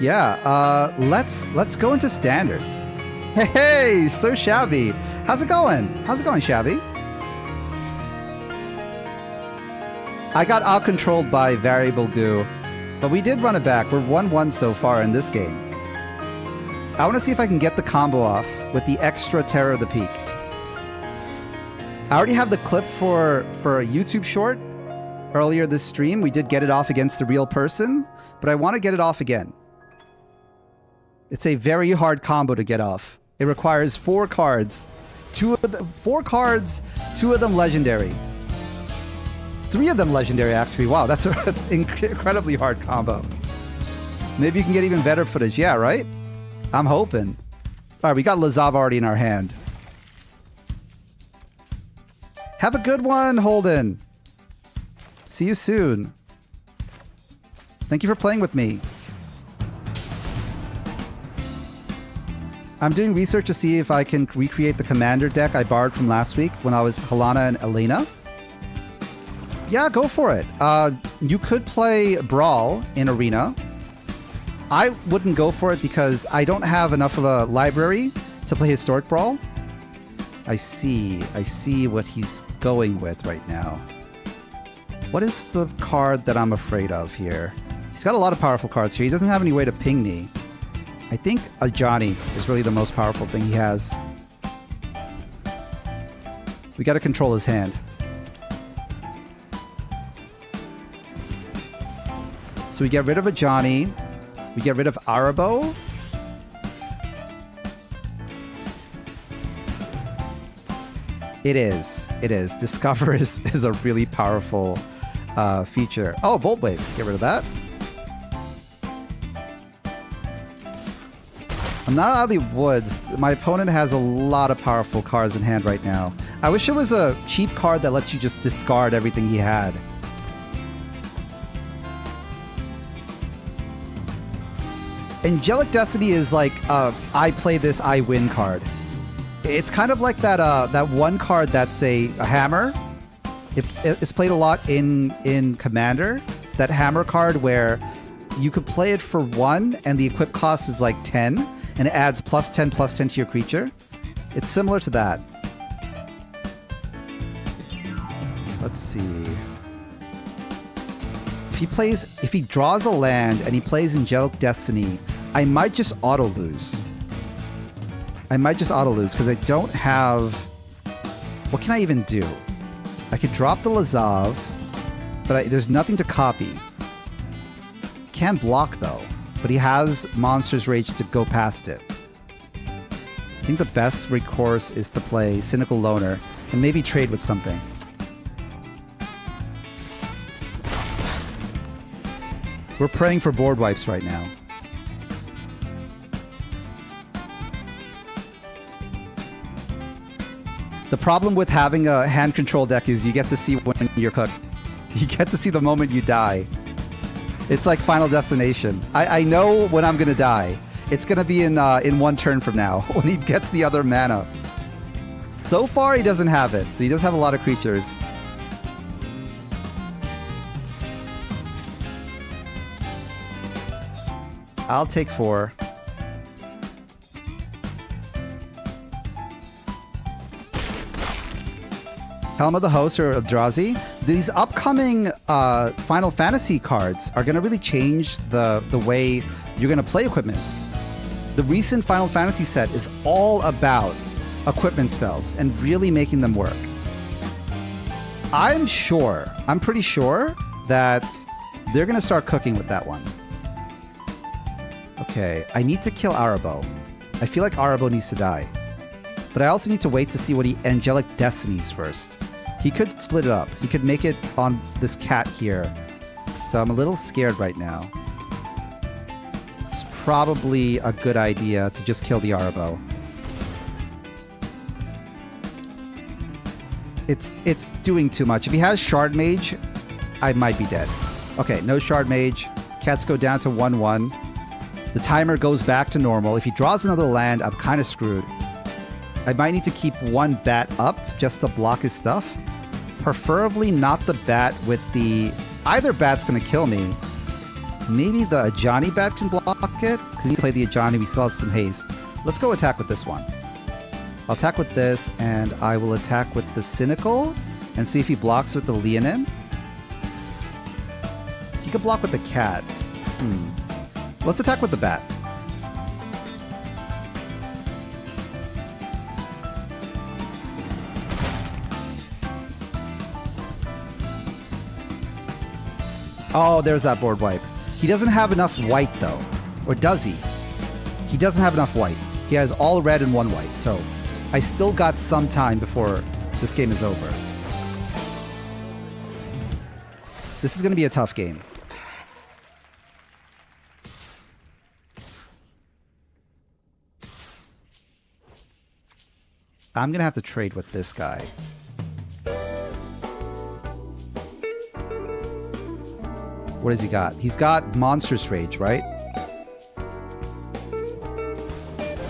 Yeah, let's go into Standard. Hey, so Shabby. How's it going? How's it going, Shabby? I got out-controlled by Variable Goo, but we did run it back. We're 1-1 so far in this game. I want to see if I can get the combo off with the extra Terror of the Peak. I already have the clip for a YouTube short earlier this stream. We did get it off against a real person, but I want to get it off again. It's a very hard combo to get off. It requires 4 cards. 4 cards, 2 of them legendary. 3 of them legendary, actually. Wow, that's incredibly hard combo. Maybe you can get even better footage. Yeah, right? I'm hoping. All right, we got Lazav already in our hand. Have a good one, Holden. See you soon. Thank you for playing with me. I'm doing research to see if I can recreate the Commander deck I borrowed from last week when I was Helana and Elena. Yeah, go for it. You could play Brawl in Arena. I wouldn't go for it because I don't have enough of a library to play Historic Brawl. I see what he's going with right now. What is the card that I'm afraid of here? He's got a lot of powerful cards here. He doesn't have any way to ping me. I think a Johnny is really the most powerful thing he has. We got to control his hand. So we get rid of a Johnny. We get rid of Arabo. It is. Discover is a really powerful feature. Oh, Bolt Wave. Get rid of that. I'm not out of the woods. My opponent has a lot of powerful cards in hand right now. I wish it was a cheap card that lets you just discard everything he had. Angelic Destiny is like I play this, I win card. It's kind of like that one card that's a hammer. It's played a lot in Commander. That hammer card where you could play it for 1 and the equip cost is like 10 and it adds +10/+10 to your creature. It's similar to that. Let's see. If he draws a land and he plays Angelic Destiny, I might just auto lose. Because I don't have... What can I even do? I could drop the Lazav, but there's nothing to copy. Can block though, but he has Monster's Rage to go past it. I think the best recourse is to play Cynical Loner and maybe trade with something. We're praying for board wipes right now. The problem with having a hand control deck is you get to see when you're cooked. You get to see the moment you die. It's like Final Destination. I know when I'm gonna die. It's gonna be in 1 turn from now when he gets the other mana. So far he doesn't have it. He does have a lot of creatures. I'll take 4. Helm of the Host or Eldrazi. These upcoming Final Fantasy cards are going to really change the way you're going to play equipments. The recent Final Fantasy set is all about equipment spells and really making them work. I'm pretty sure that they're going to start cooking with that one. Okay, I need to kill Arabo. I feel like Arabo needs to die. But I also need to wait to see what he Angelic Destinies first. He could split it up. He could make it on this cat here. So I'm a little scared right now. It's probably a good idea to just kill the Arabo. It's doing too much. If he has Shard Mage, I might be dead. Okay, no Shard Mage. Cats go down to 1/1. The timer goes back to normal. If he draws another land, I'm kind of screwed. I might need to keep 1 bat up just to block his stuff. Preferably not the bat with the... Either bat's going to kill me. Maybe the Ajani bat can block it. Because he played the Ajani, we still have some haste. Let's go attack with this one. I'll attack with this, and I will attack with the Cynical and see if he blocks with the Leonin. He could block with the cat. Let's attack with the bat. Oh, there's that board wipe. He doesn't have enough white, though. Or does he? He doesn't have enough white. He has all red and 1 white, so I still got some time before this game is over. This is going to be a tough game. I'm going to have to trade with this guy. What has he got? He's got Monster's Rage, right?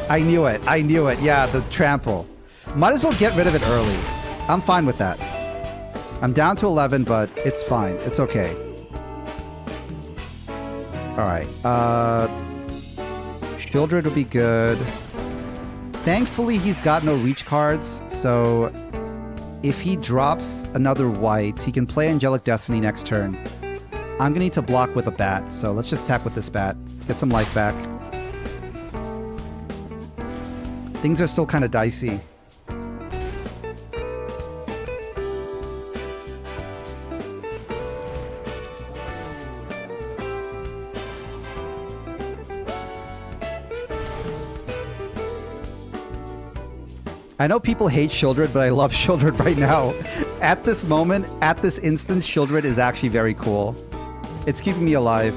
I knew it. I knew it. Yeah, the trample. Might as well get rid of it early. I'm fine with that. I'm down to 11, but it's fine. It's okay. Alright. Shieldred would be good. Thankfully, he's got no reach cards, so if he drops another white, he can play Angelic Destiny next turn. I'm gonna need to block with a bat, so let's just attack with this bat. Get some life back. Things are still kind of dicey. I know people hate Shieldred, but I love Shieldred right now. At this moment, at this instance, Shieldred is actually very cool. It's keeping me alive.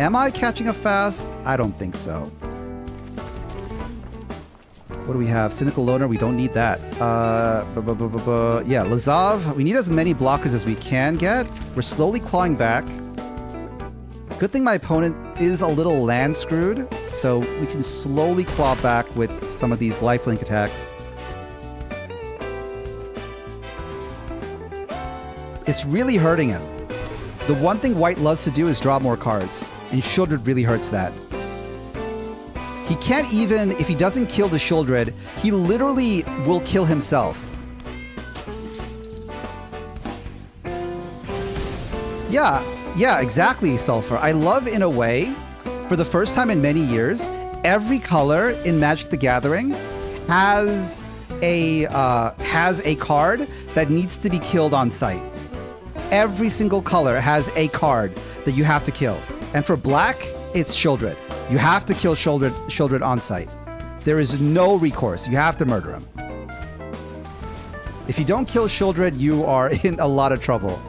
Am I catching up fast? I don't think so. What do we have? Cynical Loner, we don't need that. Yeah, Lazav, we need as many blockers as we can get. We're slowly clawing back. Good thing my opponent is a little land screwed, so we can slowly claw back with some of these lifelink attacks. It's really hurting him. The one thing White loves to do is draw more cards, and Shieldred really hurts that. He can't even, if he doesn't kill the Shieldred, he literally will kill himself. Yeah, exactly, Sulfur. I love, in a way, for the first time in many years, every color in Magic the Gathering has a card that needs to be killed on site. Every single color has a card that you have to kill. And for black, it's Shieldred. You have to kill Shieldred on site. There is no recourse. You have to murder him. If you don't kill Shieldred, you are in a lot of trouble.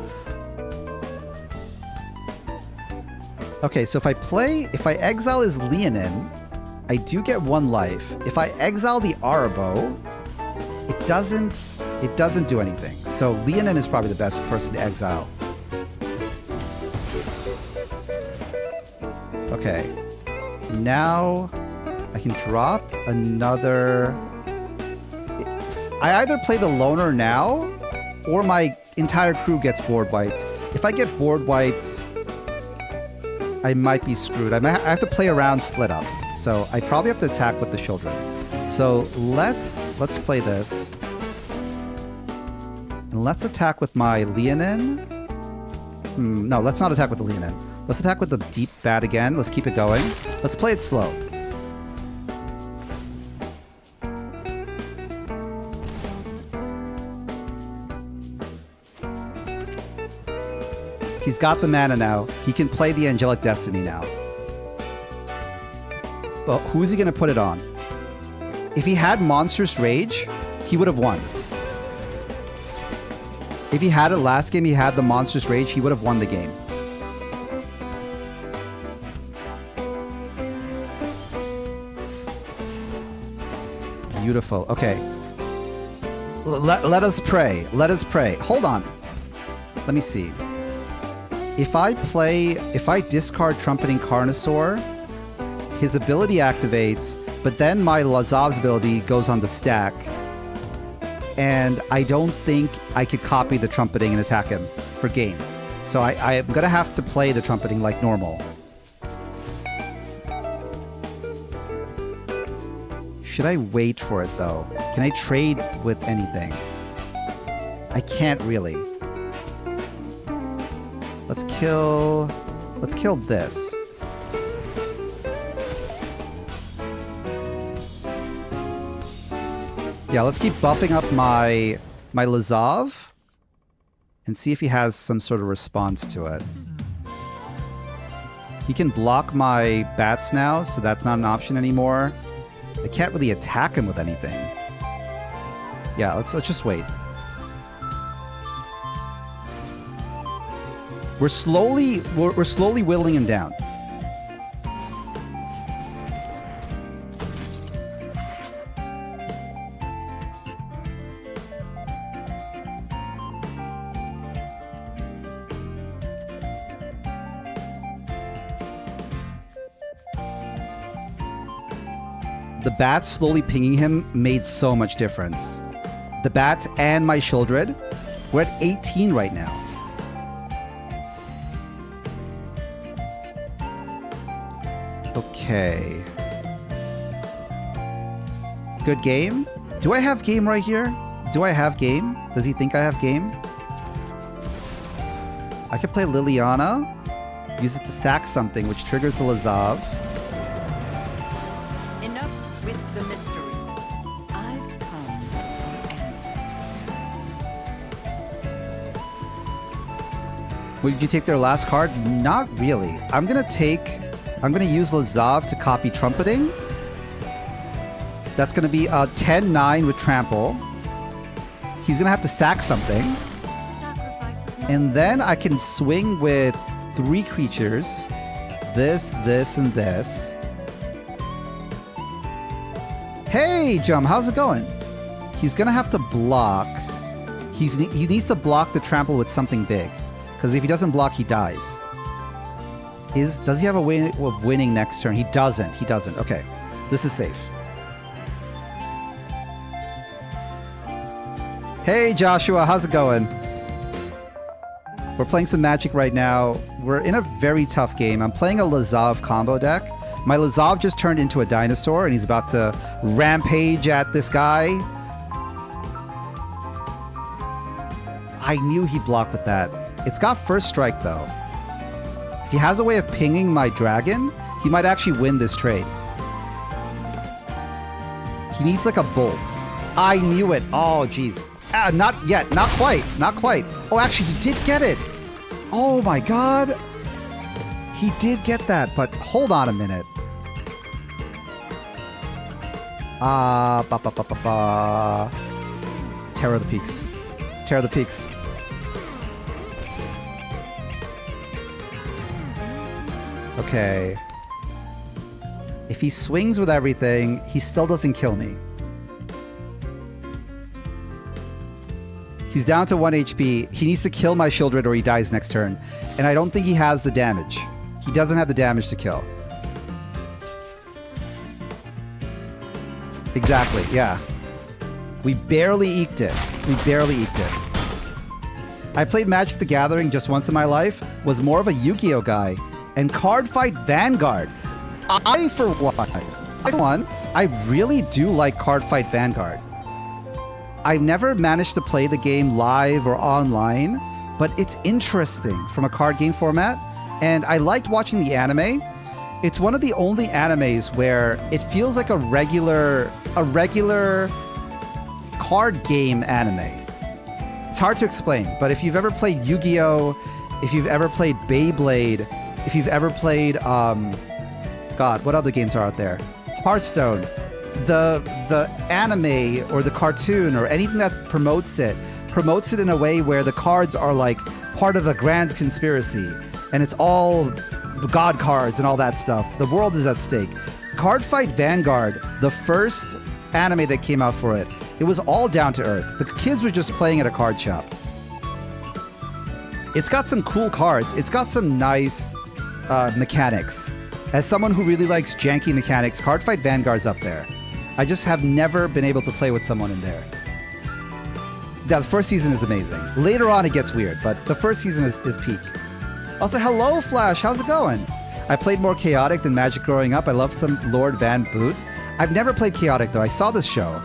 Okay, so if I exile his Leonin, I do get 1 life. If I exile the Arabo, it doesn't do anything. So Leonin is probably the best person to exile. Okay. Now I can drop another... I either play the Loner now, or my entire crew gets board wiped. If I get board wiped, I might be screwed. I have to play around split up. So I probably have to attack with the children. So let's play this. And let's attack with my Leonin. No, let's not attack with the Leonin. Let's attack with the Deep Bat again. Let's keep it going. Let's play it slow. He's got the mana now. He can play the Angelic Destiny now. But who's he going to put it on? If he had Monstrous Rage, he would have won. If he had it last game, he had the Monstrous Rage, he would have won the game. Beautiful. Okay. Let us pray. Let us pray. Hold on. Let me see. If I discard Trumpeting Carnosaur, his ability activates, but then my Lazav's ability goes on the stack. And I don't think I could copy the Trumpeting and attack him for game. So I'm going to have to play the Trumpeting like normal. Should I wait for it, though? Can I trade with anything? I can't really. Let's kill this. Yeah, let's keep buffing up my Lazav and see if he has some sort of response to it. He can block my bats now, so that's not an option anymore. I can't really attack him with anything. Yeah, let's just wait. We're slowly whittling him down. The bats slowly pinging him made so much difference. The bats and my Shieldred, we're at 18 right now. Okay. Good game. Do I have game right here? Do I have game? Does he think I have game? I could play Liliana, use it to sack something, which triggers the Lazav. Enough with the mysteries. I've come for answers. Would you take their last card? Not really. I'm gonna use Lazav to copy Trumpeting. That's gonna be a 10-9 with Trample. He's gonna have to sack something. And then I can swing with 3 creatures. This, and this. Hey, Jum, how's it going? He's gonna have to block. He needs to block the Trample with something big. Because if he doesn't block, he dies. Does he have a way of winning next turn? He doesn't. He doesn't. Okay. This is safe. Hey, Joshua. How's it going? We're playing some Magic right now. We're in a very tough game. I'm playing a Lazav combo deck. My Lazav just turned into a dinosaur, and he's about to rampage at this guy. I knew he'd block with that. It's got first strike, though. If he has a way of pinging my dragon, he might actually win this trade. He needs like a bolt. I knew it. Oh, jeez. Not yet. Not quite. Not quite. Oh, actually, he did get it. Oh, my God. He did get that, but hold on a minute. Terror of the Peaks. Terror of the Peaks. Okay. If he swings with everything, he still doesn't kill me. He's down to 1 HP. He needs to kill my Shieldred or he dies next turn. And I don't think he has the damage. He doesn't have the damage to kill. Exactly, yeah. We barely eked it. We barely eked it. I played Magic the Gathering just once in my life, was more of a Yu-Gi-Oh guy, and Card Fight Vanguard. For one, I really do like Card Fight Vanguard. I've never managed to play the game live or online, but it's interesting from a card game format, and I liked watching the anime. It's one of the only animes where it feels like a regular card game anime. It's hard to explain, but if you've ever played Yu-Gi-Oh, if you've ever played Beyblade, if you've ever played, God, what other games are out there? Hearthstone. The anime or the cartoon or anything that promotes it in a way where the cards are like part of a grand conspiracy, and it's all god cards and all that stuff. The world is at stake. Card Fight Vanguard, the first anime that came out for it, it was all down to earth. The kids were just playing at a card shop. It's got some cool cards. It's got some nice mechanics. As someone who really likes janky mechanics, Card Fight Vanguard's up there. I just have never been able to play with someone in there. Yeah, the first season is amazing. Later on, it gets weird, but the first season is peak. Also, hello, Flash. How's it going? I played more Chaotic than Magic growing up. I love some Lord Van Boot. I've never played Chaotic, though. I saw this show.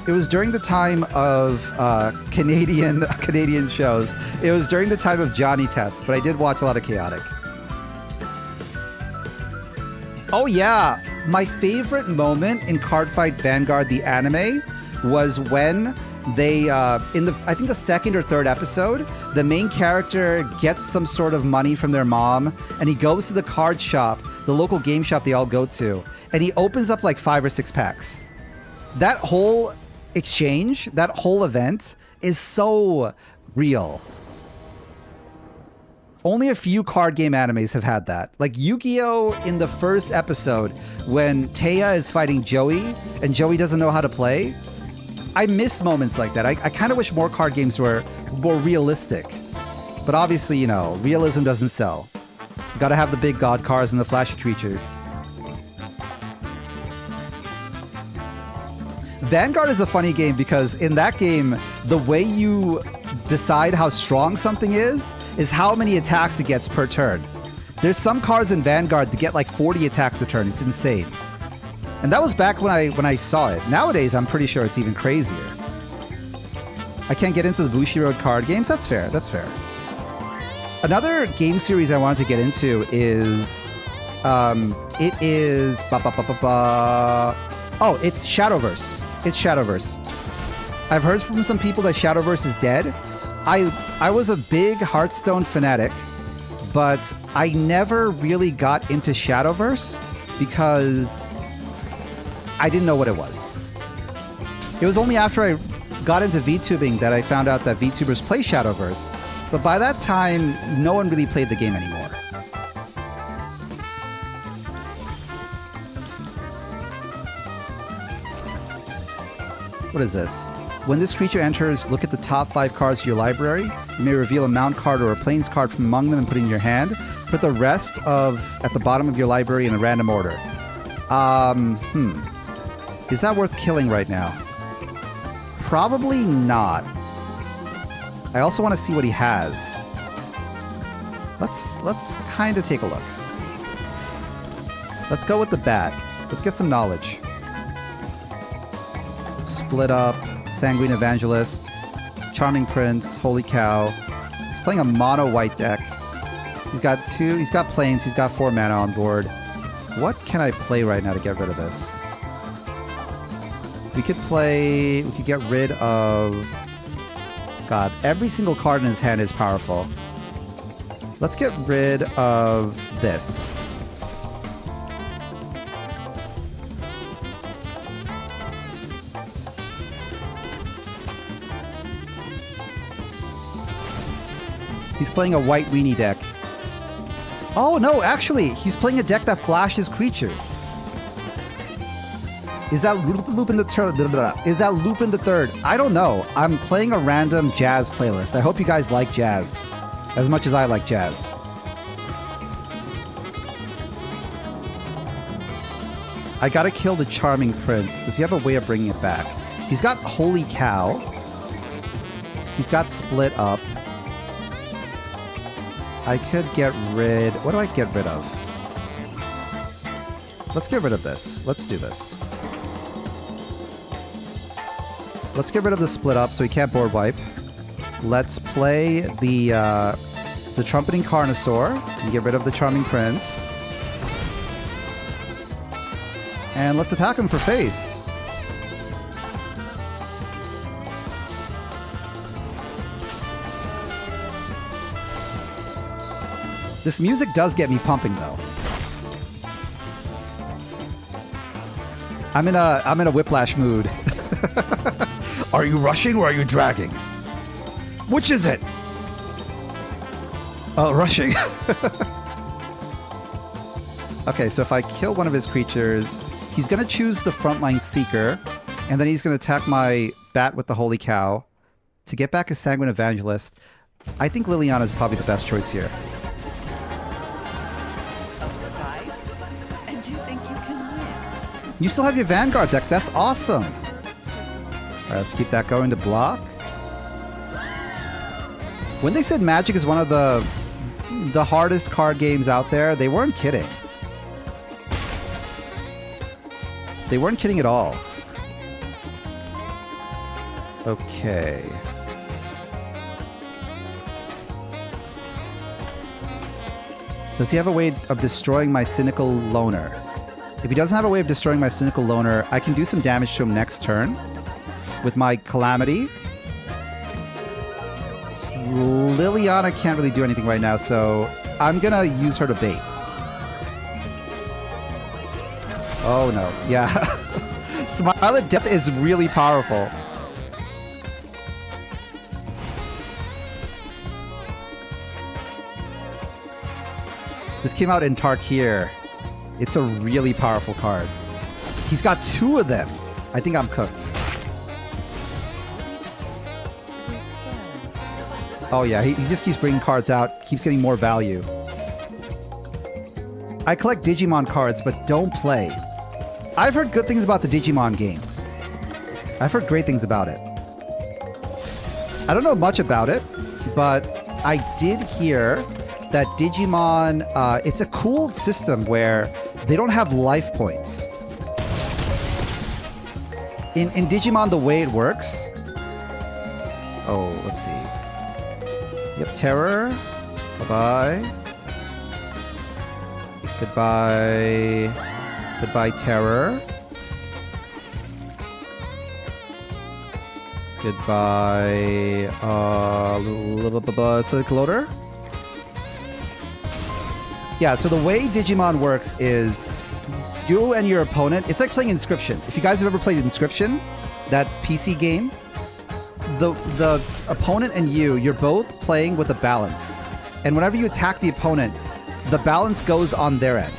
It was during the time of Canadian shows. It was during the time of Johnny Test, but I did watch a lot of Chaotic. Oh, yeah. My favorite moment in Card Fight Vanguard, the anime, was when they, I think the second or third episode, the main character gets some sort of money from their mom, and he goes to the card shop, the local game shop they all go to, and he opens up like 5 or 6 packs. That whole exchange, that whole event is so real. Only a few card game animes have had that. Like Yu-Gi-Oh! In the first episode, when Taya is fighting Joey, and Joey doesn't know how to play. I miss moments like that. I kind of wish more card games were more realistic. But obviously, you know, realism doesn't sell. You gotta have the big god cards and the flashy creatures. Vanguard is a funny game because in that game, the way you decide how strong something is how many attacks it gets per turn. There's some cards in Vanguard that get like 40 attacks a turn. It's insane. And that was back when I saw it. Nowadays, I'm pretty sure it's even crazier. I can't get into the Bushi Road card games. That's fair. That's fair. Another game series I wanted to get into is... it is... Oh, it's Shadowverse. It's Shadowverse. I've heard from some people that Shadowverse is dead. I was a big Hearthstone fanatic, but I never really got into Shadowverse because I didn't know what it was. It was only after I got into VTubing that I found out that VTubers play Shadowverse, but by that time, no one really played the game anymore. What is this? When this creature enters, look at the top 5 cards of your library. You may reveal a mount card or a plains card from among them and put it in your hand. Put the rest at the bottom of your library in a random order. Is that worth killing right now? Probably not. I also want to see what he has. Let's kind of take a look. Let's go with the bat. Let's get some knowledge. Split up, Sanguine Evangelist, Charming Prince, Holy Cow. He's playing a mono white deck. He's got planes, he's got 4 mana on board. What can I play right now to get rid of this? We could get rid of... God, every single card in his hand is powerful. Let's get rid of this. He's playing a white weenie deck. Oh no, actually, he's playing a deck that flashes creatures. Is that Lupin the Third? Is that Lupin the Third? I don't know. I'm playing a random jazz playlist. I hope you guys like jazz as much as I like jazz. I gotta kill the Charming Prince. Does he have a way of bringing it back? He's got Holy Cow. He's got Split Up. I could get rid... What do I get rid of? Let's get rid of this. Let's do this. Let's get rid of the Split Up so he can't board wipe. Let's play the Trumpeting Carnosaur and get rid of the Charming Prince. And let's attack him for face. This music does get me pumping, though. I'm in a whiplash mood. Are you rushing or are you dragging? Which is it? Oh, rushing. Okay, so if I kill one of his creatures, he's going to choose the Frontline Seeker, and then he's going to attack my bat with the Holy Cow to get back a Sanguine Evangelist. I think Liliana is probably the best choice here. You still have your Vanguard deck. That's awesome. All right, let's keep that going to block. When they said Magic is one of the hardest card games out there, they weren't kidding. They weren't kidding at all. Okay. Does he have a way of destroying my Cynical Loner? If he doesn't have a way of destroying my Cynical Loner, I can do some damage to him next turn with my Calamity. Liliana can't really do anything right now, so I'm gonna use her to bait. Oh no, yeah. Smile at Death is really powerful. This came out in Tarkir. It's a really powerful card. He's got 2 of them. I think I'm cooked. Oh yeah, he just keeps bringing cards out, keeps getting more value. I collect Digimon cards, but don't play. I've heard good things about the Digimon game. I've heard great things about it. I don't know much about it, but I did hear that Digimon, it's a cool system where they don't have life points. In Digimon, the way it works... Oh, let's see. Yep, Terror. Bye-bye. Goodbye. Goodbye, Terror. Goodbye, Cynical Loader. Yeah, so the way Digimon works is you and your opponent, it's like playing Inscription. If you guys have ever played Inscription, that PC game, the opponent and you're both playing with a balance. And whenever you attack the opponent, the balance goes on their end.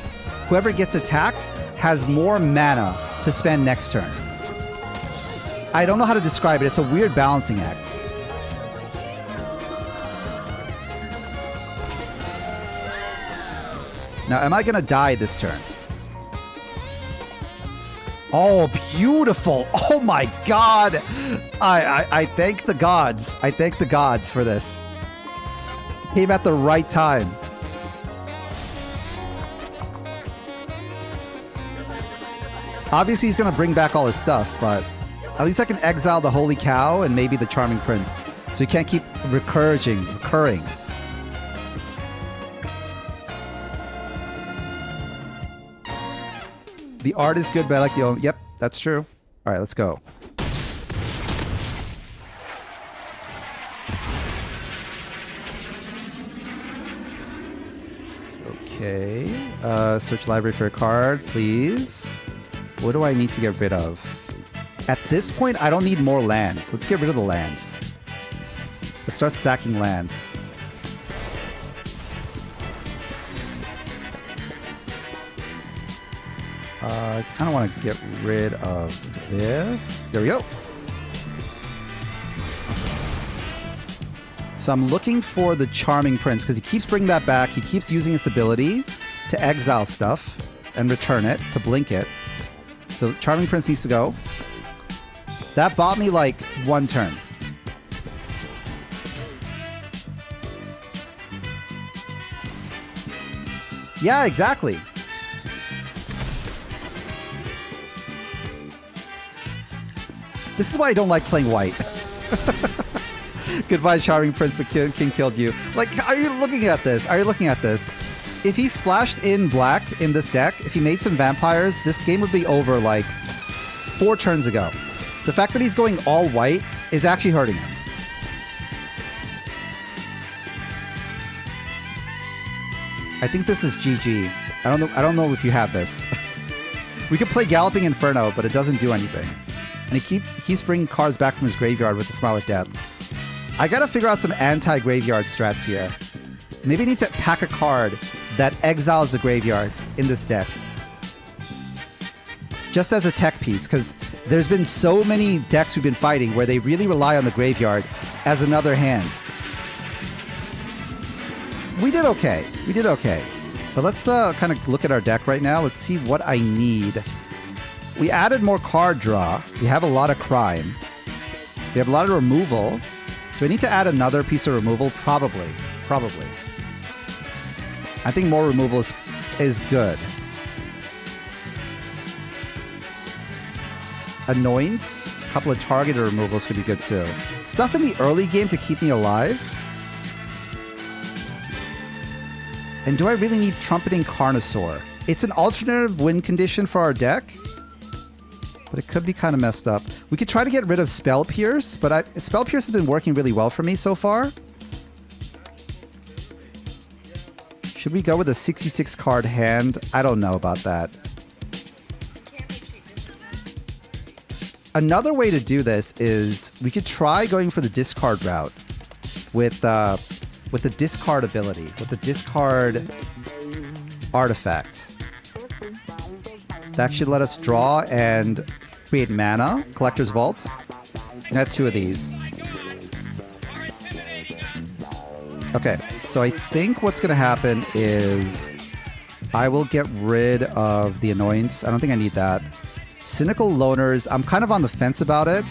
Whoever gets attacked has more mana to spend next turn. I don't know how to describe it. It's a weird balancing act. Now, am I going to die this turn? Oh, beautiful. Oh my god. I thank the gods. I thank the gods for this. Came at the right time. Obviously, he's going to bring back all his stuff, but at least I can exile the Holy Cow and maybe the Charming Prince. So you can't keep recurring. The art is good, but I like the... Yep, that's true. All right, let's go. Okay. Search library for a card, please. What do I need to get rid of? At this point, I don't need more lands. Let's get rid of the lands. Let's start stacking lands. I kind of want to get rid of this. There we go. So I'm looking for the Charming Prince because he keeps bringing that back. He keeps using his ability to exile stuff and return it, to blink it. So Charming Prince needs to go. That bought me like 1 turn. Yeah, exactly. This is why I don't like playing white. Goodbye, Charming Prince. The king killed you. Like, are you looking at this? Are you looking at this? If he splashed in black in this deck, if he made some vampires, this game would be over like 4 turns ago. The fact that he's going all white is actually hurting him. I think this is GG. I don't know if you have this. We could play Galloping Inferno, but it doesn't do anything. And he keeps bringing cards back from his graveyard with the Smile of Death. I gotta figure out some anti-graveyard strats here. Maybe I need to pack a card that exiles the graveyard in this deck. Just as a tech piece, because there's been so many decks we've been fighting where they really rely on the graveyard as another hand. We did okay. We did okay. But let's kind of look at our deck right now. Let's see what I need. We added more card draw. We have a lot of crime. We have a lot of removal. Do I need to add another piece of removal? Probably. Probably. I think more removal is good. Annoyance. A couple of targeted removals could be good too. Stuff in the early game to keep me alive. And do I really need Trumpeting Carnosaur? It's an alternative win condition for our deck, but it could be kind of messed up. We could try to get rid of Spell Pierce, but Spell Pierce has been working really well for me so far. Should we go with a 66 card hand? I don't know about that. Another way to do this is we could try going for the discard route with the discard ability, with the discard artifact. That should let us draw and create mana. Collector's Vault. And add 2 of these. Okay, so I think what's going to happen is I will get rid of the Annoyance. I don't think I need that. Cynical Loners, I'm kind of on the fence about it.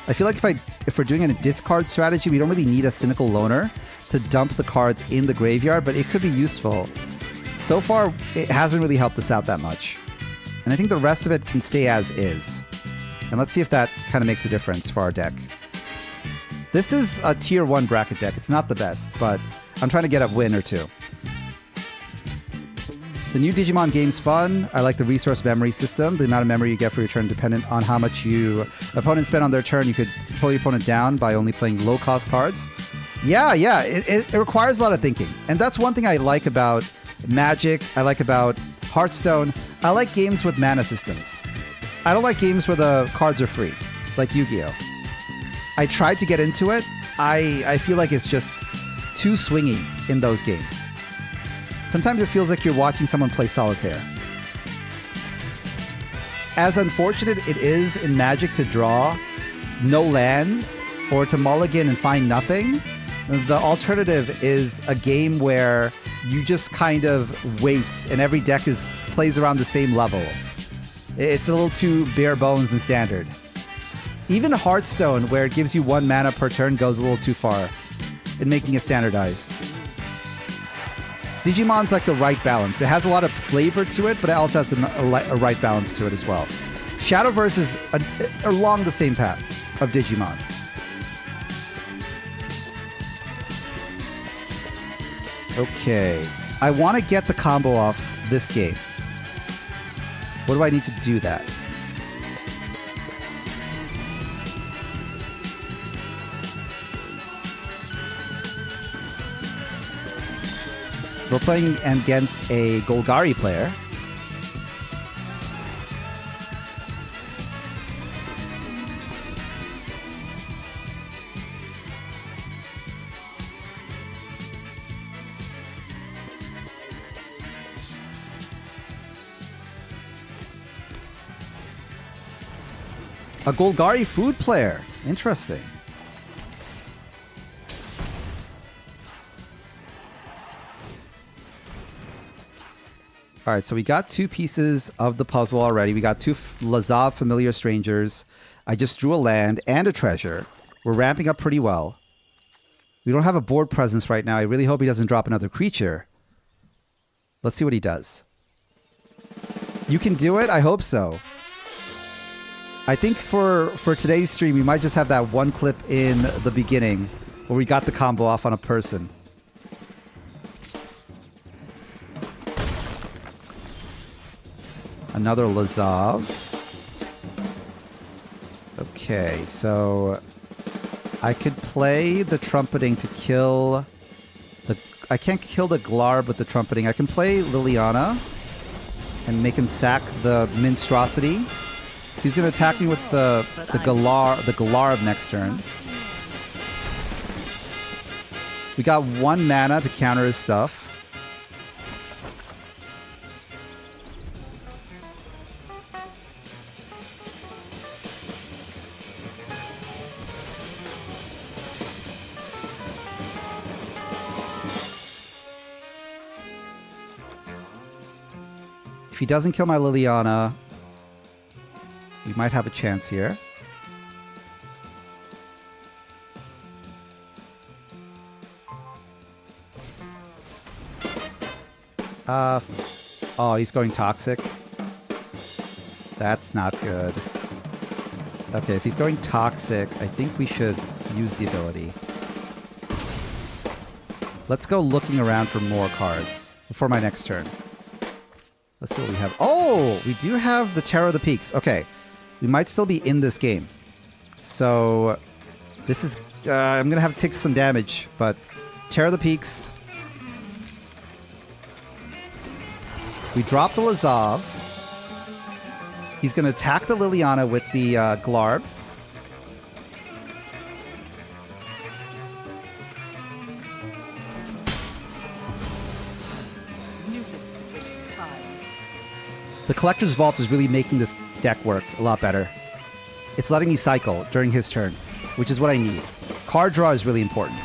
I feel like if we're doing a discard strategy, we don't really need a Cynical Loner to dump the cards in the graveyard, but it could be useful. So far, it hasn't really helped us out that much. And I think the rest of it can stay as is. And let's see if that kind of makes a difference for our deck. This is a tier 1 bracket deck. It's not the best, but I'm trying to get a win or 2. The new Digimon game's fun. I like the resource memory system. The amount of memory you get for your turn dependent on how much your opponent spent on their turn. You could control your opponent down by only playing low-cost cards. Yeah, it requires a lot of thinking. And that's one thing I like about Magic. I like about Hearthstone. I like games with mana systems. I don't like games where the cards are free, like Yu-Gi-Oh! I tried to get into it. I feel like it's just too swingy in those games. Sometimes it feels like you're watching someone play solitaire. As unfortunate it is in Magic to draw no lands or to mulligan and find nothing, the alternative is a game where you just kind of wait and every deck plays around the same level. It's a little too bare bones and standard. Even Hearthstone, where it gives you 1 mana per turn, goes a little too far in making it standardized. Digimon's like the right balance. It has a lot of flavor to it, but it also has a right balance to it as well. Shadowverse is along the same path of Digimon. Okay. I want to get the combo off this game. What do I need to do that? We're playing against a Golgari player. A Golgari food player. Interesting. All right, so we got 2 pieces of the puzzle already. We got 2 Lazav familiar strangers. I just drew a land and a treasure. We're ramping up pretty well. We don't have a board presence right now. I really hope he doesn't drop another creature. Let's see what he does. You can do it? I hope so. I think for today's stream, we might just have that one clip in the beginning where we got the combo off on a person. Another Lazav. Okay, so I could play the trumpeting to kill the... I can't kill the Glarb with the trumpeting. I can play Liliana and make him sack the Minstrosity. He's going to attack me with the Glarb next turn. We got 1 mana to counter his stuff. If he doesn't kill my Liliana, we might have a chance here. Oh, he's going toxic. That's not good. Okay, if he's going toxic, I think we should use the ability. Let's go looking around for more cards before my next turn. Let's see what we have. Oh, we do have the Terror of the Peaks. Okay. We might still be in this game. So, this is... I'm going to have to take some damage, but... Terror of the Peaks. We drop the Lazav. He's going to attack the Liliana with the Glarb. The Collector's Vault is really making this deck work a lot better. It's letting me cycle during his turn, which is what I need. Card draw is really important.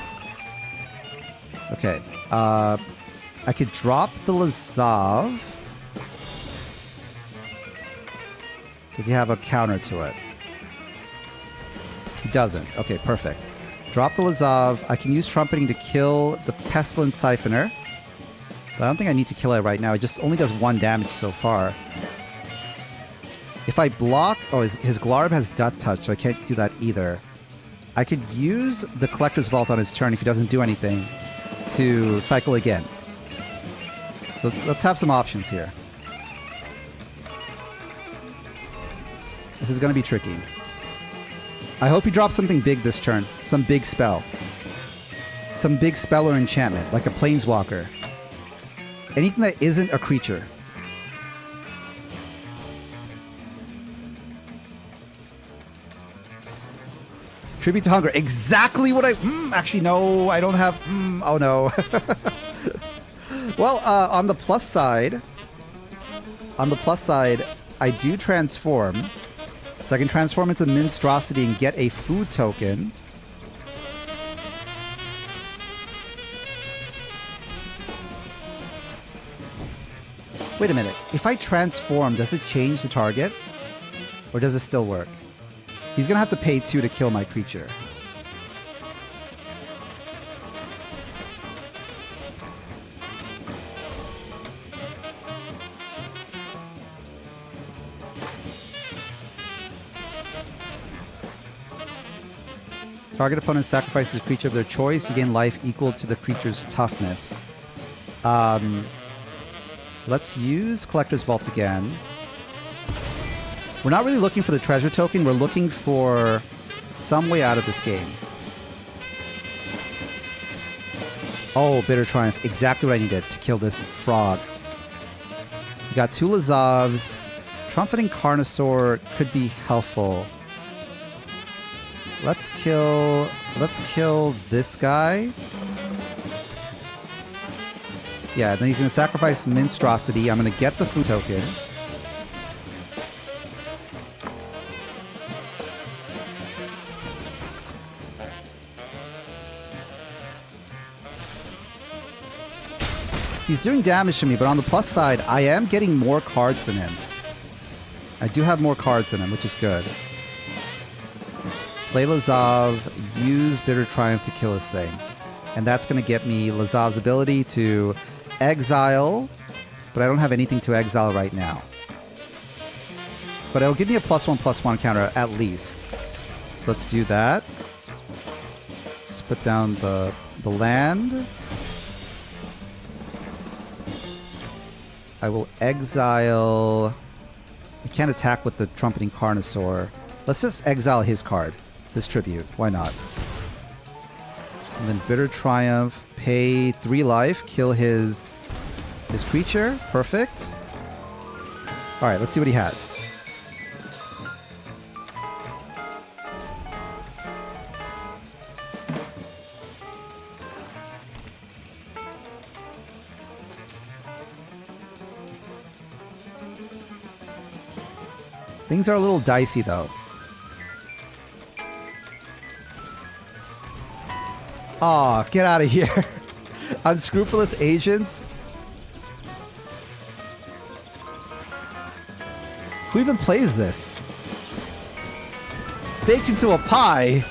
Okay. I could drop the Lazav. Does he have a counter to it? He doesn't. Okay, perfect. Drop the Lazav. I can use Trumpeting to kill the Pestilent Siphoner. But I don't think I need to kill it right now. It just only does 1 damage so far. If I block... Oh, his Glarb has Dut Touch, so I can't do that either. I could use the Collector's Vault on his turn if he doesn't do anything to cycle again. So let's have some options here. This is going to be tricky. I hope he drops something big this turn. Some big spell. Some big spell or enchantment, like a Planeswalker. Anything that isn't a creature. Tribute to Hunger. Exactly what I... actually, no. I don't have... oh, no. Well, on the plus side... I do transform. So I can transform into Minstrosity and get a food token. Wait a minute. If I transform, does it change the target? Or does it still work? He's going to have to pay 2 to kill my creature. Target opponent sacrifices a creature of their choice. You gain life equal to the creature's toughness. Let's use Collector's Vault again. We're not really looking for the treasure token. We're looking for some way out of this game. Oh, Bitter Triumph. Exactly what I needed to kill this frog. We got 2 Lazavs. Trumpeting Carnosaur could be helpful. Let's kill this guy. Yeah, then he's going to sacrifice Minstrosity. I'm going to get the food token. He's doing damage to me, but on the plus side, I am getting more cards than him. I do have more cards than him, which is good. Play Lazav, use Bitter Triumph to kill this thing. And that's going to get me Lazav's ability to exile, but I don't have anything to exile right now. But it'll give me a +1/+1 counter at least. So let's do that. Let's put down the land. I will exile... I can't attack with the Trumpeting Carnosaur. Let's just exile his card. This tribute. Why not? And then Bitter Triumph. Pay 3 life. Kill his creature. Perfect. Alright, let's see what he has. Things are a little dicey, though. Aw, get out of here. Unscrupulous agents. Who even plays this? Baked into a pie?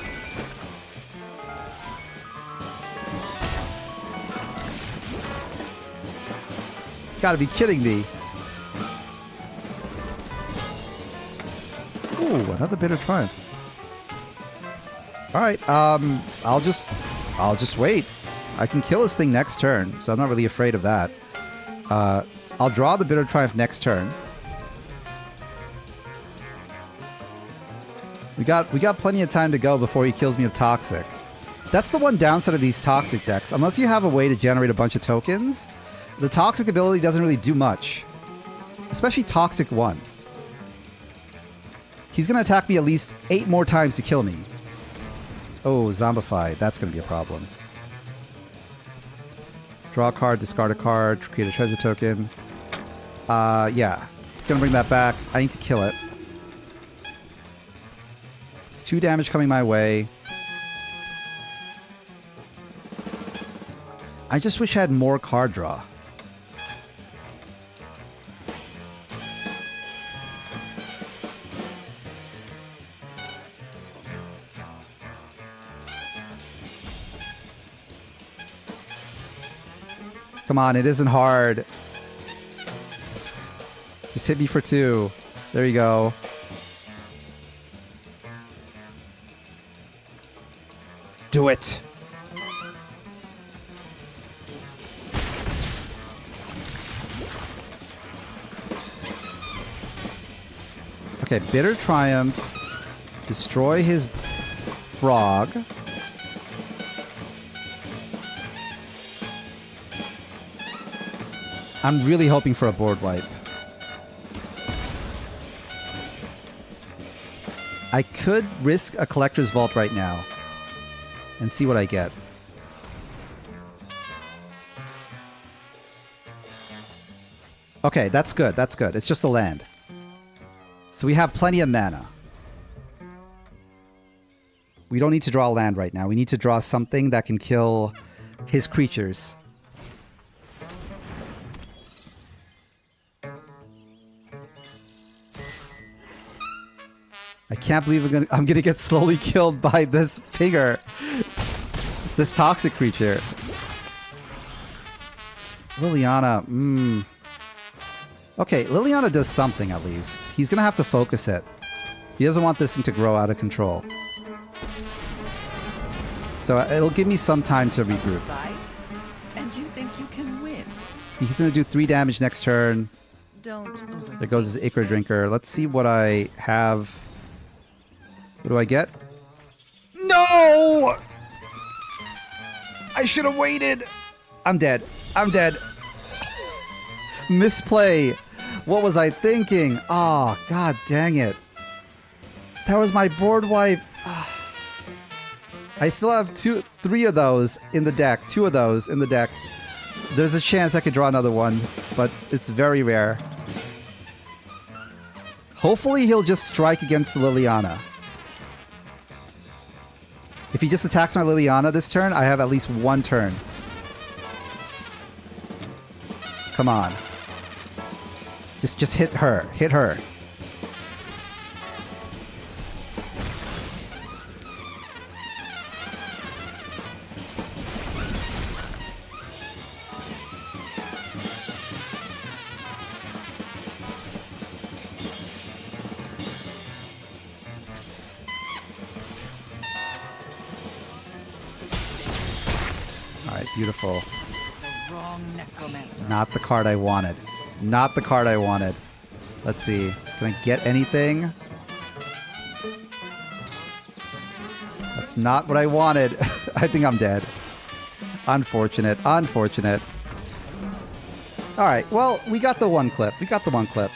Gotta be kidding me. Ooh, another Bitter Triumph. Alright, I'll just wait. I can kill this thing next turn, so I'm not really afraid of that. I'll draw the Bitter Triumph next turn. We got plenty of time to go before he kills me with Toxic. That's the one downside of these Toxic decks. Unless you have a way to generate a bunch of tokens, the Toxic ability doesn't really do much. Especially Toxic 1. He's going to attack me at least 8 more times to kill me. Oh, Zombify. That's going to be a problem. Draw a card, discard a card, create a treasure token. Yeah. He's going to bring that back. I need to kill it. It's 2 damage coming my way. I just wish I had more card draw. Come on, it isn't hard. Just hit me for 2. There you go. Do it. Okay, Bitter Triumph. Destroy his frog. I'm really hoping for a board wipe. I could risk a Collector's Vault right now and see what I get. Okay, that's good. That's good. It's just a land. So we have plenty of mana. We don't need to draw land right now. We need to draw something that can kill his creatures. I can't believe I'm gonna get slowly killed by this pinger. This toxic creature. Liliana, Okay, Liliana does something at least. He's gonna have to focus it. He doesn't want this thing to grow out of control. So it'll give me some time to regroup. Fight, and you think you can win. He's going to do 3 damage next turn. Don't overthink. There goes his Acre Drinker. Let's see what I have. What do I get? No! I should have waited. I'm dead. I'm dead. Misplay. What was I thinking? Oh, god dang it. That was my board wipe. I still have 3 of those in the deck. 2 of those in the deck. There's a chance I could draw another one, but it's very rare. Hopefully he'll just strike against Liliana. If he just attacks my Liliana this turn, I have at least 1 turn. Come on. Just hit her. Hit her. Alright, beautiful. The wrong necromancer. Not the card I wanted. Not the card I wanted. Let's see. Can I get anything? That's not what I wanted. I think I'm dead. Unfortunate. Unfortunate. Alright, well, we got the 1 clip. We got the 1 clip.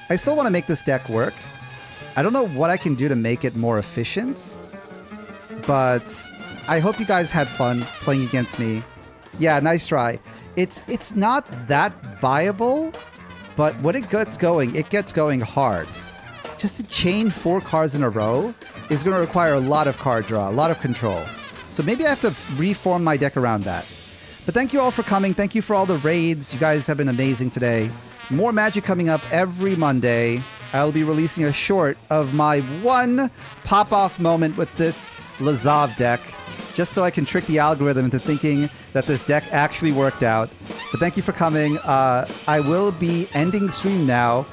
I still want to make this deck work. I don't know what I can do to make it more efficient. But I hope you guys had fun playing against me. Yeah, nice try. It's not that viable, but when it gets going hard. Just to chain 4 cards in a row is going to require a lot of card draw, a lot of control. So maybe I have to reform my deck around that. But thank you all for coming. Thank you for all the raids. You guys have been amazing today. More Magic coming up every Monday. I'll be releasing a short of my 1 pop-off moment with this Lazav deck, just so I can trick the algorithm into thinking that this deck actually worked out. But thank you for coming. I will be ending the stream now.